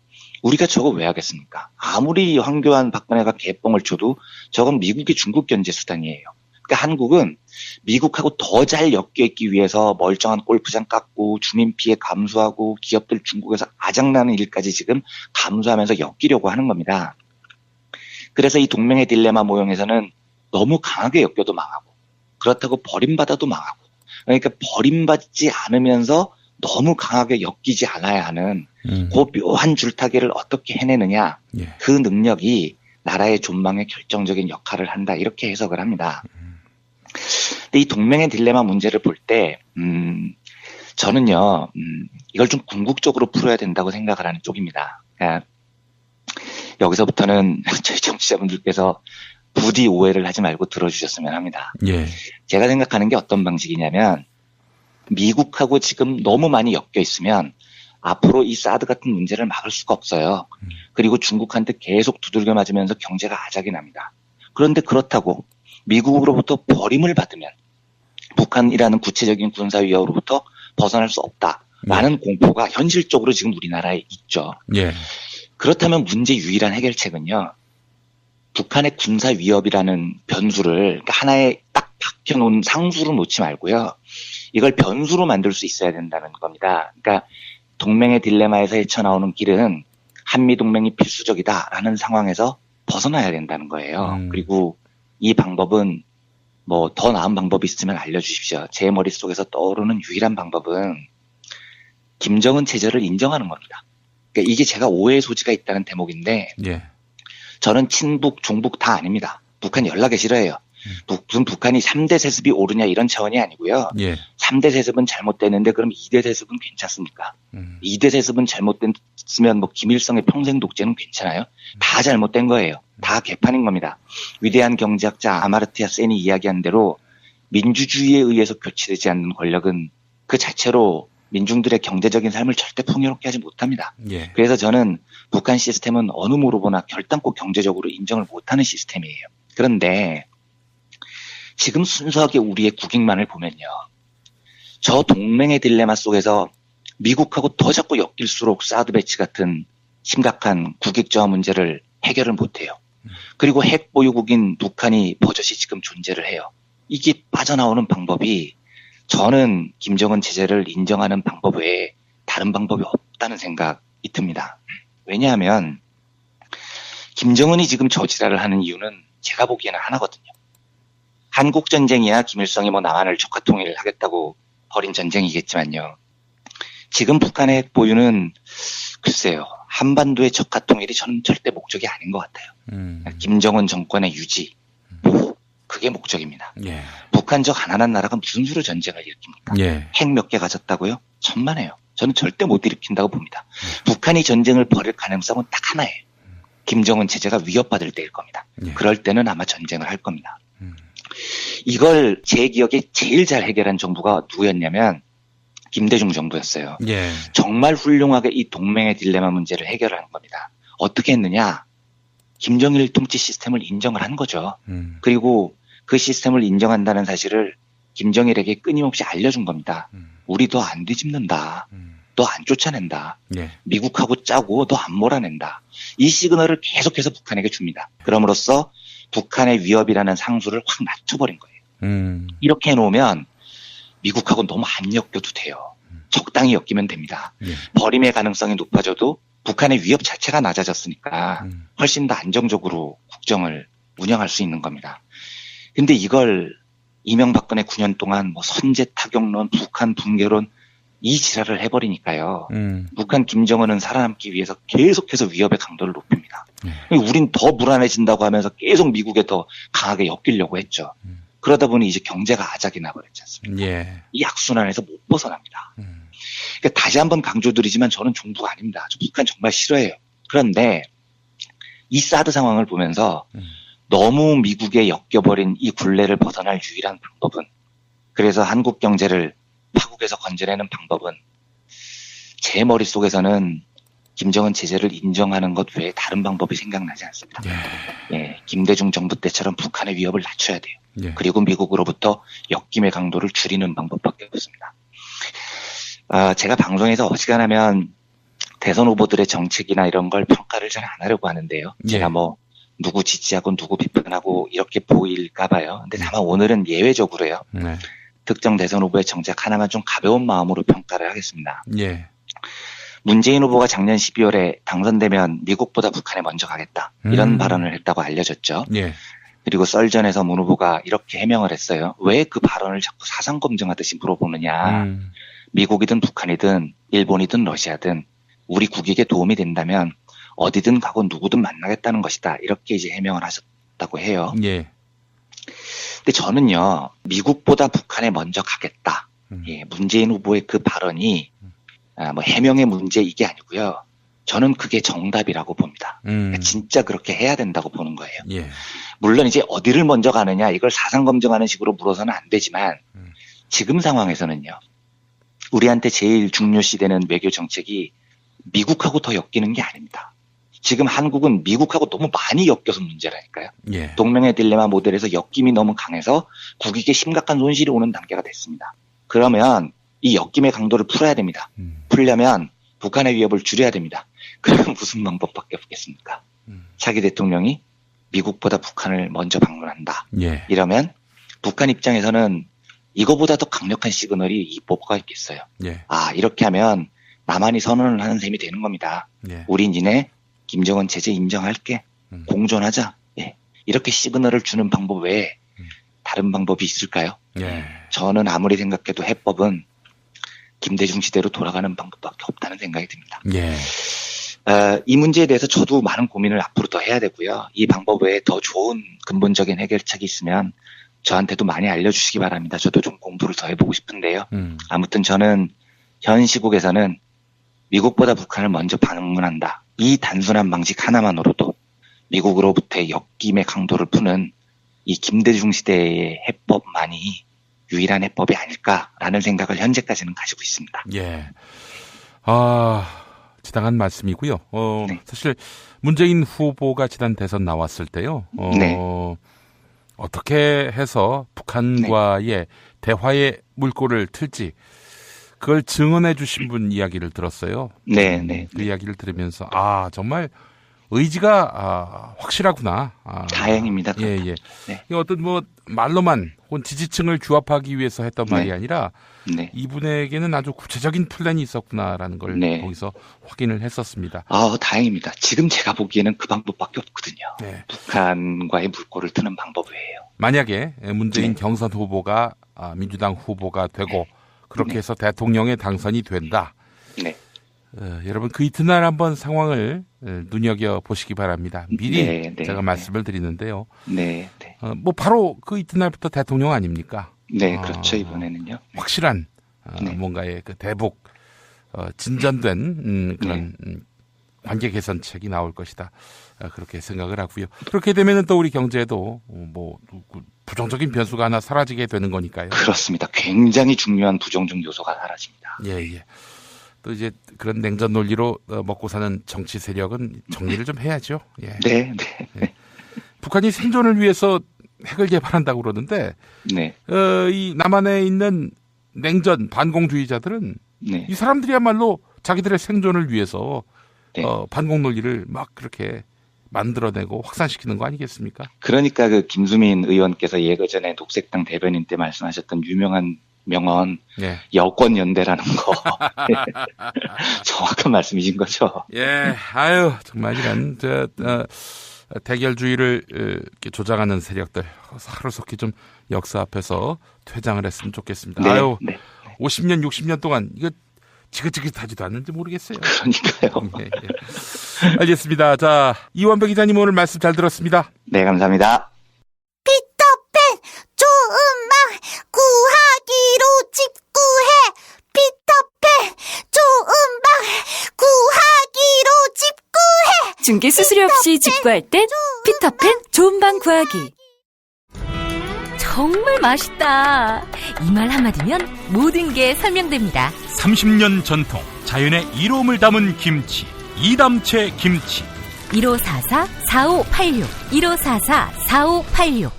Speaker 9: 우리가 저거 왜 하겠습니까? 아무리 황교안 박근혜가 개뻥을 쳐도 저건 미국의 중국 견제 수단이에요. 그러니까 한국은 미국하고 더 잘 엮여있기 위해서 멀쩡한 골프장 깎고 주민 피해 감수하고 기업들 중국에서 아작나는 일까지 지금 감수하면서 엮이려고 하는 겁니다. 그래서 이 동맹의 딜레마 모형에서는 너무 강하게 엮여도 망하고 그렇다고 버림받아도 망하고 그러니까 버림받지 않으면서 너무 강하게 엮이지 않아야 하는 그 묘한 줄타기를 어떻게 해내느냐
Speaker 8: 예.
Speaker 9: 그 능력이 나라의 존망에 결정적인 역할을 한다 이렇게 해석을 합니다. 근데 이 동맹의 딜레마 문제를 볼 때 저는요 이걸 좀 궁극적으로 풀어야 된다고 생각을 하는 쪽입니다. 그러니까 여기서부터는 저희 청취자분들께서 부디 오해를 하지 말고 들어주셨으면 합니다.
Speaker 8: 예.
Speaker 9: 제가 생각하는 게 어떤 방식이냐면 미국하고 지금 너무 많이 엮여 있으면 앞으로 이 사드 같은 문제를 막을 수가 없어요. 그리고 중국한테 계속 두들겨 맞으면서 경제가 아작이 납니다. 그런데 그렇다고 미국으로부터 버림을 받으면 북한이라는 구체적인 군사위협으로부터 벗어날 수 없다라는 공포가 현실적으로 지금 우리나라에 있죠.
Speaker 8: 예.
Speaker 9: 그렇다면 문제 유일한 해결책은요. 북한의 군사위협이라는 변수를 그러니까 하나에 딱 박혀놓은 상수로 놓지 말고요. 이걸 변수로 만들 수 있어야 된다는 겁니다. 그러니까 동맹의 딜레마에서 헤쳐나오는 길은 한미동맹이 필수적이다라는 상황에서 벗어나야 된다는 거예요. 그리고 이 방법은 뭐 더 나은 방법이 있으면 알려주십시오. 제 머릿속에서 떠오르는 유일한 방법은 김정은 체제를 인정하는 겁니다. 그러니까 이게 제가 오해의 소지가 있다는 대목인데
Speaker 8: 예.
Speaker 9: 저는 친북, 종북 다 아닙니다. 북한 연락이 싫어해요. 무슨 북한이 3대 세습이 옳으냐 이런 차원이 아니고요.
Speaker 8: 예.
Speaker 9: 3대 세습은 잘못됐는데 그럼 2대 세습은 괜찮습니까? 2대 세습은 잘못됐으면 뭐 김일성의 평생 독재는 괜찮아요? 다 잘못된 거예요. 다 개판인 겁니다. 위대한 경제학자 아마르티아 센이 이야기한 대로 민주주의에 의해서 교체되지 않는 권력은 그 자체로 민중들의 경제적인 삶을 절대 풍요롭게 하지 못합니다.
Speaker 8: 예.
Speaker 9: 그래서 저는 북한 시스템은 어느 무로보나 결단코 경제적으로 인정을 못하는 시스템이에요. 그런데 지금 순수하게 우리의 국익만을 보면요. 저 동맹의 딜레마 속에서 미국하고 더 자꾸 엮일수록 사드 배치 같은 심각한 국익 저하 문제를 해결을 못해요. 그리고 핵 보유국인 북한이 버젓이 지금 존재를 해요. 이게 빠져나오는 방법이 저는 김정은 체제를 인정하는 방법 외에 다른 방법이 없다는 생각이 듭니다. 왜냐하면 김정은이 지금 저지랄을 하는 이유는 제가 보기에는 하나거든요. 한국전쟁이야 김일성이 뭐 남한을 적화통일을 하겠다고 벌인 전쟁이겠지만요. 지금 북한의 핵 보유는 글쎄요. 한반도의 적화통일이 저는 절대 목적이 아닌 것 같아요. 김정은 정권의 유지, 그게 목적입니다.
Speaker 8: 예.
Speaker 9: 북한 저 가난한 나라가 무슨 수로 전쟁을 일으킵니까?
Speaker 8: 예.
Speaker 9: 핵 몇 개 가졌다고요? 천만에요. 저는 절대 못 일으킨다고 봅니다. 북한이 전쟁을 벌일 가능성은 딱 하나예요. 김정은 체제가 위협받을 때일 겁니다.
Speaker 8: 예.
Speaker 9: 그럴 때는 아마 전쟁을 할 겁니다. 이걸 제 기억에 제일 잘 해결한 정부가 누구였냐면 김대중 정부였어요.
Speaker 8: 예.
Speaker 9: 정말 훌륭하게 이 동맹의 딜레마 문제를 해결한 겁니다. 어떻게 했느냐? 김정일 통치 시스템을 인정을 한 거죠. 그리고 그 시스템을 인정한다는 사실을 김정일에게 끊임없이 알려준 겁니다. 우리 너 안 뒤집는다. 너 안 쫓아낸다.
Speaker 8: 예.
Speaker 9: 미국하고 짜고 너 안 몰아낸다. 이 시그널을 계속해서 북한에게 줍니다. 그럼으로써 북한의 위협이라는 상수를 확 낮춰버린 거예요. 이렇게 해놓으면 미국하고 너무 안 엮여도 돼요. 적당히 엮이면 됩니다.
Speaker 8: 예.
Speaker 9: 버림의 가능성이 높아져도 북한의 위협 자체가 낮아졌으니까 훨씬 더 안정적으로 국정을 운영할 수 있는 겁니다. 근데 이걸 이명박근혜 9년 동안 뭐 선제 타격론, 북한 붕괴론 이 지랄을 해버리니까요. 북한 김정은은 살아남기 위해서 계속해서 위협의 강도를 높입니다. 우린 더 불안해진다고 하면서 계속 미국에 더 강하게 엮이려고 했죠. 그러다 보니 이제 경제가 아작이 나버렸지 않습니까?
Speaker 8: 예.
Speaker 9: 이 악순환에서 못 벗어납니다. 그러니까 다시 한번 강조드리지만 저는 종북 아닙니다. 저 북한 정말 싫어해요. 그런데 이 사드 상황을 보면서 너무 미국에 엮여버린 이 굴레를 벗어날 유일한 방법은, 그래서 한국 경제를 파국에서 건져내는 방법은 제 머릿속에서는 김정은 체제를 인정하는 것 외에 다른 방법이 생각나지 않습니다. 예, 김대중 정부 때처럼 북한의 위협을 낮춰야 돼요.
Speaker 8: 예.
Speaker 9: 그리고 미국으로부터 엮임의 강도를 줄이는 방법밖에 없습니다. 제가 방송에서 어지간하면 대선 후보들의 정책이나 이런 걸 평가를 잘 안 하려고 하는데요.
Speaker 8: 예.
Speaker 9: 제가 뭐 누구 지지하고 누구 비판하고 이렇게 보일까 봐요. 근데 다만 오늘은 예외적으로요.
Speaker 8: 네.
Speaker 9: 특정 대선 후보의 정책 하나만 좀 가벼운 마음으로 평가를 하겠습니다.
Speaker 8: 예.
Speaker 9: 문재인 후보가 작년 12월에 당선되면 미국보다 북한에 먼저 가겠다. 이런 발언을 했다고 알려졌죠.
Speaker 8: 예.
Speaker 9: 그리고 썰전에서 문 후보가 이렇게 해명을 했어요. 왜 그 발언을 자꾸 사상 검증하듯이 물어보느냐. 미국이든 북한이든 일본이든 러시아든 우리 국익에 도움이 된다면 어디든 가고 누구든 만나겠다는 것이다. 이렇게 이제 해명을 하셨다고 해요.
Speaker 8: 예.
Speaker 9: 근데 저는요, 미국보다 북한에 먼저 가겠다. 예, 문재인 후보의 그 발언이 뭐 해명의 문제 이게 아니고요. 저는 그게 정답이라고 봅니다. 그러니까 진짜 그렇게 해야 된다고 보는 거예요.
Speaker 8: 예.
Speaker 9: 물론 이제 어디를 먼저 가느냐 이걸 사상 검증하는 식으로 물어서는 안 되지만 지금 상황에서는요. 우리한테 제일 중요시되는 외교 정책이 미국하고 더 엮이는 게 아닙니다. 지금 한국은 미국하고 너무 많이 엮여서 문제라니까요.
Speaker 8: 예.
Speaker 9: 동맹의 딜레마 모델에서 엮임이 너무 강해서 국익에 심각한 손실이 오는 단계가 됐습니다. 그러면 이 엮임의 강도를 풀어야 됩니다. 풀려면 북한의 위협을 줄여야 됩니다. 그러면 무슨 방법밖에 없겠습니까? 차기 대통령이 미국보다 북한을 먼저 방문한다.
Speaker 8: 예.
Speaker 9: 이러면 북한 입장에서는 이거보다 더 강력한 시그널이 뭐가 있겠어요.
Speaker 8: 예.
Speaker 9: 이렇게 하면 남한이 선언을 하는 셈이 되는 겁니다.
Speaker 8: 예.
Speaker 9: 우리 니네 김정은 체제 인정할게. 공존하자. 예. 이렇게 시그널을 주는 방법 외에 다른 방법이 있을까요?
Speaker 8: 예.
Speaker 9: 저는 아무리 생각해도 해법은 김대중 시대로 돌아가는 방법밖에 없다는 생각이 듭니다.
Speaker 8: 예.
Speaker 9: 이 문제에 대해서 저도 많은 고민을 앞으로 더 해야 되고요. 이 방법 외에 더 좋은 근본적인 해결책이 있으면 저한테도 많이 알려주시기 바랍니다. 저도 좀 공부를 더 해보고 싶은데요. 아무튼 저는 현 시국에서는 미국보다 북한을 먼저 방문한다. 이 단순한 방식 하나만으로도 미국으로부터의 엮임의 강도를 푸는 이 김대중 시대의 해법만이 유일한 해법이 아닐까라는 생각을 현재까지는 가지고 있습니다.
Speaker 8: 예. 지당한 말씀이고요.
Speaker 9: 네.
Speaker 8: 사실 문재인 후보가 지난 대선 나왔을 때요.
Speaker 9: 네.
Speaker 8: 어떻게 해서 북한과의 대화의 물꼬를 틀지 그걸 증언해 주신 분 이야기를 들었어요.
Speaker 9: 네.
Speaker 8: 그 이야기를 들으면서 정말 의지가 확실하구나.
Speaker 9: 다행입니다.
Speaker 8: 예. 네. 어떤 말로만 혹은 지지층을 규합하기 위해서 했던 말이 아니라 이분에게는 아주 구체적인 플랜이 있었구나라는 걸 거기서 확인을 했었습니다.
Speaker 9: 다행입니다. 지금 제가 보기에는 그 방법밖에 없거든요. 북한과의 물꼬를 트는 방법이에요.
Speaker 8: 만약에 문재인 경선 후보가 민주당 후보가 되고 그렇게 해서 대통령에 당선이 된다. 여러분 그 이튿날 한번 상황을 눈여겨 보시기 바랍니다. 미리 제가 말씀을 드리는데요. 바로 그 이튿날부터 대통령 아닙니까?
Speaker 9: 네, 그렇죠. 이번에는요.
Speaker 8: 확실한 뭔가의 그 대북 진전된 그런 관계 개선책이 나올 것이다. 그렇게 생각을 하고요. 그렇게 되면은 또 우리 경제에도 부정적인 변수가 하나 사라지게 되는 거니까요.
Speaker 9: 그렇습니다. 굉장히 중요한 부정적 요소가 사라집니다.
Speaker 8: 예. 또 이제 그런 냉전 논리로 먹고 사는 정치 세력은 정리를 좀 해야죠. 예.
Speaker 9: 네.
Speaker 8: 북한이 생존을 위해서 핵을 개발한다고 그러는데, 이 남한에 있는 냉전 반공주의자들은 이 사람들이야말로 자기들의 생존을 위해서 반공 논리를 막 그렇게 만들어내고 확산시키는 거 아니겠습니까?
Speaker 9: 그러니까 그 김수민 의원께서 예전에 녹색당 대변인 때 말씀하셨던 유명한 명언 여권 연대라는 거 정확한 말씀이신 거죠.
Speaker 8: 예, 정말 이런 대결주의를 이렇게 조장하는 세력들 하루속히 좀 역사 앞에서 퇴장을 했으면 좋겠습니다. 50년, 60년 동안 이거 지긋지긋하지도 않는지 모르겠어요.
Speaker 9: 그러니까요.
Speaker 8: 알겠습니다. 자, 이완배 기자님 오늘 말씀 잘 들었습니다.
Speaker 9: 네, 감사합니다.
Speaker 11: 피터팬 좋은 방 구하기로 집구해. 피터팬 좋은 방 구하기로 집구해.
Speaker 6: 중개 수수료 없이 집구할 땐 피터팬 좋은 방 구하기. 정말 맛있다. 이 말 한마디면 모든 게 설명됩니다.
Speaker 1: 30년 전통 자연의 이로움을 담은 김치 이담채 김치
Speaker 6: 1544-4586 1544-4586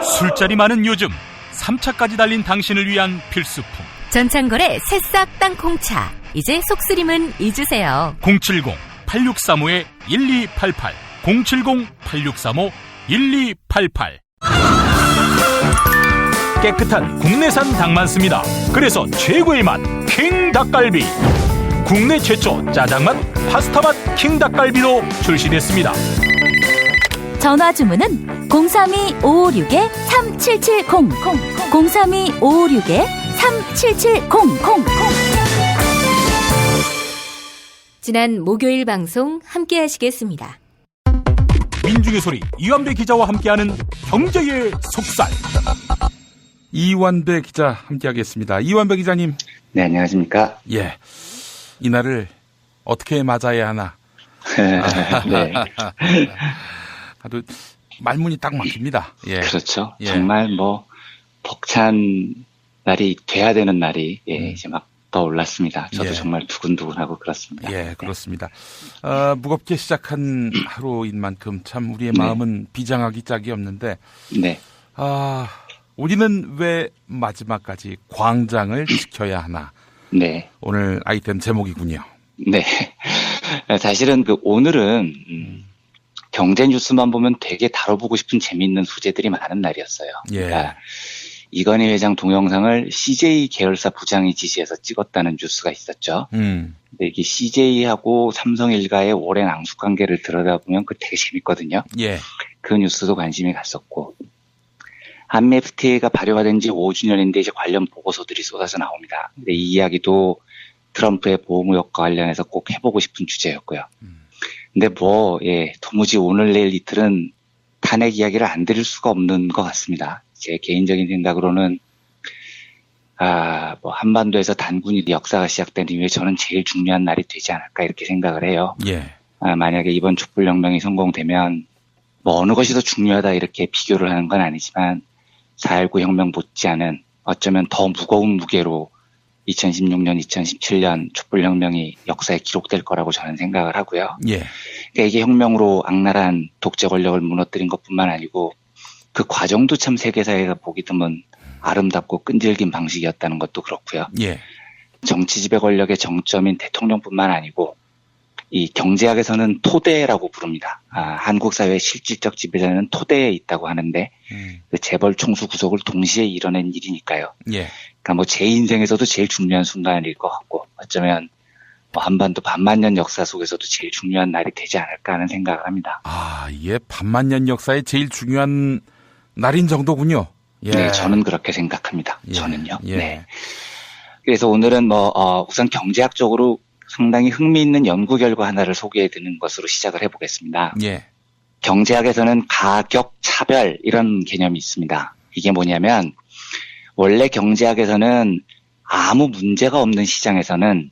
Speaker 1: 술자리 많은 요즘 3차까지 달린 당신을 위한 필수품
Speaker 6: 전창걸의 새싹 땅콩차. 이제 속쓰림은 잊으세요.
Speaker 1: 070-8635-1288 070-8635-1288 깨끗한 국내산 닭만 씁니다. 그래서 최고의 맛 킹 닭갈비. 국내 최초 짜장맛 파스타맛 킹 닭갈비도 출시됐습니다.
Speaker 6: 전화 주문은 032-556-3770 032-556-3770.
Speaker 5: 지난 목요일 방송 함께 하시겠습니다.
Speaker 1: 민중의 소리 이완배 기자와 함께하는 경제의 속살.
Speaker 8: 이완배 기자 함께하겠습니다. 이완배 기자님.
Speaker 9: 네, 안녕하십니까.
Speaker 8: 예, 이날을 어떻게 맞아야 하나.
Speaker 9: 네.
Speaker 8: 아주 말문이 딱 막힙니다. 예.
Speaker 9: 그렇죠. 정말 벅찬 날이 돼야 되는 날이 이제 막 떠올랐습니다. 저도 정말 두근두근하고 그렇습니다.
Speaker 8: 예, 그렇습니다. 무겁게 시작한 하루인 만큼 참 우리의 마음은 비장하기 짝이 없는데. 우리는 왜 마지막까지 광장을 지켜야 하나?
Speaker 9: 네.
Speaker 8: 오늘 아이템 제목이군요.
Speaker 9: 네. 사실은 오늘은 경제 뉴스만 보면 되게 다뤄보고 싶은 재미있는 소재들이 많은 날이었어요. 그러니까 이건희 회장 동영상을 CJ 계열사 부장이 지시해서 찍었다는 뉴스가 있었죠. 근데 이게 CJ하고 삼성 일가의 오랜 앙숙 관계를 들여다보면 그 되게 재밌거든요. 그 뉴스도 관심이 갔었고. 한미 FTA가 발효가 된 지 5주년인데 이제 관련 보고서들이 쏟아져 나옵니다. 근데 이 이야기도 트럼프의 보호무역과 관련해서 꼭 해보고 싶은 주제였고요. 근데 도무지 오늘 내일 이틀은 탄핵 이야기를 안 드릴 수가 없는 것 같습니다. 제 개인적인 생각으로는 한반도에서 단군이 역사가 시작된 이후에 저는 제일 중요한 날이 되지 않을까 이렇게 생각을 해요. 만약에 이번 촛불혁명이 성공되면 어느 것이 더 중요하다 이렇게 비교를 하는 건 아니지만 4.19 혁명 못지않은 어쩌면 더 무거운 무게로 2016년, 2017년 촛불혁명이 역사에 기록될 거라고 저는 생각을 하고요. 그러니까 이게 혁명으로 악랄한 독재 권력을 무너뜨린 것뿐만 아니고 그 과정도 참 세계사회가 보기 드문 아름답고 끈질긴 방식이었다는 것도 그렇고요. 정치 지배 권력의 정점인 대통령뿐만 아니고 이 경제학에서는 토대라고 부릅니다. 한국 사회의 실질적 지배자는 토대에 있다고 하는데 그 재벌 총수 구속을 동시에 이뤄낸 일이니까요.
Speaker 8: 예.
Speaker 9: 그러니까 뭐 제 인생에서도 제일 중요한 순간일 것 같고 어쩌면 뭐 한반도 반만년 역사 속에서도 제일 중요한 날이 되지 않을까 하는 생각을 합니다.
Speaker 8: 이게 반만년 역사의 제일 중요한 날인 정도군요. 예.
Speaker 9: 네, 저는 그렇게 생각합니다.
Speaker 8: 예.
Speaker 9: 저는요.
Speaker 8: 예.
Speaker 9: 네. 그래서 오늘은 우선 경제학적으로 상당히 흥미있는 연구 결과 하나를 소개해 드리는 것으로 시작을 해보겠습니다.
Speaker 8: 예.
Speaker 9: 경제학에서는 가격 차별 이런 개념이 있습니다. 이게 뭐냐면 원래 경제학에서는 아무 문제가 없는 시장에서는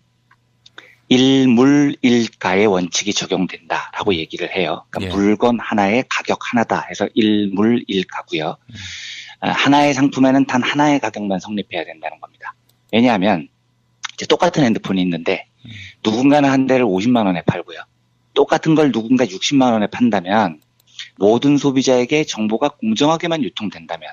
Speaker 9: 일물일가의 원칙이 적용된다라고 얘기를 해요. 그러니까 물건 하나의 가격 하나다 해서 일물일가고요. 하나의 상품에는 단 하나의 가격만 성립해야 된다는 겁니다. 왜냐하면 이제 똑같은 핸드폰이 있는데 누군가는 한 대를 50만 원에 팔고요. 똑같은 걸 누군가 60만 원에 판다면 모든 소비자에게 정보가 공정하게만 유통된다면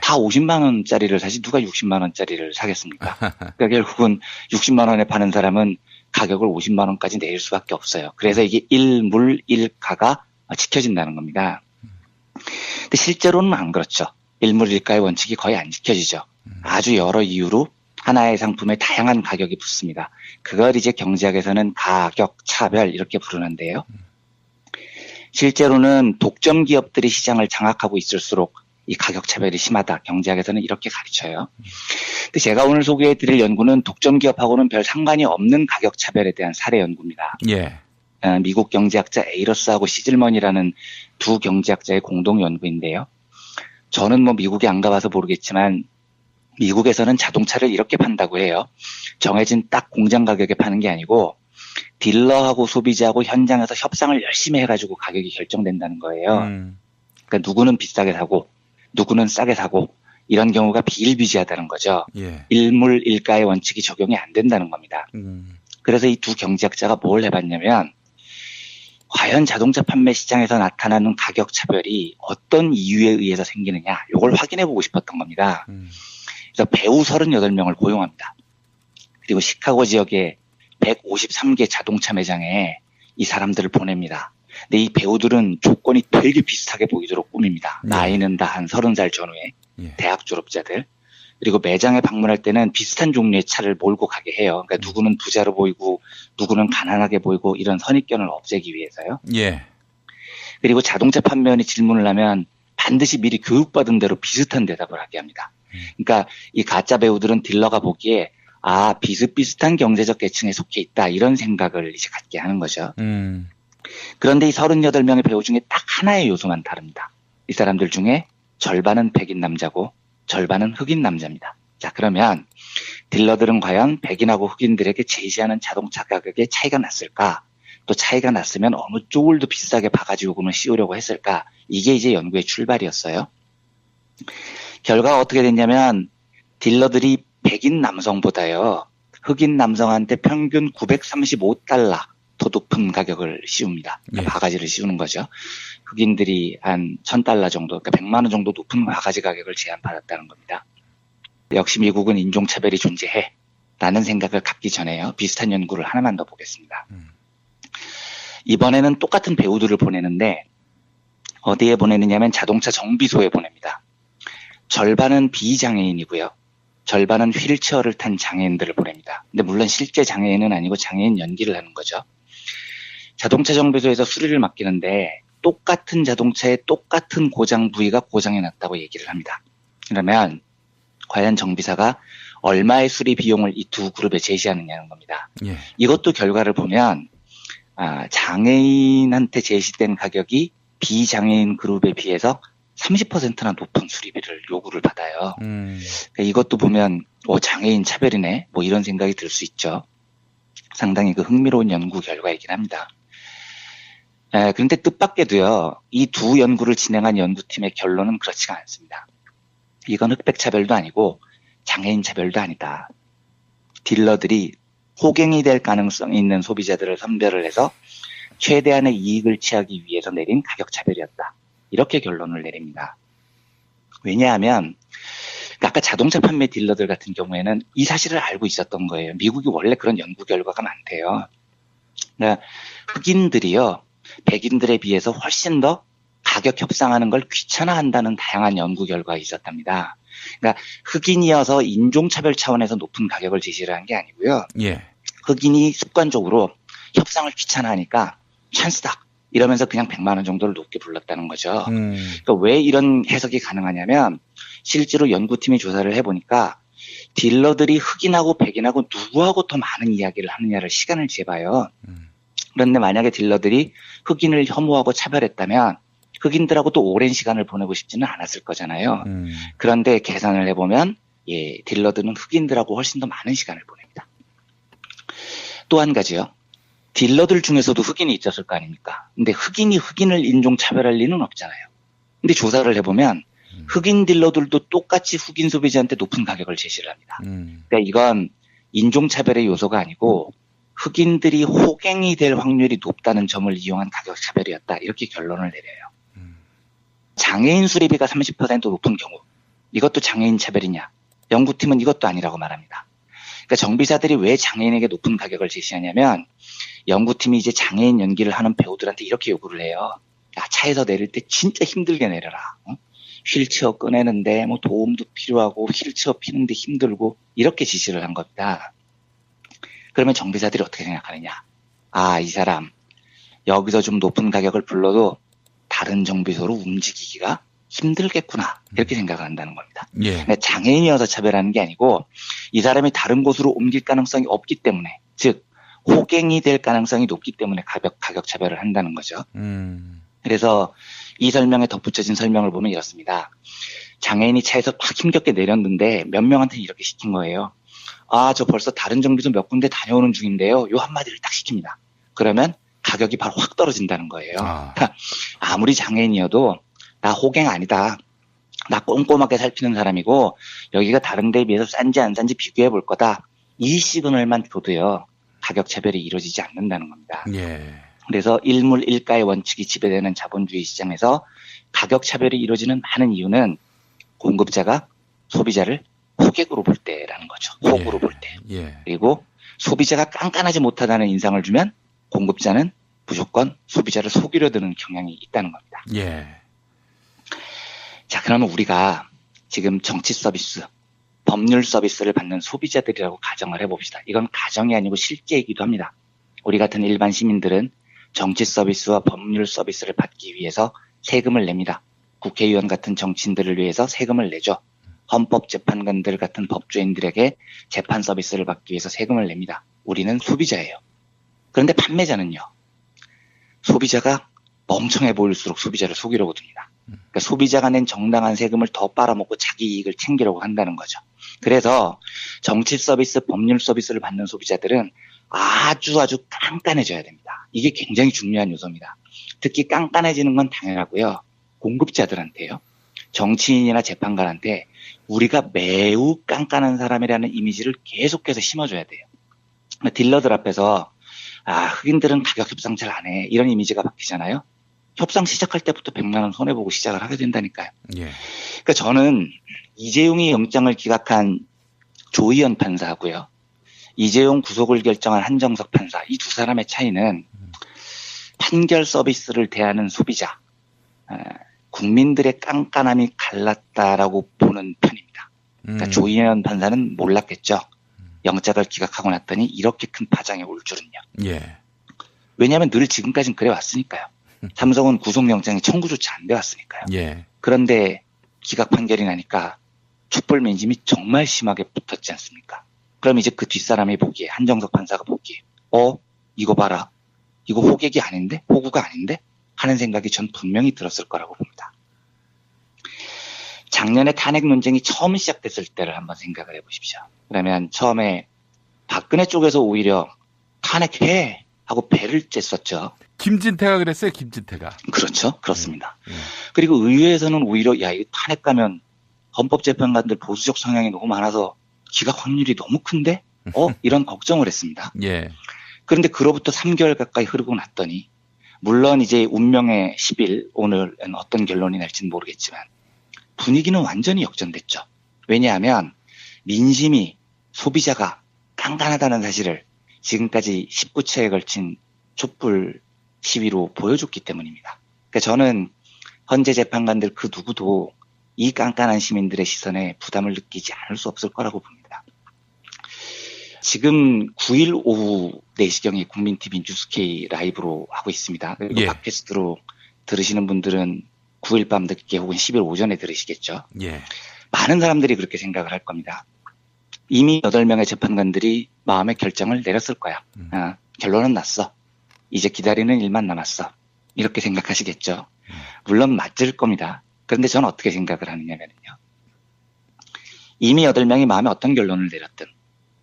Speaker 9: 다 50만 원짜리를 사지 누가 60만 원짜리를 사겠습니까? 그러니까 결국은 60만 원에 파는 사람은 가격을 50만 원까지 내릴 수밖에 없어요. 그래서 이게 일물일가가 지켜진다는 겁니다. 근데 실제로는 안 그렇죠. 일물일가의 원칙이 거의 안 지켜지죠. 아주 여러 이유로 하나의 상품에 다양한 가격이 붙습니다. 그걸 이제 경제학에서는 가격 차별 이렇게 부르는데요. 실제로는 독점 기업들이 시장을 장악하고 있을수록 이 가격 차별이 심하다. 경제학에서는 이렇게 가르쳐요. 근데 제가 오늘 소개해 드릴 연구는 독점 기업하고는 별 상관이 없는 가격 차별에 대한 사례 연구입니다.
Speaker 8: 예.
Speaker 9: 미국 경제학자 에이러스하고 시즐먼이라는 두 경제학자의 공동 연구인데요. 저는 뭐 미국에 안 가봐서 모르겠지만 미국에서는 자동차를 이렇게 판다고 해요. 정해진 딱 공장 가격에 파는 게 아니고 딜러하고 소비자하고 현장에서 협상을 열심히 해가지고 가격이 결정된다는 거예요. 그러니까 누구는 비싸게 사고 누구는 싸게 사고 이런 경우가 비일비재하다는 거죠.
Speaker 8: 예.
Speaker 9: 일물일가의 원칙이 적용이 안 된다는 겁니다. 그래서 이 두 경제학자가 뭘 해봤냐면 과연 자동차 판매 시장에서 나타나는 가격 차별이 어떤 이유에 의해서 생기느냐 이걸 확인해보고 싶었던 겁니다. 그래서 배우 38명을 고용합니다. 그리고 시카고 지역의 153개 자동차 매장에 이 사람들을 보냅니다. 근데 이 배우들은 조건이 되게 비슷하게 보이도록 꾸밉니다. 나이는 다 한 30살 전후에 대학 졸업자들. 그리고 매장에 방문할 때는 비슷한 종류의 차를 몰고 가게 해요. 그러니까 누구는 부자로 보이고 누구는 가난하게 보이고 이런 선입견을 없애기 위해서요.
Speaker 8: 예.
Speaker 9: 그리고 자동차 판매원이 질문을 하면 반드시 미리 교육받은 대로 비슷한 대답을 하게 합니다. 그러니까 이 가짜 배우들은 딜러가 보기에 비슷비슷한 경제적 계층에 속해 있다 이런 생각을 이제 갖게 하는 거죠. 그런데 이 38명의 배우 중에 딱 하나의 요소만 다릅니다. 이 사람들 중에 절반은 백인 남자고 절반은 흑인 남자입니다. 자, 그러면 딜러들은 과연 백인하고 흑인들에게 제시하는 자동차 가격에 차이가 났을까? 또 차이가 났으면 어느 쪽을 더 비싸게 바가지 요금을 씌우려고 했을까? 이게 이제 연구의 출발이었어요. 결과가 어떻게 됐냐면 딜러들이 백인 남성보다요. 흑인 남성한테 평균 935달러 더 높은 가격을 씌웁니다. 그러니까 바가지를 씌우는 거죠. 흑인들이 한 1000달러 정도, 그러니까 100만 원 정도 높은 바가지 가격을 제한받았다는 겁니다. 역시 미국은 인종차별이 존재해 라는 생각을 갖기 전에요. 비슷한 연구를 하나만 더 보겠습니다. 이번에는 똑같은 배우들을 보내는데 어디에 보내느냐면 자동차 정비소에 보냅니다. 절반은 비장애인이고요. 절반은 휠체어를 탄 장애인들을 보냅니다. 근데 물론 실제 장애인은 아니고 장애인 연기를 하는 거죠. 자동차 정비소에서 수리를 맡기는데 똑같은 자동차의 똑같은 고장 부위가 고장이 났다고 얘기를 합니다. 그러면 과연 정비사가 얼마의 수리 비용을 이 두 그룹에 제시하느냐는 겁니다.
Speaker 8: 예.
Speaker 9: 이것도 결과를 보면 장애인한테 제시된 가격이 비장애인 그룹에 비해서 30%나 높은 수리비를 요구를 받아요. 그러니까 이것도 보면 장애인 차별이네 뭐 이런 생각이 들 수 있죠. 상당히 흥미로운 연구 결과이긴 합니다. 그런데 뜻밖에도요. 이 두 연구를 진행한 연구팀의 결론은 그렇지가 않습니다. 이건 흑백 차별도 아니고 장애인 차별도 아니다. 딜러들이 호갱이 될 가능성이 있는 소비자들을 선별을 해서 최대한의 이익을 취하기 위해서 내린 가격 차별이었다. 이렇게 결론을 내립니다. 왜냐하면 아까 자동차 판매 딜러들 같은 경우에는 이 사실을 알고 있었던 거예요. 미국이 원래 그런 연구 결과가 많대요. 그러니까 흑인들이요, 백인들에 비해서 훨씬 더 가격 협상하는 걸 귀찮아한다는 다양한 연구 결과가 있었답니다. 그러니까 흑인이어서 인종차별 차원에서 높은 가격을 제시를 한 게 아니고요.
Speaker 8: 예.
Speaker 9: 흑인이 습관적으로 협상을 귀찮아하니까 찬스다 이러면서 그냥 100만 원 정도를 높게 불렀다는 거죠. 그러니까 왜 이런 해석이 가능하냐면 실제로 연구팀이 조사를 해보니까 딜러들이 흑인하고 백인하고 누구하고 더 많은 이야기를 하느냐를 시간을 재봐요. 그런데 만약에 딜러들이 흑인을 혐오하고 차별했다면 흑인들하고 또 오랜 시간을 보내고 싶지는 않았을 거잖아요. 그런데 계산을 해보면 예, 딜러들은 흑인들하고 훨씬 더 많은 시간을 보냅니다. 또 한 가지요. 딜러들 중에서도 흑인이 있었을 거 아닙니까? 근데 흑인이 흑인을 인종차별할 리는 없잖아요. 근데 조사를 해보면 흑인 딜러들도 똑같이 흑인 소비자한테 높은 가격을 제시를 합니다. 그러니까 이건 인종차별의 요소가 아니고 흑인들이 호갱이 될 확률이 높다는 점을 이용한 가격 차별이었다. 이렇게 결론을 내려요. 장애인 수리비가 30% 높은 경우 이것도 장애인 차별이냐? 연구팀은 이것도 아니라고 말합니다. 그러니까 정비사들이 왜 장애인에게 높은 가격을 제시하냐면 연구팀이 이제 장애인 연기를 하는 배우들한테 이렇게 요구를 해요. 야, 차에서 내릴 때 진짜 힘들게 내려라. 휠체어 꺼내는데 뭐 도움도 필요하고 휠체어 피는데 힘들고 이렇게 지시를 한 겁니다. 그러면 정비사들이 어떻게 생각하느냐? 아, 이 사람 여기서 좀 높은 가격을 불러도 다른 정비소로 움직이기가 힘들겠구나 이렇게 생각을 한다는 겁니다.
Speaker 8: 예.
Speaker 9: 그러니까 장애인이어서 차별하는 게 아니고 이 사람이 다른 곳으로 옮길 가능성이 없기 때문에 즉 호갱이 될 가능성이 높기 때문에 가격 차별을 한다는 거죠. 그래서 이 설명에 덧붙여진 설명을 보면 이렇습니다. 장애인이 차에서 막 힘겹게 내렸는데 몇 명한테 이렇게 시킨 거예요. 아, 저 벌써 다른 정비소 몇 군데 다녀오는 중인데요. 요 한마디를 딱 시킵니다. 그러면 가격이 바로 확 떨어진다는 거예요. 아무리 장애인이어도 나 호갱 아니다. 나 꼼꼼하게 살피는 사람이고 여기가 다른 데에 비해서 싼지 안 싼지 비교해 볼 거다. 이 시그널만 줘도요. 가격 차별이 이루어지지 않는다는 겁니다.
Speaker 8: 예.
Speaker 9: 그래서 일물일가의 원칙이 지배되는 자본주의 시장에서 가격 차별이 이루어지는 많은 이유는 공급자가 소비자를 호객으로 볼 때라는 거죠. 호구로 볼 때.
Speaker 8: 예.
Speaker 9: 그리고 소비자가 깐깐하지 못하다는 인상을 주면 공급자는 무조건 소비자를 속이려 드는 경향이 있다는 겁니다.
Speaker 8: 예.
Speaker 9: 자, 그러면 우리가 지금 정치 서비스, 법률 서비스를 받는 소비자들이라고 가정을 해봅시다. 이건 가정이 아니고 실제이기도 합니다. 우리 같은 일반 시민들은 정치 서비스와 법률 서비스를 받기 위해서 세금을 냅니다. 국회의원 같은 정치인들을 위해서 세금을 내죠. 헌법재판관들 같은 법조인들에게 재판 서비스를 받기 위해서 세금을 냅니다. 우리는 소비자예요. 그런데 판매자는요. 소비자가 멍청해 보일수록 소비자를 속이려고 듭니다. 그러니까 소비자가 낸 정당한 세금을 더 빨아먹고 자기 이익을 챙기려고 한다는 거죠. 그래서 정치 서비스, 법률 서비스를 받는 소비자들은 아주 깐깐해져야 됩니다. 이게 굉장히 중요한 요소입니다. 특히 깐깐해지는 건 당연하고요. 공급자들한테요. 정치인이나 재판관한테 우리가 매우 깐깐한 사람이라는 이미지를 계속해서 심어줘야 돼요. 딜러들 앞에서 아, 흑인들은 가격 협상 잘 안 해. 이런 이미지가 바뀌잖아요. 협상 시작할 때부터 100만 원 손해보고 시작을 하게 된다니까요.
Speaker 8: 예.
Speaker 9: 그러니까 저는 이재용이 영장을 기각한 조희연 판사하고요. 이재용 구속을 결정한 한정석 판사, 이 두 사람의 차이는 판결 서비스를 대하는 소비자, 국민들의 깐깐함이 갈랐다라고 보는 편입니다. 그러니까 조희연 판사는 몰랐겠죠. 영장을 기각하고 났더니 이렇게 큰 파장이 올 줄은요.
Speaker 8: 예.
Speaker 9: 왜냐하면 늘 지금까지는 그래 왔으니까요. 삼성은 구속영장이 청구조차 안 돼 왔으니까요.
Speaker 8: 예.
Speaker 9: 그런데 기각 판결이 나니까 촛불 민심이 정말 심하게 붙었지 않습니까? 그럼 이제 그 뒷사람이 보기에, 한정석 판사가 보기에 이거 봐라. 이거 호객이 아닌데? 호구가 아닌데? 하는 생각이 전 분명히 들었을 거라고 봅니다. 작년에 탄핵 논쟁이 처음 시작됐을 때를 한번 생각을 해보십시오. 그러면 처음에 박근혜 쪽에서 오히려 탄핵해 하고 배를 쬐었죠.
Speaker 8: 김진태가 그랬어요. 김진태가.
Speaker 9: 그렇죠. 그렇습니다. 그리고 의회에서는 오히려 야, 이거 탄핵 가면 헌법재판관들 보수적 성향이 너무 많아서 기각 확률이 너무 큰데? 이런 걱정을 했습니다.
Speaker 8: 예.
Speaker 9: 그런데 그로부터 3개월 가까이 흐르고 났더니 물론 이제 운명의 10일 오늘은 어떤 결론이 날지는 모르겠지만 분위기는 완전히 역전됐죠. 왜냐하면 민심이 소비자가 깐깐하다는 사실을 지금까지 19차에 걸친 촛불 시위로 보여줬기 때문입니다. 그러니까 저는 헌재 재판관들 그 누구도 이 깐깐한 시민들의 시선에 부담을 느끼지 않을 수 없을 거라고 봅니다. 지금 9일 오후 4시경에 국민TV 뉴스K 라이브로 하고 있습니다. 그리고
Speaker 8: 예.
Speaker 9: 팟캐스트로 들으시는 분들은 9일 밤 늦게 혹은 10일 오전에 들으시겠죠.
Speaker 8: 예.
Speaker 9: 많은 사람들이 그렇게 생각을 할 겁니다. 이미 8명의 재판관들이 마음의 결정을 내렸을 거야. 결론은 났어. 이제 기다리는 일만 남았어. 이렇게 생각하시겠죠. 물론 맞을 겁니다. 그런데 저는 어떻게 생각을 하느냐면요. 이미 8명이 마음에 어떤 결론을 내렸든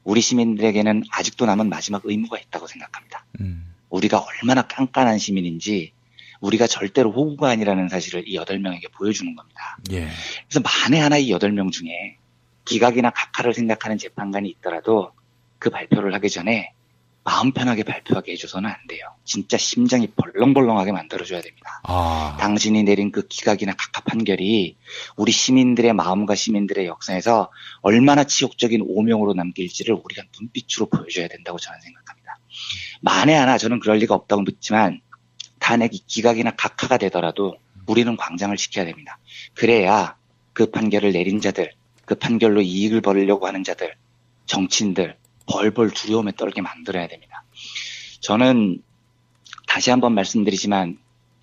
Speaker 9: 우리 시민들에게는 아직도 남은 마지막 의무가 있다고 생각합니다. 우리가 얼마나 깐깐한 시민인지 우리가 절대로 호구가 아니라는 사실을 이 8명에게 보여주는 겁니다.
Speaker 8: 예.
Speaker 9: 그래서 만에 하나 이 8명 중에 기각이나 각하를 생각하는 재판관이 있더라도 그 발표를 하기 전에 마음 편하게 발표하게 해줘서는 안 돼요. 진짜 심장이 벌렁벌렁하게 만들어줘야 됩니다. 당신이 내린 그 기각이나 각하 판결이 우리 시민들의 마음과 시민들의 역사에서 얼마나 치욕적인 오명으로 남길지를 우리가 눈빛으로 보여줘야 된다고 저는 생각합니다. 만에 하나 저는 그럴 리가 없다고 믿지만 탄핵이 기각이나 각하가 되더라도 우리는 광장을 지켜야 됩니다. 그래야 그 판결을 내린 자들, 그 판결로 이익을 벌려고 하는 자들, 정치인들 벌벌 두려움에 떨게 만들어야 됩니다. 저는 다시 한번 말씀드리지만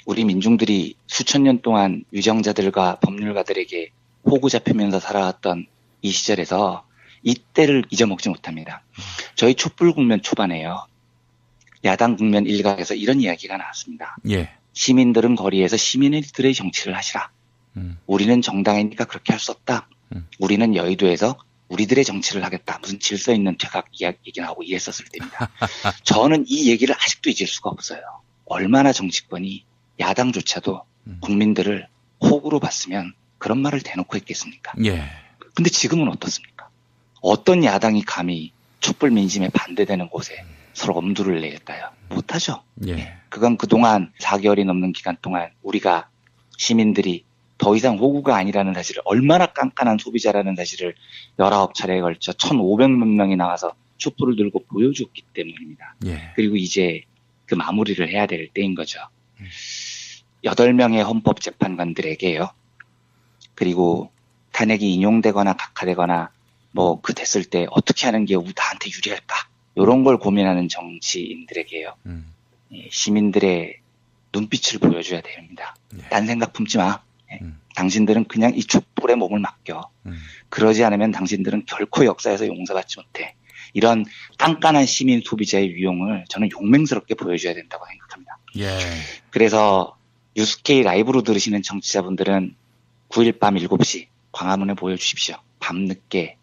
Speaker 9: 우리 민중들이 수천 년 동안 위정자들과 법률가들에게 호구 잡히면서 살아왔던 이 시절에서 이때를 잊어먹지 못합니다. 저희 촛불 국면 초반에요. 야당 국면 일각에서 이런 이야기가 나왔습니다.
Speaker 8: 예.
Speaker 9: 시민들은 거리에서 시민들의 정치를 하시라. 우리는 정당이니까 그렇게 할 수 없다. 우리는 여의도에서 우리들의 정치를 하겠다. 무슨 질서 있는 퇴각 이야기 나오고 이랬었을 때입니다. 저는 이 얘기를 아직도 잊을 수가 없어요. 얼마나 정치권이 야당조차도 국민들을 호구로 봤으면 그런 말을 대놓고 했겠습니까?
Speaker 8: 예.
Speaker 9: 근데 지금은 어떻습니까? 어떤 야당이 감히 촛불 민심에 반대되는 곳에 서로 엄두를 내겠다요? 못하죠.
Speaker 8: 예.
Speaker 9: 그건 그동안 4개월이 넘는 기간 동안 우리가 시민들이 더 이상 호구가 아니라는 사실을 얼마나 깐깐한 소비자라는 사실을 19차례에 걸쳐 1,500만 명이 나와서 촛불을 들고 보여줬기 때문입니다.
Speaker 8: 예.
Speaker 9: 그리고 이제 그 마무리를 해야 될 때인 거죠. 8명의 헌법재판관들에게요. 그리고 탄핵이 인용되거나 각하되거나 뭐 그 됐을 때 어떻게 하는 게 나한테 유리할까? 이런 걸 고민하는 정치인들에게요. 시민들의 눈빛을 보여줘야 됩니다. 딴 생각 품지 마. 당신들은 그냥 이 촛불에 몸을 맡겨. 그러지 않으면 당신들은 결코 역사에서 용서받지 못해. 이런 깐깐한 시민 소비자의 위용을 저는 용맹스럽게 보여줘야 된다고 생각합니다.
Speaker 8: 예.
Speaker 9: 그래서 뉴스K 라이브로 들으시는 청취자분들은 9일 밤 7시 광화문에 보여주십시오. 밤늦게.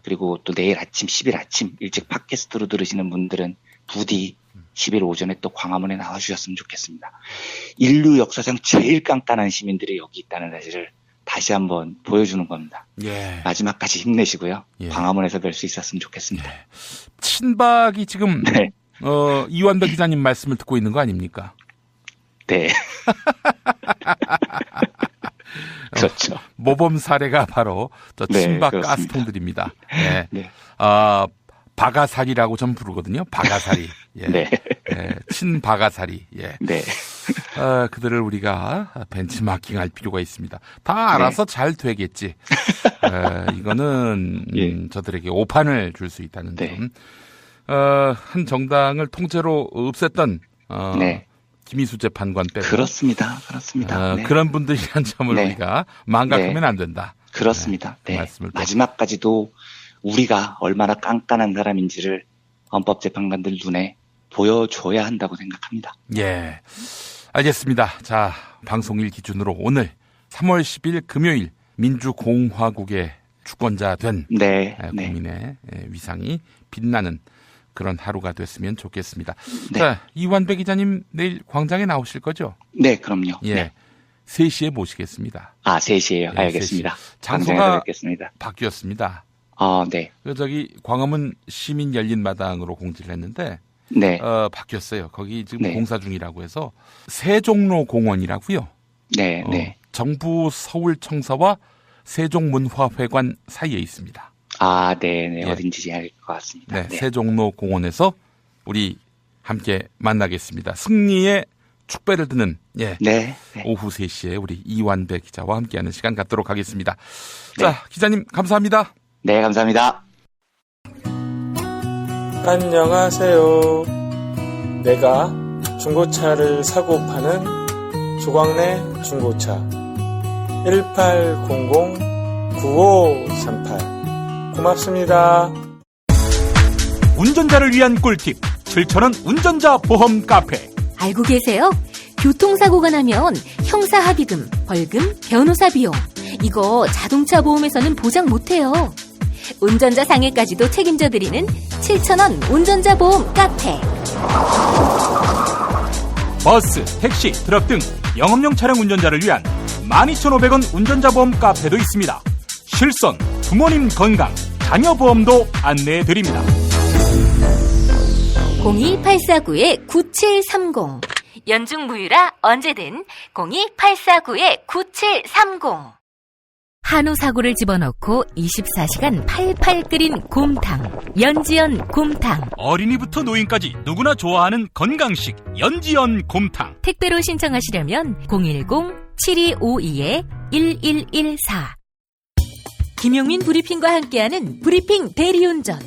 Speaker 9: 그리고 또 내일 아침 10일 아침 일찍 팟캐스트로 들으시는 분들은 부디 10일 오전에 또 광화문에 나와주셨으면 좋겠습니다. 인류 역사상 제일 깐깐한 시민들이 여기 있다는 사실을 다시 한번 보여주는 겁니다.
Speaker 8: 예.
Speaker 9: 마지막까지 힘내시고요.
Speaker 8: 예.
Speaker 9: 광화문에서 뵐 수 있었으면 좋겠습니다.
Speaker 8: 예. 친박이 지금
Speaker 9: 네.
Speaker 8: 이완배 기자님 말씀을 듣고 있는 거 아닙니까?
Speaker 9: 네. 그렇죠.
Speaker 8: 모범 사례가 바로 저 친박
Speaker 9: 네,
Speaker 8: 가스통들입니다. 네.
Speaker 9: 네.
Speaker 8: 바가살이라고 전 부르거든요. 바가살이. 예.
Speaker 9: 네.
Speaker 8: 예. 친바가살이. 예.
Speaker 9: 네.
Speaker 8: 그들을 우리가 벤치마킹할 필요가 있습니다. 다 알아서 잘 되겠지. 이거는
Speaker 9: 예.
Speaker 8: 저들에게 오판을 줄 수 있다는
Speaker 9: 네.
Speaker 8: 점. 한 정당을 통째로 없앴던
Speaker 9: 네.
Speaker 8: 김희수 재판관 빼고
Speaker 9: 그렇습니다. 네.
Speaker 8: 그런 분들이란 점을
Speaker 9: 네.
Speaker 8: 우리가 망각하면
Speaker 9: 네.
Speaker 8: 안 된다.
Speaker 9: 그렇습니다.
Speaker 8: 네.
Speaker 9: 네.
Speaker 8: 말씀을
Speaker 9: 마지막까지도 우리가 얼마나 깐깐한 사람인지를 헌법재판관들 눈에 보여줘야 한다고 생각합니다.
Speaker 8: 예, 알겠습니다. 자, 방송일 기준으로 오늘 3월 10일 금요일 민주공화국의 주권자 된
Speaker 9: 네.
Speaker 8: 국민의 위상이 빛나는 그런 하루가 됐으면 좋겠습니다.
Speaker 9: 네.
Speaker 8: 자, 이완배 기자님 내일 광장에 나오실 거죠?
Speaker 9: 네, 그럼요.
Speaker 8: 예,
Speaker 9: 네.
Speaker 8: 3시에 모시겠습니다.
Speaker 9: 3시에요.
Speaker 8: 예,
Speaker 9: 알겠습니다.
Speaker 8: 3시. 장소가
Speaker 9: 뵙겠습니다.
Speaker 8: 바뀌었습니다.
Speaker 9: 네.
Speaker 8: 저기 광화문 시민 열린 마당으로 공지를 했는데
Speaker 9: 네.
Speaker 8: 바뀌었어요. 거기 지금 공사 중이라고 해서 세종로 공원이라고요.
Speaker 9: 네, 네.
Speaker 8: 정부 서울청사와 세종문화회관 사이에 있습니다.
Speaker 9: 네.
Speaker 8: 예.
Speaker 9: 어딘지 알 것 같습니다.
Speaker 8: 네, 세종로 공원에서 우리 함께 만나겠습니다. 승리의 축배를 듣는
Speaker 9: 네.
Speaker 8: 오후 3시에 우리 이완배 기자와 함께하는 시간 갖도록 하겠습니다.
Speaker 9: 네.
Speaker 8: 자, 기자님 감사합니다.
Speaker 9: 네, 감사합니다.
Speaker 13: 안녕하세요. 내가 중고차를 사고 파는 조광래 중고차 1800-9538 고맙습니다.
Speaker 1: 운전자를 위한 꿀팁 7,000원 운전자 보험 카페.
Speaker 5: 알고 계세요? 교통사고가 나면 형사합의금, 벌금, 변호사 비용 이거 자동차 보험에서는 보장 못해요. 운전자 상해까지도 책임져 드리는 7,000원 운전자 보험 카페.
Speaker 1: 버스, 택시, 트럭 등 영업용 차량 운전자를 위한 12,500원 운전자 보험 카페도 있습니다. 실손, 부모님 건강, 자녀 보험도 안내해 드립니다.
Speaker 5: 02849-9730 연중 무휴라 언제든 02849-9730
Speaker 6: 한우 사고를 집어넣고 24시간 팔팔 끓인 곰탕, 연지연 곰탕.
Speaker 1: 어린이부터 노인까지 누구나 좋아하는 건강식 연지연 곰탕.
Speaker 6: 택배로 신청하시려면 010-7252-1114.
Speaker 5: 김용민 브리핑과 함께하는 브리핑 대리운전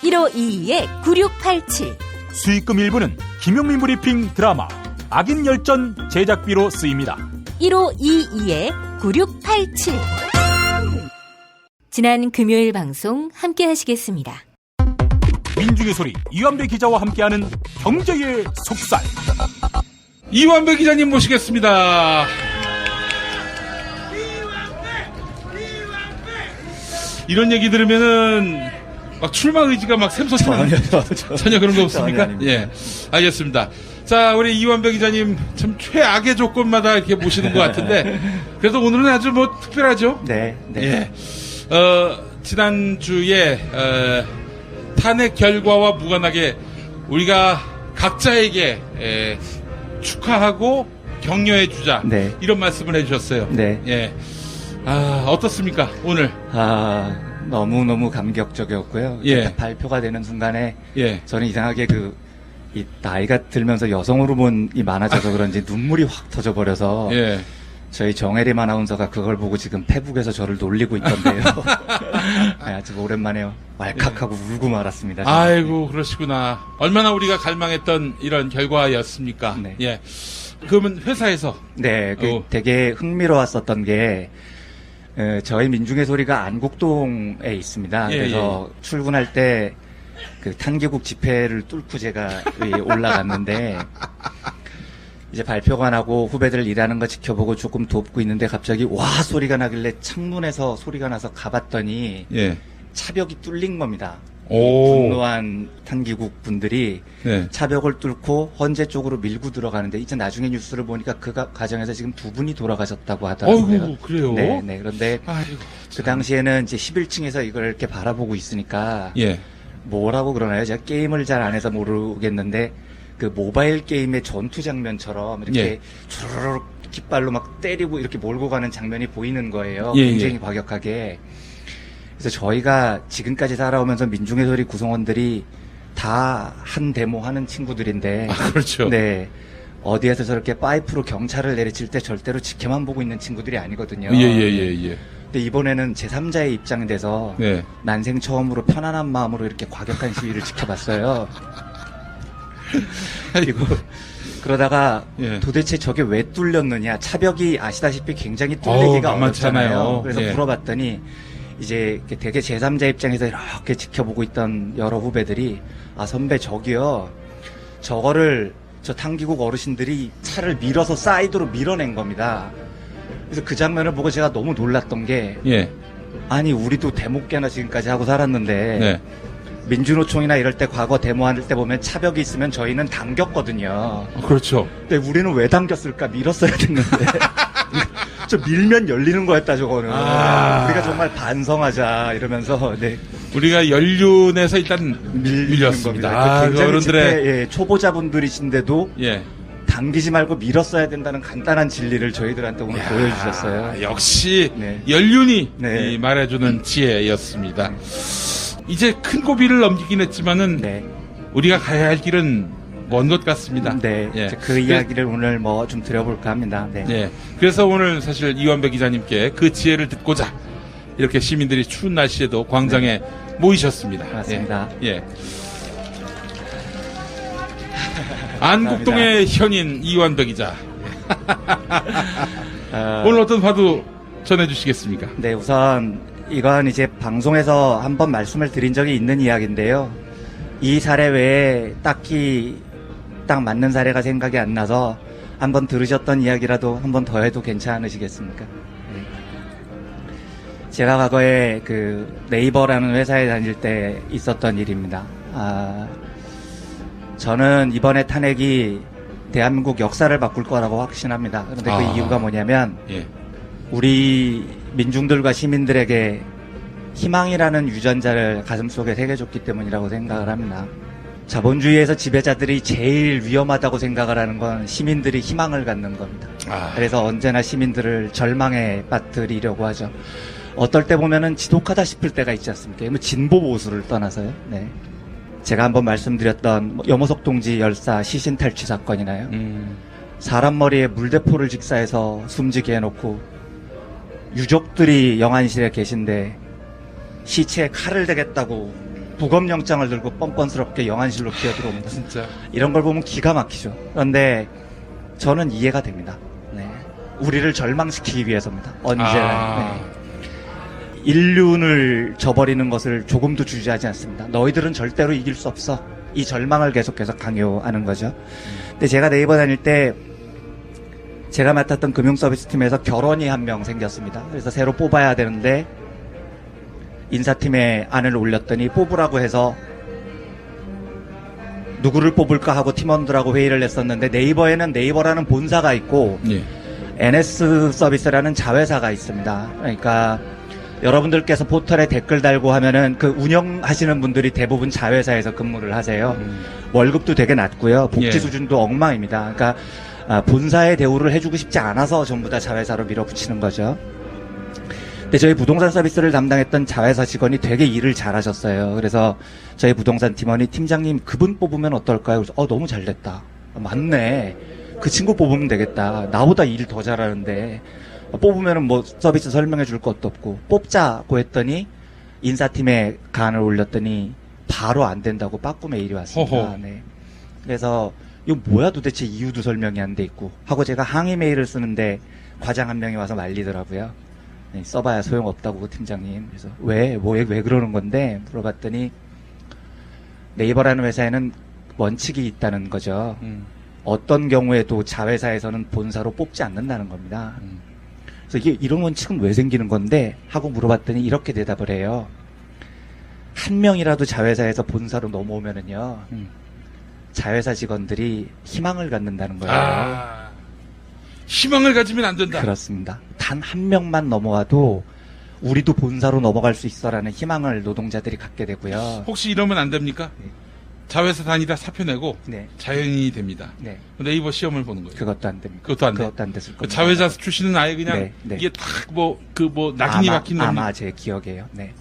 Speaker 5: 1522-9687.
Speaker 1: 수익금 일부는 김용민 브리핑 드라마 악인 열전 제작비로 쓰입니다.
Speaker 5: 1522-9687. 지난 금요일 방송 함께 하시겠습니다.
Speaker 1: 민중의 소리 이완배 기자와 함께하는 경제의 속살.
Speaker 8: 이완배 기자님 모시겠습니다. 이런 얘기 들으면은 막 출마 의지가 막 샘솟는 전혀 그런 거 없습니까? 예, 알겠습니다. 자, 우리 이완배 기자님 참 최악의 조건마다 이렇게 모시는 것 같은데 그래도 오늘은 아주 뭐 특별하죠?
Speaker 14: 네.
Speaker 8: 예. 지난주에 탄핵 결과와 무관하게 우리가 각자에게 축하하고 격려해 주자.
Speaker 14: 네.
Speaker 8: 이런 말씀을 해 주셨어요.
Speaker 14: 네.
Speaker 8: 예. 어떻습니까? 오늘?
Speaker 14: 너무너무 감격적이었고요.
Speaker 8: 예.
Speaker 14: 발표가 되는 순간에
Speaker 8: 예.
Speaker 14: 저는 이상하게 이 나이가 들면서 여성 호르몬이 많아져서 그런지 눈물이 확 터져버려서
Speaker 8: 예.
Speaker 14: 저희 정혜림 아나운서가 그걸 보고 지금 페북에서 저를 놀리고 있던데요. 아주 오랜만에 왈칵하고 울고 말았습니다.
Speaker 8: 아이고, 그러시구나. 얼마나 우리가 갈망했던 이런 결과였습니까?
Speaker 14: 네.
Speaker 8: 예. 그러면 회사에서?
Speaker 14: 네, 되게 흥미로웠었던 게 저희 민중의 소리가 안국동에 있습니다.
Speaker 8: 예,
Speaker 14: 그래서 출근할 때 탄기국 집회를 뚫고 제가 올라갔는데 이제 발표가 나고 후배들 일하는 거 지켜보고 조금 돕고 있는데 갑자기 와 소리가 나길래 창문에서 소리가 나서 가봤더니
Speaker 8: 예.
Speaker 14: 차벽이 뚫린 겁니다.
Speaker 8: 오.
Speaker 14: 분노한 탄기국 분들이
Speaker 8: 네.
Speaker 14: 차벽을 뚫고 헌재 쪽으로 밀고 들어가는데 이제 나중에 뉴스를 보니까 그 과정에서 지금 2분이 돌아가셨다고 하더라고요.
Speaker 8: 어이구, 그래요?
Speaker 14: 네. 그런데 그 당시에는 이제 11층에서 이걸 이렇게 바라보고 있으니까
Speaker 8: 예.
Speaker 14: 뭐라고 그러나요? 제가 게임을 잘 안 해서 모르겠는데 그 모바일 게임의 전투 장면처럼 이렇게
Speaker 8: 예.
Speaker 14: 주르륵 깃발로 막 때리고 이렇게 몰고 가는 장면이 보이는 거예요.
Speaker 8: 예,
Speaker 14: 굉장히
Speaker 8: 예.
Speaker 14: 과격하게. 그래서 저희가 지금까지 살아오면서 민중의 소리 구성원들이 다 한 데모 하는 친구들인데.
Speaker 8: 그렇죠.
Speaker 14: 네. 어디에서 저렇게 파이프로 경찰을 내리칠 때 절대로 지켜만 보고 있는 친구들이 아니거든요.
Speaker 8: 예.
Speaker 14: 근데 이번에는 제3자의 입장이 돼서
Speaker 8: 네.
Speaker 14: 난생 처음으로 편안한 마음으로 이렇게 과격한 시위를 지켜봤어요. 그리고 그러다가
Speaker 8: 예.
Speaker 14: 도대체 저게 왜 뚫렸느냐. 차벽이 아시다시피 굉장히 뚫리기가 어렵잖아요. 그래서
Speaker 8: 예.
Speaker 14: 물어봤더니 이제 되게 제3자 입장에서 이렇게 지켜보고 있던 여러 후배들이 선배 저기요. 저거를 저 탄기국 어르신들이 차를 밀어서 사이드로 밀어낸 겁니다. 그래서 그 장면을 보고 제가 너무 놀랐던 게
Speaker 8: 예.
Speaker 14: 아니 우리도 데모께나 지금까지 하고 살았는데
Speaker 8: 네.
Speaker 14: 민주노총이나 이럴 때 과거 데모할 때 보면 차벽이 있으면 저희는 당겼거든요.
Speaker 8: 그렇죠.
Speaker 14: 근데 우리는 왜 당겼을까? 밀었어야 됐는데 저 밀면 열리는 거였다 저거는. 우리가 정말 반성하자 이러면서 네.
Speaker 8: 우리가 연륜에서 일단 밀렸습니다.
Speaker 14: 굉장히
Speaker 8: 어른들의
Speaker 14: 초보자분들이신데도
Speaker 8: 예.
Speaker 14: 당기지 말고 밀었어야 된다는 간단한 진리를 저희들한테 오늘 보여주셨어요.
Speaker 8: 역시
Speaker 14: 네.
Speaker 8: 연륜이
Speaker 14: 네.
Speaker 8: 이 말해주는 지혜였습니다. 이제 큰 고비를 넘기긴 했지만은
Speaker 14: 네.
Speaker 8: 우리가 가야 할 길은 먼 것 같습니다.
Speaker 14: 네.
Speaker 8: 예.
Speaker 14: 그 이야기를 오늘 뭐 좀 드려볼까 합니다. 네.
Speaker 8: 예. 그래서 오늘 사실 이완배 기자님께 그 지혜를 듣고자 이렇게 시민들이 추운 날씨에도 광장에 모이셨습니다.
Speaker 14: 맞습니다.
Speaker 8: 예. 안국동의 현인 이완배 기자. 오늘 어떤 화두 전해주시겠습니까?
Speaker 14: 네, 우선 이건 이제 방송에서 한번 말씀을 드린 적이 있는 이야기인데요. 이 사례 외에 딱히 딱 맞는 사례가 생각이 안 나서 한번 들으셨던 이야기라도 한번 더 해도 괜찮으시겠습니까? 네. 제가 과거에 그 네이버라는 회사에 다닐 때 있었던 일입니다. 저는 이번에 탄핵이 대한민국 역사를 바꿀 거라고 확신합니다. 그런데 그 이유가 뭐냐면 우리 민중들과 시민들에게 희망이라는 유전자를 가슴속에 새겨줬기 때문이라고 생각을 합니다. 자본주의에서 지배자들이 제일 위험하다고 생각을 하는 건 시민들이 희망을 갖는 겁니다. 그래서 언제나 시민들을 절망에 빠뜨리려고 하죠. 어떨 때 보면은 지독하다 싶을 때가 있지 않습니까? 뭐 진보 보수를 떠나서요. 네. 제가 한번 말씀드렸던 염호석 동지 열사 시신 탈취 사건이나요. 사람 머리에 물대포를 직사해서 숨지게 해놓고 유족들이 영안실에 계신데 시체에 칼을 대겠다고 부검영장을 들고 뻔뻔스럽게 영안실로 기어들어옵니다.
Speaker 8: 진짜.
Speaker 14: 이런 걸 보면 기가 막히죠. 그런데 저는 이해가 됩니다. 네. 우리를 절망시키기 위해서입니다. 언제나. 네. 인륜을 저버리는 것을 조금도 주저하지 않습니다. 너희들은 절대로 이길 수 없어. 이 절망을 계속해서 강요하는 거죠. 근데 제가 네이버 다닐 때 제가 맡았던 금융서비스 팀에서 결혼이 한 명 생겼습니다. 그래서 새로 뽑아야 되는데 인사팀에 안을 올렸더니 뽑으라고 해서 누구를 뽑을까 하고 팀원들하고 회의를 했었는데 네이버에는 네이버라는 본사가 있고 NS 서비스라는 자회사가 있습니다. 그러니까 여러분들께서 포털에 댓글 달고 하면은 그 운영하시는 분들이 대부분 자회사에서 근무를 하세요. 월급도 되게 낮고요. 복지 수준도 엉망입니다. 그러니까 본사의 대우를 해주고 싶지 않아서 전부 다 자회사로 밀어붙이는 거죠. 근데 저희 부동산 서비스를 담당했던 자회사 직원이 되게 일을 잘하셨어요. 그래서 저희 부동산 팀원이 팀장님 그분 뽑으면 어떨까요? 그래서 너무 잘됐다. 맞네. 그 친구 뽑으면 되겠다. 나보다 일 더 잘하는데 뽑으면은 뭐 서비스 설명해 줄 것도 없고 뽑자고 했더니 인사팀에 간을 올렸더니 바로 안 된다고 빠꾸 메일이 왔습니다. 네. 그래서 이거 뭐야 도대체 이유도 설명이 안 돼 있고 하고 제가 항의 메일을 쓰는데 과장 한 명이 와서 말리더라고요. 네, 써봐야 소용없다고 팀장님. 그래서 왜 그러는 건데 물어봤더니 네이버라는 회사에는 원칙이 있다는 거죠. 어떤 경우에도 자회사에서는 본사로 뽑지 않는다는 겁니다. 그래서 이게 이런 원칙은 왜 생기는 건데 하고 물어봤더니 이렇게 대답을 해요. 한 명이라도 자회사에서 본사로 넘어오면은요 자회사 직원들이 희망을 갖는다는 거예요.
Speaker 8: 희망을 가지면 안 된다.
Speaker 14: 그렇습니다. 단 한 명만 넘어와도 우리도 본사로 넘어갈 수 있어라는 희망을 노동자들이 갖게 되고요.
Speaker 8: 혹시 이러면 안 됩니까? 자회사 다니다 사표 내고 자연인이 됩니다. 네이버 시험을 보는 거예요.
Speaker 14: 그것도 안 됩니다.
Speaker 8: 그것도 안 돼.
Speaker 14: 그것도 안 됐을 겁니다.
Speaker 8: 자회사 출신은 아예 그냥 이게 딱 낙인이 박힌 놈이.
Speaker 14: 아마 제 기억이에요. 네.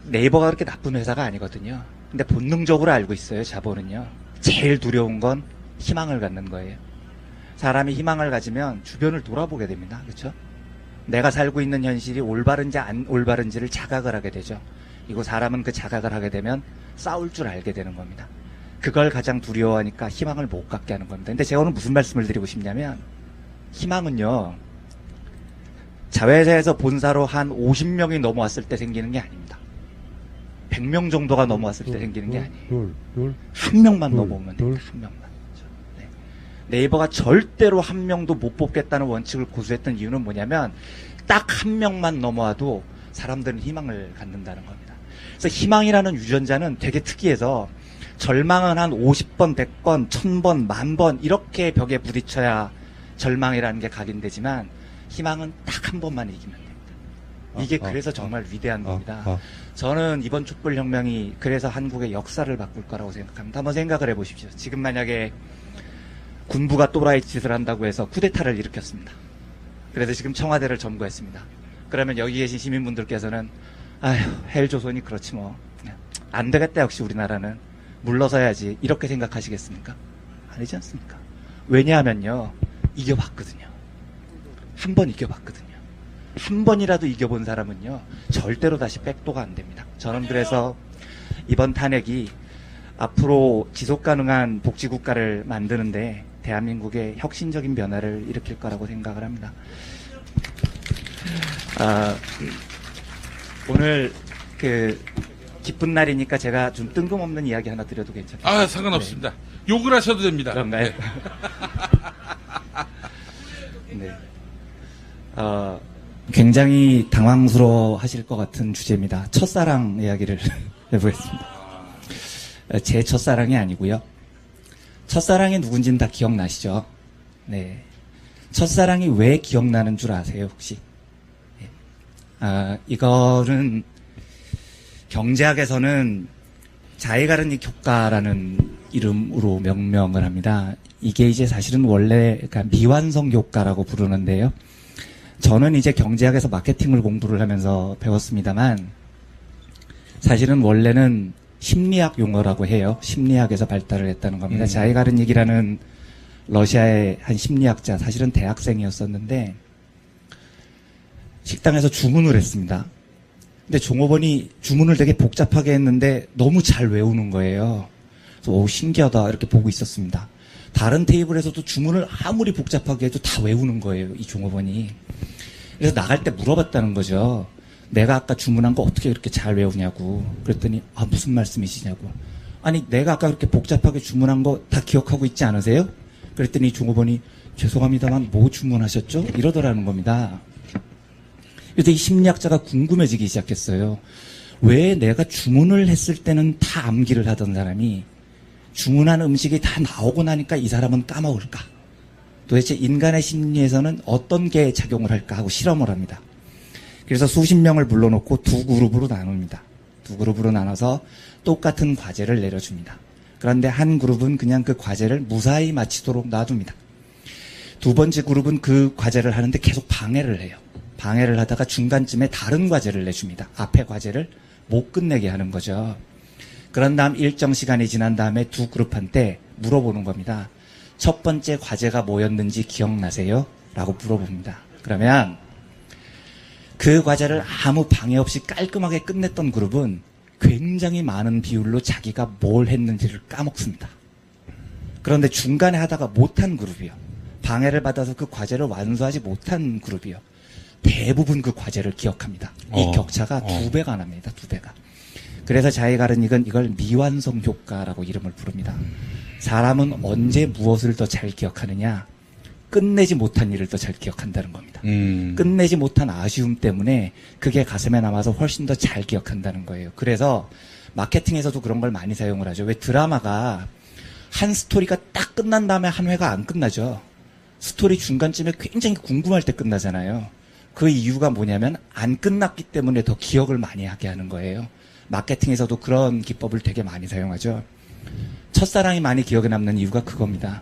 Speaker 14: 네이버가 그렇게 나쁜 회사가 아니거든요. 근데 본능적으로 알고 있어요. 자본은요. 제일 두려운 건 희망을 갖는 거예요. 사람이 희망을 가지면 주변을 돌아보게 됩니다. 그렇죠? 내가 살고 있는 현실이 올바른지 안 올바른지를 자각을 하게 되죠. 그리고 사람은 그 자각을 하게 되면 싸울 줄 알게 되는 겁니다. 그걸 가장 두려워하니까 희망을 못 갖게 하는 겁니다. 근데 제가 오늘 무슨 말씀을 드리고 싶냐면 희망은요. 자회사에서 본사로 한 50명이 넘어왔을 때 생기는 게 아닙니다. 100명 정도가 넘어왔을 때 생기는 게 아니에요. 한 명만 넘어오면 됩니다. 한 명만. 네이버가 절대로 한 명도 못 뽑겠다는 원칙을 고수했던 이유는 뭐냐면 딱 한 명만 넘어와도 사람들은 희망을 갖는다는 겁니다. 그래서 희망이라는 유전자는 되게 특이해서 절망은 한 50번, 100번, 1000번, 10,000번 이렇게 벽에 부딪혀야 절망이라는 게 각인되지만 희망은 딱 한 번만 이기면 됩니다. 이게 그래서 정말 위대한 겁니다. 저는 이번 촛불혁명이 그래서 한국의 역사를 바꿀 거라고 생각합니다. 한번 생각을 해보십시오. 지금 만약에 군부가 또라이 짓을 한다고 해서 쿠데타를 일으켰습니다. 그래서 지금 청와대를 점거했습니다. 그러면 여기 계신 시민분들께서는 아휴 헬조선이 그렇지 뭐 안 되겠다 역시 우리나라는 물러서야지 이렇게 생각하시겠습니까? 아니지 않습니까? 왜냐하면요, 이겨봤거든요. 한 번 이겨봤거든요. 한 번이라도 이겨본 사람은요, 절대로 다시 백도가 안 됩니다. 저는 그래서 이번 탄핵이 앞으로 지속가능한 복지국가를 만드는데 대한민국의 혁신적인 변화를 일으킬 거라고 생각을 합니다. 오늘 기쁜 날이니까 제가 좀 뜬금없는 이야기 하나 드려도 괜찮을까요?
Speaker 8: 상관없습니다. 네. 욕을 하셔도 됩니다.
Speaker 14: 그런가요? 네. 굉장히 당황스러워 하실 것 같은 주제입니다. 첫사랑 이야기를 해보겠습니다. 제 첫사랑이 아니고요. 첫사랑이 누군지는 다 기억나시죠? 네. 첫사랑이 왜 기억나는 줄 아세요, 혹시? 이거는 경제학에서는 자의가르닉 효과라는 이름으로 명명을 합니다. 이게 이제 사실은 원래 그러니까 미완성 효과라고 부르는데요. 저는 이제 경제학에서 마케팅을 공부를 하면서 배웠습니다만 사실은 원래는 심리학 용어라고 해요. 심리학에서 발달을 했다는 겁니다. 자이가르닉이라는 러시아의 한 심리학자, 사실은 대학생이었었는데 식당에서 주문을 했습니다. 근데 종업원이 주문을 되게 복잡하게 했는데 너무 잘 외우는 거예요. 그래서 신기하다 이렇게 보고 있었습니다. 다른 테이블에서도 주문을 아무리 복잡하게 해도 다 외우는 거예요, 이 종업원이. 그래서 나갈 때 물어봤다는 거죠. 내가 아까 주문한 거 어떻게 그렇게 잘 외우냐고. 그랬더니 무슨 말씀이시냐고. 아니 내가 아까 그렇게 복잡하게 주문한 거 다 기억하고 있지 않으세요? 그랬더니 종업원이 죄송합니다만 뭐 주문하셨죠? 이러더라는 겁니다. 그래서 이 심리학자가 궁금해지기 시작했어요. 왜 내가 주문을 했을 때는 다 암기를 하던 사람이 주문한 음식이 다 나오고 나니까 이 사람은 까먹을까? 도대체 인간의 심리에서는 어떤 게 작용을 할까 하고 실험을 합니다. 그래서 수십 명을 불러놓고 두 그룹으로 나눕니다. 두 그룹으로 나눠서 똑같은 과제를 내려줍니다. 그런데 한 그룹은 그냥 그 과제를 무사히 마치도록 놔둡니다. 두 번째 그룹은 그 과제를 하는데 계속 방해를 해요. 방해를 하다가 중간쯤에 다른 과제를 내줍니다. 앞에 과제를 못 끝내게 하는 거죠. 그런 다음 일정 시간이 지난 다음에 두 그룹한테 물어보는 겁니다. 첫 번째 과제가 뭐였는지 기억나세요? 라고 물어봅니다. 그러면 그 과제를 아무 방해 없이 깔끔하게 끝냈던 그룹은 굉장히 많은 비율로 자기가 뭘 했는지를 까먹습니다. 그런데 중간에 하다가 못한 그룹이요. 방해를 받아서 그 과제를 완수하지 못한 그룹이요. 대부분 그 과제를 기억합니다. 이 격차가 2배가 납니다. 2배가. 그래서 자이가르닉은 이걸 미완성 효과라고 이름을 부릅니다. 사람은 언제 무엇을 더 잘 기억하느냐? 끝내지 못한 일을 더 잘 기억한다는 겁니다. 끝내지 못한 아쉬움 때문에 그게 가슴에 남아서 훨씬 더 잘 기억한다는 거예요. 그래서 마케팅에서도 그런 걸 많이 사용을 하죠. 왜 드라마가 한 스토리가 딱 끝난 다음에 한 회가 안 끝나죠. 스토리 중간쯤에 굉장히 궁금할 때 끝나잖아요. 그 이유가 뭐냐면 안 끝났기 때문에 더 기억을 많이 하게 하는 거예요. 마케팅에서도 그런 기법을 되게 많이 사용하죠. 첫사랑이 많이 기억에 남는 이유가 그겁니다.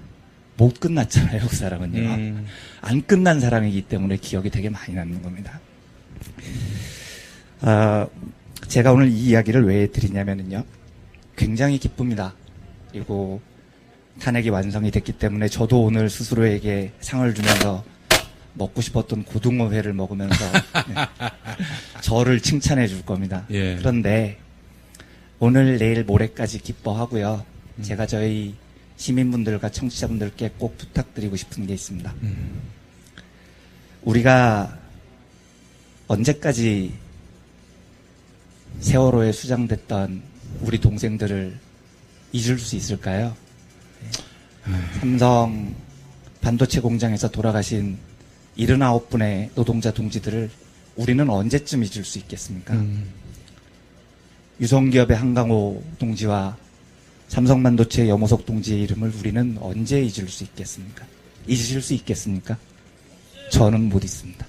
Speaker 14: 못 끝났잖아요, 그 사람은요. 안 끝난 사랑이기 때문에 기억이 되게 많이 남는 겁니다. 제가 오늘 이 이야기를 왜 드리냐면요. 굉장히 기쁩니다. 그리고 탄핵이 완성이 됐기 때문에 저도 오늘 스스로에게 상을 주면서 먹고 싶었던 고등어회를 먹으면서 저를 칭찬해 줄 겁니다. 예. 그런데 오늘 내일 모레까지 기뻐하고요. 제가 저희 시민분들과 청취자분들께 꼭 부탁드리고 싶은 게 있습니다. 우리가 언제까지 세월호에 수장됐던 우리 동생들을 잊을 수 있을까요? 삼성 반도체 공장에서 돌아가신 79분의 노동자 동지들을 우리는 언제쯤 잊을 수 있겠습니까? 유성기업의 한강호 동지와 삼성반도체 염호석 동지의 이름을 우리는 언제 잊을 수 있겠습니까? 잊으실 수 있겠습니까? 저는 못 잊습니다.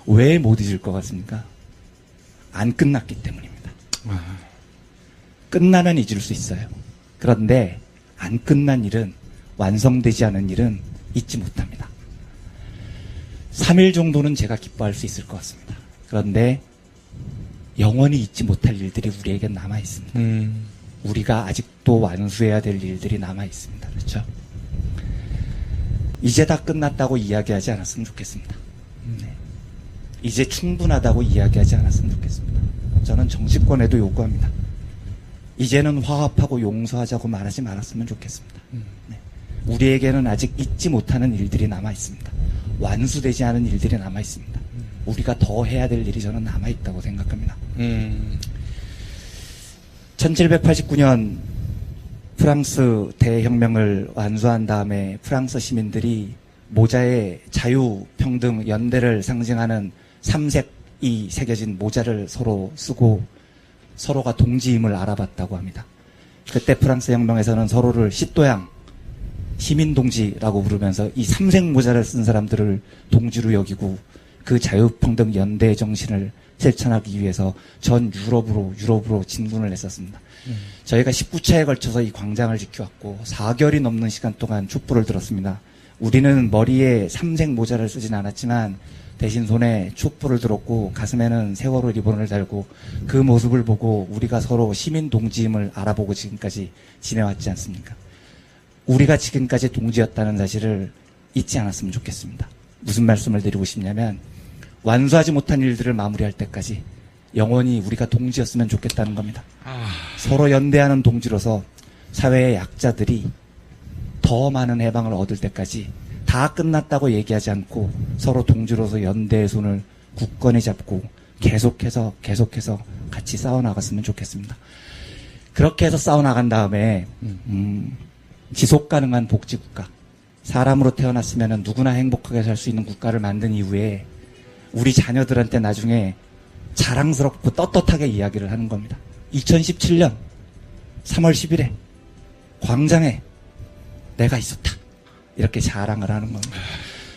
Speaker 14: 왜 못 잊을 것 같습니까? 안 끝났기 때문입니다. 끝나면 잊을 수 있어요. 그런데 안 끝난 일은, 완성되지 않은 일은 잊지 못합니다. 3일 정도는 제가 기뻐할 수 있을 것 같습니다. 그런데 영원히 잊지 못할 일들이 우리에게 남아 있습니다. 우리가 아직도 완수해야 될 일들이 남아 있습니다. 그렇죠? 이제 다 끝났다고 이야기하지 않았으면 좋겠습니다. 네. 이제 충분하다고 이야기하지 않았으면 좋겠습니다. 저는 정치권에도 요구합니다. 이제는 화합하고 용서하자고 말하지 말았으면 좋겠습니다. 네. 우리에게는 아직 잊지 못하는 일들이 남아 있습니다. 완수되지 않은 일들이 남아 있습니다. 우리가 더 해야 될 일이 저는 남아 있다고 생각합니다. 1789년 프랑스 대혁명을 완수한 다음에 프랑스 시민들이 모자에 자유, 평등, 연대를 상징하는 삼색이 새겨진 모자를 서로 쓰고 서로가 동지임을 알아봤다고 합니다. 그때 프랑스 혁명에서는 서로를 시또양, 시민동지라고 부르면서 이 삼색 모자를 쓴 사람들을 동지로 여기고 그 자유평등 연대의 정신을 실천하기 위해서 전 유럽으로 진군을 했었습니다. 저희가 19차에 걸쳐서 이 광장을 지켜왔고 4개월이 넘는 시간 동안 촛불을 들었습니다. 우리는 머리에 삼색 모자를 쓰진 않았지만 대신 손에 촛불을 들었고 가슴에는 세월호 리본을 달고 그 모습을 보고 우리가 서로 시민 동지임을 알아보고 지금까지 지내왔지 않습니까? 우리가 지금까지 동지였다는 사실을 잊지 않았으면 좋겠습니다. 무슨 말씀을 드리고 싶냐면 완수하지 못한 일들을 마무리할 때까지 영원히 우리가 동지였으면 좋겠다는 겁니다. 서로 연대하는 동지로서 사회의 약자들이 더 많은 해방을 얻을 때까지 다 끝났다고 얘기하지 않고 서로 동지로서 연대의 손을 굳건히 잡고 계속해서 같이 싸워나갔으면 좋겠습니다. 그렇게 해서 싸워나간 다음에 지속 가능한 복지국가, 사람으로 태어났으면 누구나 행복하게 살 수 있는 국가를 만든 이후에 우리 자녀들한테 나중에 자랑스럽고 떳떳하게 이야기를 하는 겁니다. 2017년 3월 10일에 광장에 내가 있었다. 이렇게 자랑을 하는 겁니다.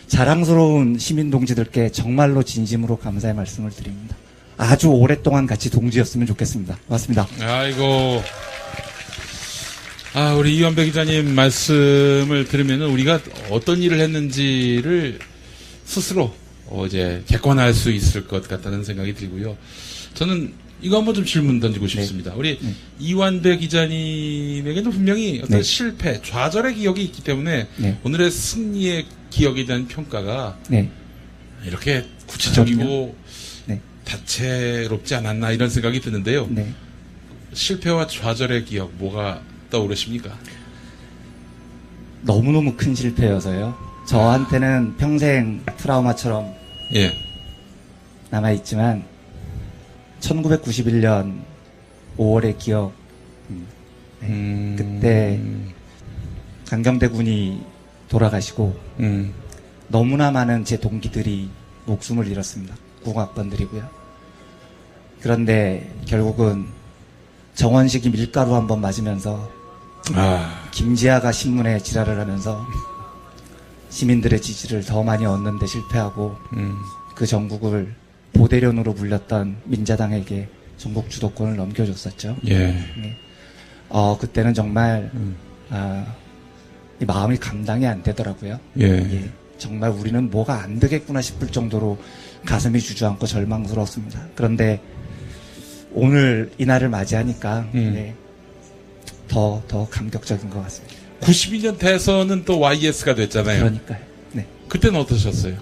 Speaker 14: 자랑스러운 시민동지들께 정말로 진심으로 감사의 말씀을 드립니다. 아주 오랫동안 같이 동지였으면 좋겠습니다. 고맙습니다.
Speaker 8: 아이고. 우리 이완배 기자님 말씀을 들으면 우리가 어떤 일을 했는지를 스스로 이제 객관할 수 있을 것 같다는 생각이 들고요. 저는 이거 한번 좀 질문 던지고 싶습니다. 우리 이완배 기자님에게는 분명히 어떤 실패, 좌절의 기억이 있기 때문에 오늘의 승리의 기억에 대한 평가가 이렇게 구체적이고 다채롭지 않았나 이런 생각이 드는데요. 실패와 좌절의 기억 뭐가 떠오르십니까?
Speaker 14: 너무너무 큰 실패여서요. 저한테는 평생 트라우마처럼 남아있지만 1991년 5월의 기억 그때 강경대 군이 돌아가시고 너무나 많은 제 동기들이 목숨을 잃었습니다. 국악반들이고요. 그런데 결국은 정원식이 밀가루 한번 맞으면서 김지아가 신문에 지랄을 하면서 시민들의 지지를 더 많이 얻는 데 실패하고 그 전국을 보대련으로 불렸던 민자당에게 전국 주도권을 넘겨줬었죠. 그때는 정말 이 마음이 감당이 안 되더라고요. 정말 우리는 뭐가 안 되겠구나 싶을 정도로 가슴이 주저앉고 절망스러웠습니다. 그런데 오늘 이날을 맞이하니까 더 감격적인 것 같습니다.
Speaker 8: 92년 대선은 또 YS가 됐잖아요.
Speaker 14: 그러니까요.
Speaker 8: 그때는 어떠셨어요?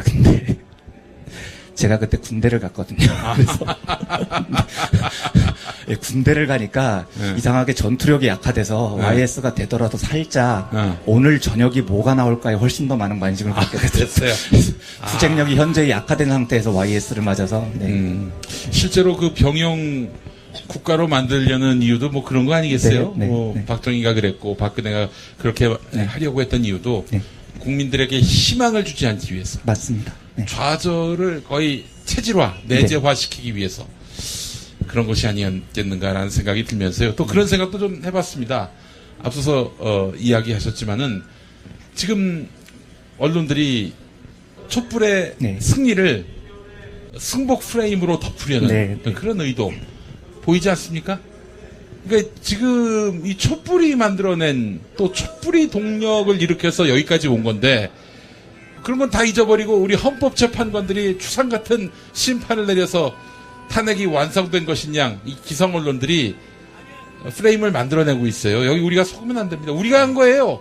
Speaker 14: 근데 제가 그때 군대를 갔거든요. 그래서 군대를 가니까 이상하게 전투력이 약화돼서 YS가 되더라도 살짝 오늘 저녁이 뭐가 나올까에 훨씬 더 많은 관심을 갖게 됐어요. 투쟁력이 현재 약화된 상태에서 YS를 맞아서
Speaker 8: 실제로 그 병영 국가로 만들려는 이유도 뭐 그런 거 아니겠어요? 박정희가 그랬고 박근혜가 그렇게 하려고 했던 이유도 국민들에게 희망을 주지 않기 위해서.
Speaker 14: 맞습니다.
Speaker 8: 좌절을 거의 체질화, 내재화시키기 위해서 그런 것이 아니었겠는가라는 생각이 들면서요. 또 그런 생각도 좀 해봤습니다. 앞서서 이야기하셨지만은 지금 언론들이 촛불의 승리를 승복 프레임으로 덮으려는 그런 의도 보이지 않습니까? 그러니까 지금 이 촛불이 만들어낸 또 촛불이 동력을 일으켜서 여기까지 온 건데 그런 건 다 잊어버리고 우리 헌법재판관들이 추상 같은 심판을 내려서 탄핵이 완성된 것인 양 이 기성 언론들이 프레임을 만들어내고 있어요. 여기 우리가 속으면 안 됩니다. 우리가 한 거예요.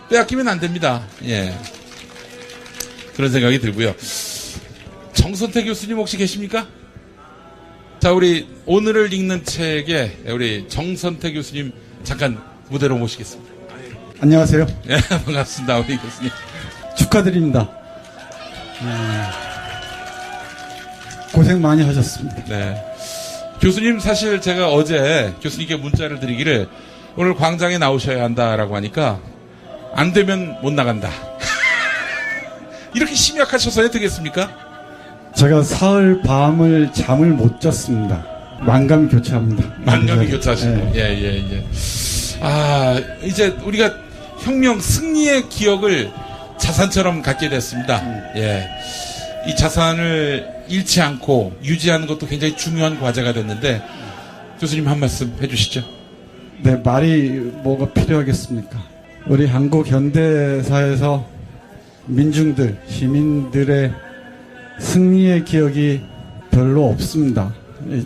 Speaker 8: 빼앗기면 안 됩니다. 예. 그런 생각이 들고요. 정선태 교수님 혹시 계십니까? 자, 우리 오늘을 읽는 책에 우리 정선태 교수님 잠깐 무대로 모시겠습니다.
Speaker 12: 안녕하세요.
Speaker 8: 예, 반갑습니다. 우리 교수님.
Speaker 12: 축하드립니다. 고생 많이 하셨습니다.
Speaker 8: 네. 교수님, 사실 제가 어제 교수님께 문자를 드리기를 오늘 광장에 나오셔야 한다라고 하니까 안 되면 못 나간다. 이렇게 심약하셔서야 되겠습니까?
Speaker 12: 제가 사흘 밤을 잠을 못 잤습니다. 만감이 교차합니다.
Speaker 8: 만감이 교차하시네요.
Speaker 12: 네.
Speaker 8: 예. 아, 이제 우리가 혁명 승리의 기억을 자산처럼 갖게 됐습니다. 예. 이 자산을 잃지 않고 유지하는 것도 굉장히 중요한 과제가 됐는데 교수님 한 말씀 해주시죠.
Speaker 12: 네, 말이 뭐가 필요하겠습니까? 우리 한국 현대사에서 민중들, 시민들의 승리의 기억이 별로 없습니다.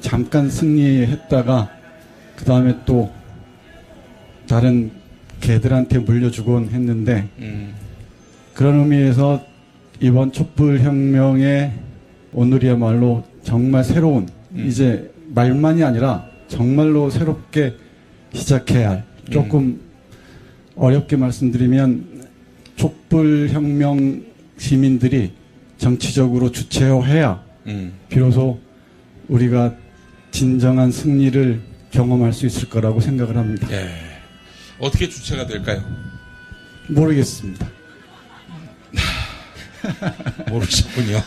Speaker 12: 잠깐 승리했다가 그 다음에 또 다른 개들한테 물려주곤 했는데 그런 의미에서 이번 촛불혁명의 오늘이야말로 정말 새로운 이제 말만이 아니라 정말로 새롭게 시작해야 할 조금 어렵게 말씀드리면 촛불혁명 시민들이 정치적으로 주체화해야 비로소 우리가 진정한 승리를 경험할 수 있을 거라고 생각을 합니다.
Speaker 8: 예. 어떻게 주체가 될까요?
Speaker 12: 모르겠습니다.
Speaker 8: 모르셨군요.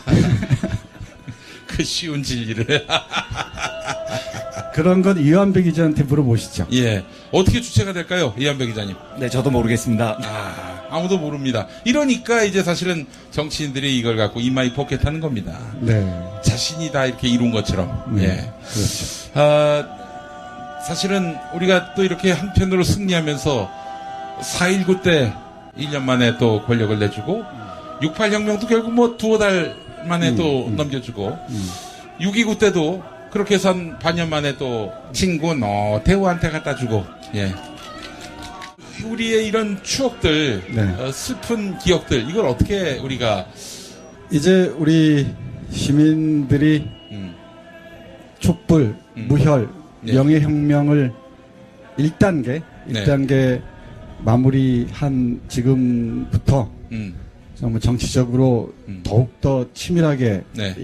Speaker 8: 그 쉬운 진리를.
Speaker 12: 그런 건 이완배 기자한테 물어보시죠.
Speaker 8: 예. 어떻게 주체가 될까요? 이완배 기자님.
Speaker 14: 네, 저도 모르겠습니다.
Speaker 8: 아무도 모릅니다. 이러니까 이제 사실은 정치인들이 이걸 갖고 이마이 포켓하는 겁니다.
Speaker 12: 네.
Speaker 8: 자신이 다 이렇게 이룬 것처럼. 예.
Speaker 12: 그렇죠.
Speaker 8: 사실은 우리가 또 이렇게 한편으로 승리하면서 4.19 때 1년 만에 또 권력을 내주고 68혁명도 결국 뭐 두어 달 만에 또 넘겨주고 6.29 때도 그렇게 해서 한 반년 만에 또 친구 노태우한테 갖다 주고. 예. 우리의 이런 추억들,
Speaker 12: 네.
Speaker 8: 슬픈 기억들, 이걸 어떻게 우리가
Speaker 12: 이제 우리 시민들이 촛불, 무혈, 명예혁명을 1단계 마무리한 지금부터 정말 정치적으로 더욱더 치밀하게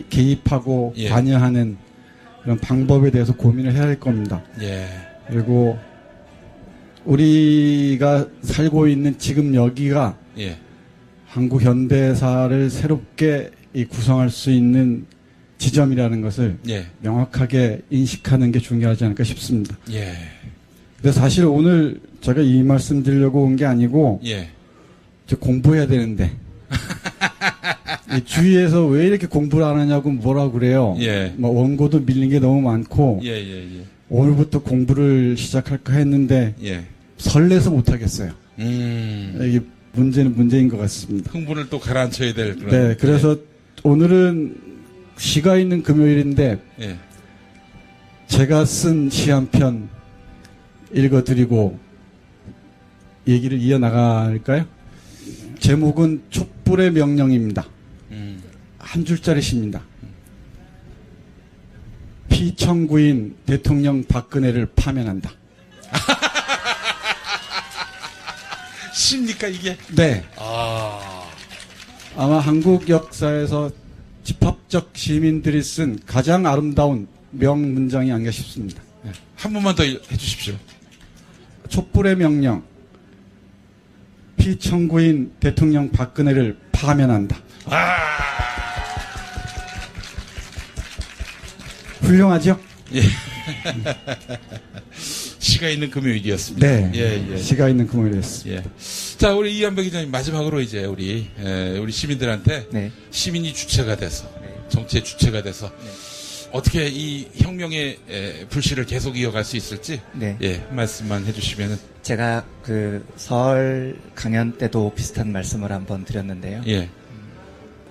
Speaker 12: 개입하고 관여하는 그런 방법에 대해서 고민을 해야 할 겁니다.
Speaker 8: 예.
Speaker 12: 그리고 우리가 살고 있는 지금 여기가 한국 현대사를 새롭게 구성할 수 있는 지점이라는 것을 명확하게 인식하는 게 중요하지 않을까 싶습니다.
Speaker 8: 예.
Speaker 12: 근데 사실 오늘 제가 이 말씀 드리려고 온 게 아니고 저 공부해야 되는데 이 주위에서 왜 이렇게 공부를 안 하냐고 뭐라 그래요. 뭐 원고도 밀린 게 너무 많고 오늘부터 공부를 시작할까 했는데 설레서 못하겠어요. 이게 문제는 문제인 것 같습니다.
Speaker 8: 흥분을 또 가라앉혀야 될 그런.
Speaker 12: 네, 그래서 오늘은 시가 있는 금요일인데 제가 쓴 시 한 편 읽어드리고 얘기를 이어나갈까요? 제목은 촛불의 명령입니다. 한 줄짜리 시입니다. 피청구인 대통령 박근혜를 파면한다.
Speaker 8: 시입니까 이게?
Speaker 12: 네. 아마 한국 역사에서 집합적 시민들이 쓴 가장 아름다운 명문장이 아닌가 싶습니다.
Speaker 8: 한 번만 더 해주십시오.
Speaker 12: 촛불의 명령. 피청구인 대통령 박근혜를 파면한다. 훌륭하죠?
Speaker 8: 예. 시가 있는 금요일이었습니다.
Speaker 12: 네. 시가 있는 금요일이었습니다.
Speaker 8: 자, 우리 이완배 기자님 마지막으로 이제 우리 시민들한테 시민이 주체가 돼서 정치의 주체가 돼서 어떻게 이 혁명의 불씨를 계속 이어갈 수 있을지 한 말씀만 해주시면은.
Speaker 14: 제가 그 설 강연 때도 비슷한 말씀을 한번 드렸는데요.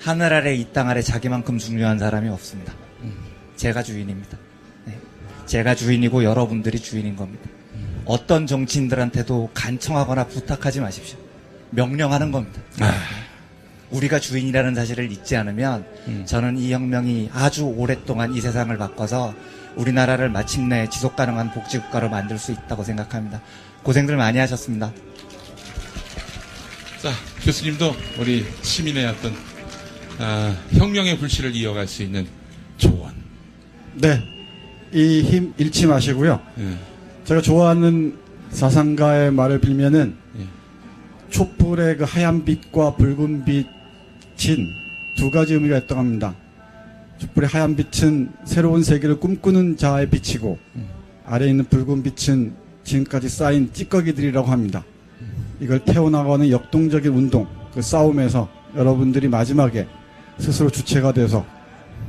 Speaker 14: 하늘 아래 이 땅 아래 자기만큼 중요한 사람이 없습니다. 제가 주인입니다. 제가 주인이고 여러분들이 주인인 겁니다. 어떤 정치인들한테도 간청하거나 부탁하지 마십시오. 명령하는 겁니다. 우리가 주인이라는 사실을 잊지 않으면 저는 이 혁명이 아주 오랫동안 이 세상을 바꿔서 우리나라를 마침내 지속가능한 복지국가로 만들 수 있다고 생각합니다. 고생들 많이 하셨습니다.
Speaker 8: 자, 교수님도 우리 시민의 어떤 혁명의 불씨를 이어갈 수 있는 조언.
Speaker 12: 네, 이 힘 잃지 마시고요. 제가 좋아하는 사상가의 말을 빌면은 촛불의 그 하얀 빛과 붉은 빛인 두 가지 의미가 있다고 합니다. 촛불의 하얀 빛은 새로운 세계를 꿈꾸는 자의 빛이고 아래에 있는 붉은 빛은 지금까지 쌓인 찌꺼기들이라고 합니다. 이걸 태워나가는 역동적인 운동, 그 싸움에서 여러분들이 마지막에 스스로 주체가 돼서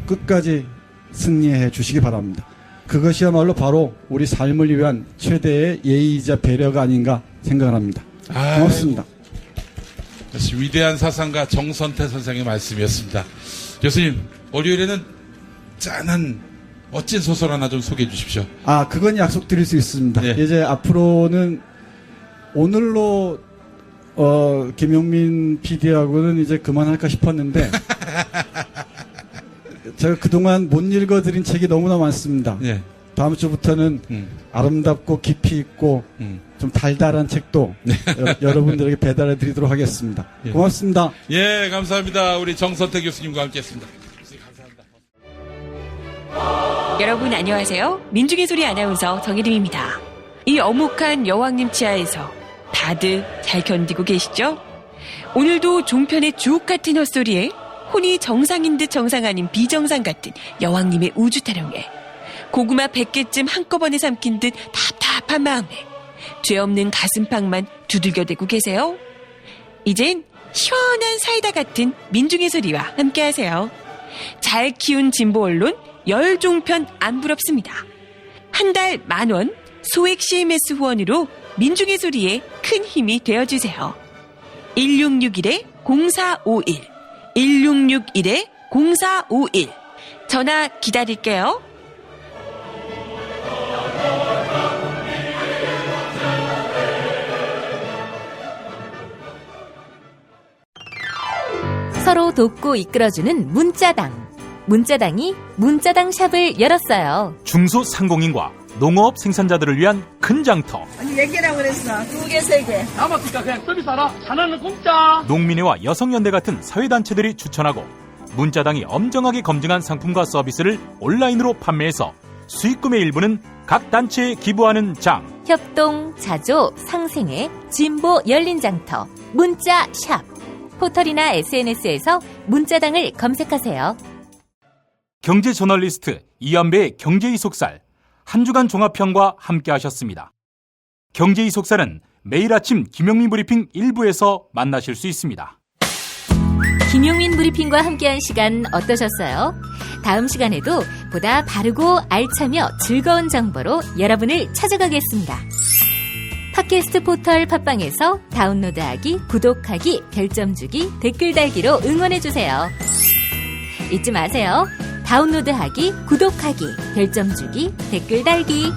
Speaker 12: 끝까지 승리해 주시기 바랍니다. 그것이야말로 바로 우리 삶을 위한 최대의 예의이자 배려가 아닌가 생각을 합니다. 고맙습니다.
Speaker 8: 역시 위대한 사상가 정선태 선생의 말씀이었습니다. 교수님, 월요일에는 짠한 멋진 소설 하나 좀 소개해 주십시오.
Speaker 12: 그건 약속드릴 수 있습니다.
Speaker 8: 예.
Speaker 12: 이제 앞으로는 오늘로 김용민 PD하고는 이제 그만할까 싶었는데 제가 그동안 못 읽어드린 책이 너무나 많습니다.
Speaker 8: 예.
Speaker 12: 다음 주부터는 아름답고 깊이 있고 좀 달달한 책도 여러분들에게 배달해 드리도록 하겠습니다.
Speaker 8: 예.
Speaker 12: 고맙습니다.
Speaker 8: 예, 감사합니다. 우리 정선태 교수님과 함께했습니다.
Speaker 15: 여러분 안녕하세요. 민중의 소리 아나운서 정혜림입니다. 이 어묵한 여왕님 치아에서 다들 잘 견디고 계시죠? 오늘도 종편의 주옥 같은 헛소리에 혼이 정상인 듯 정상 아닌 비정상 같은 여왕님의 우주 타령에 고구마 100개쯤 한꺼번에 삼킨 듯 답답한 마음에 죄 없는 가슴팍만 두들겨대고 계세요. 이젠 시원한 사이다 같은 민중의 소리와 함께하세요. 잘 키운 진보 언론 열종편 안 부럽습니다. 한 달 10,000원 소액 CMS 후원으로 민중의 소리에 큰 힘이 되어주세요. 1661-0451 1661-0451 전화 기다릴게요.
Speaker 5: 서로 돕고 이끌어주는 문자당. 문자당이 문자당 샵을 열었어요.
Speaker 1: 중소상공인과 농업 생산자들을 위한 큰 장터.
Speaker 16: 아니 4개라고 그랬어. 2개, 3개.
Speaker 3: 남았으니까 그냥 서비스 하나. 하나는 공짜.
Speaker 1: 농민회와 여성연대 같은 사회단체들이 추천하고 문자당이 엄정하게 검증한 상품과 서비스를 온라인으로 판매해서 수익금의 일부는 각 단체에 기부하는 장.
Speaker 5: 협동, 자조, 상생의 진보 열린 장터. 문자샵. 포털이나 SNS에서 문자당을 검색하세요.
Speaker 1: 경제 저널리스트 이한배의 경제의 속살 한 주간 종합편과 함께 하셨습니다. 경제의 속살은 매일 아침 김용민 브리핑 1부에서 만나실 수 있습니다.
Speaker 5: 김용민 브리핑과 함께한 시간 어떠셨어요? 다음 시간에도 보다 바르고 알차며 즐거운 정보로 여러분을 찾아가겠습니다. 팟캐스트 포털 팟빵에서 다운로드하기, 구독하기, 별점 주기, 댓글 달기로 응원해주세요. 잊지 마세요. 다운로드하기, 구독하기, 별점 주기, 댓글 달기.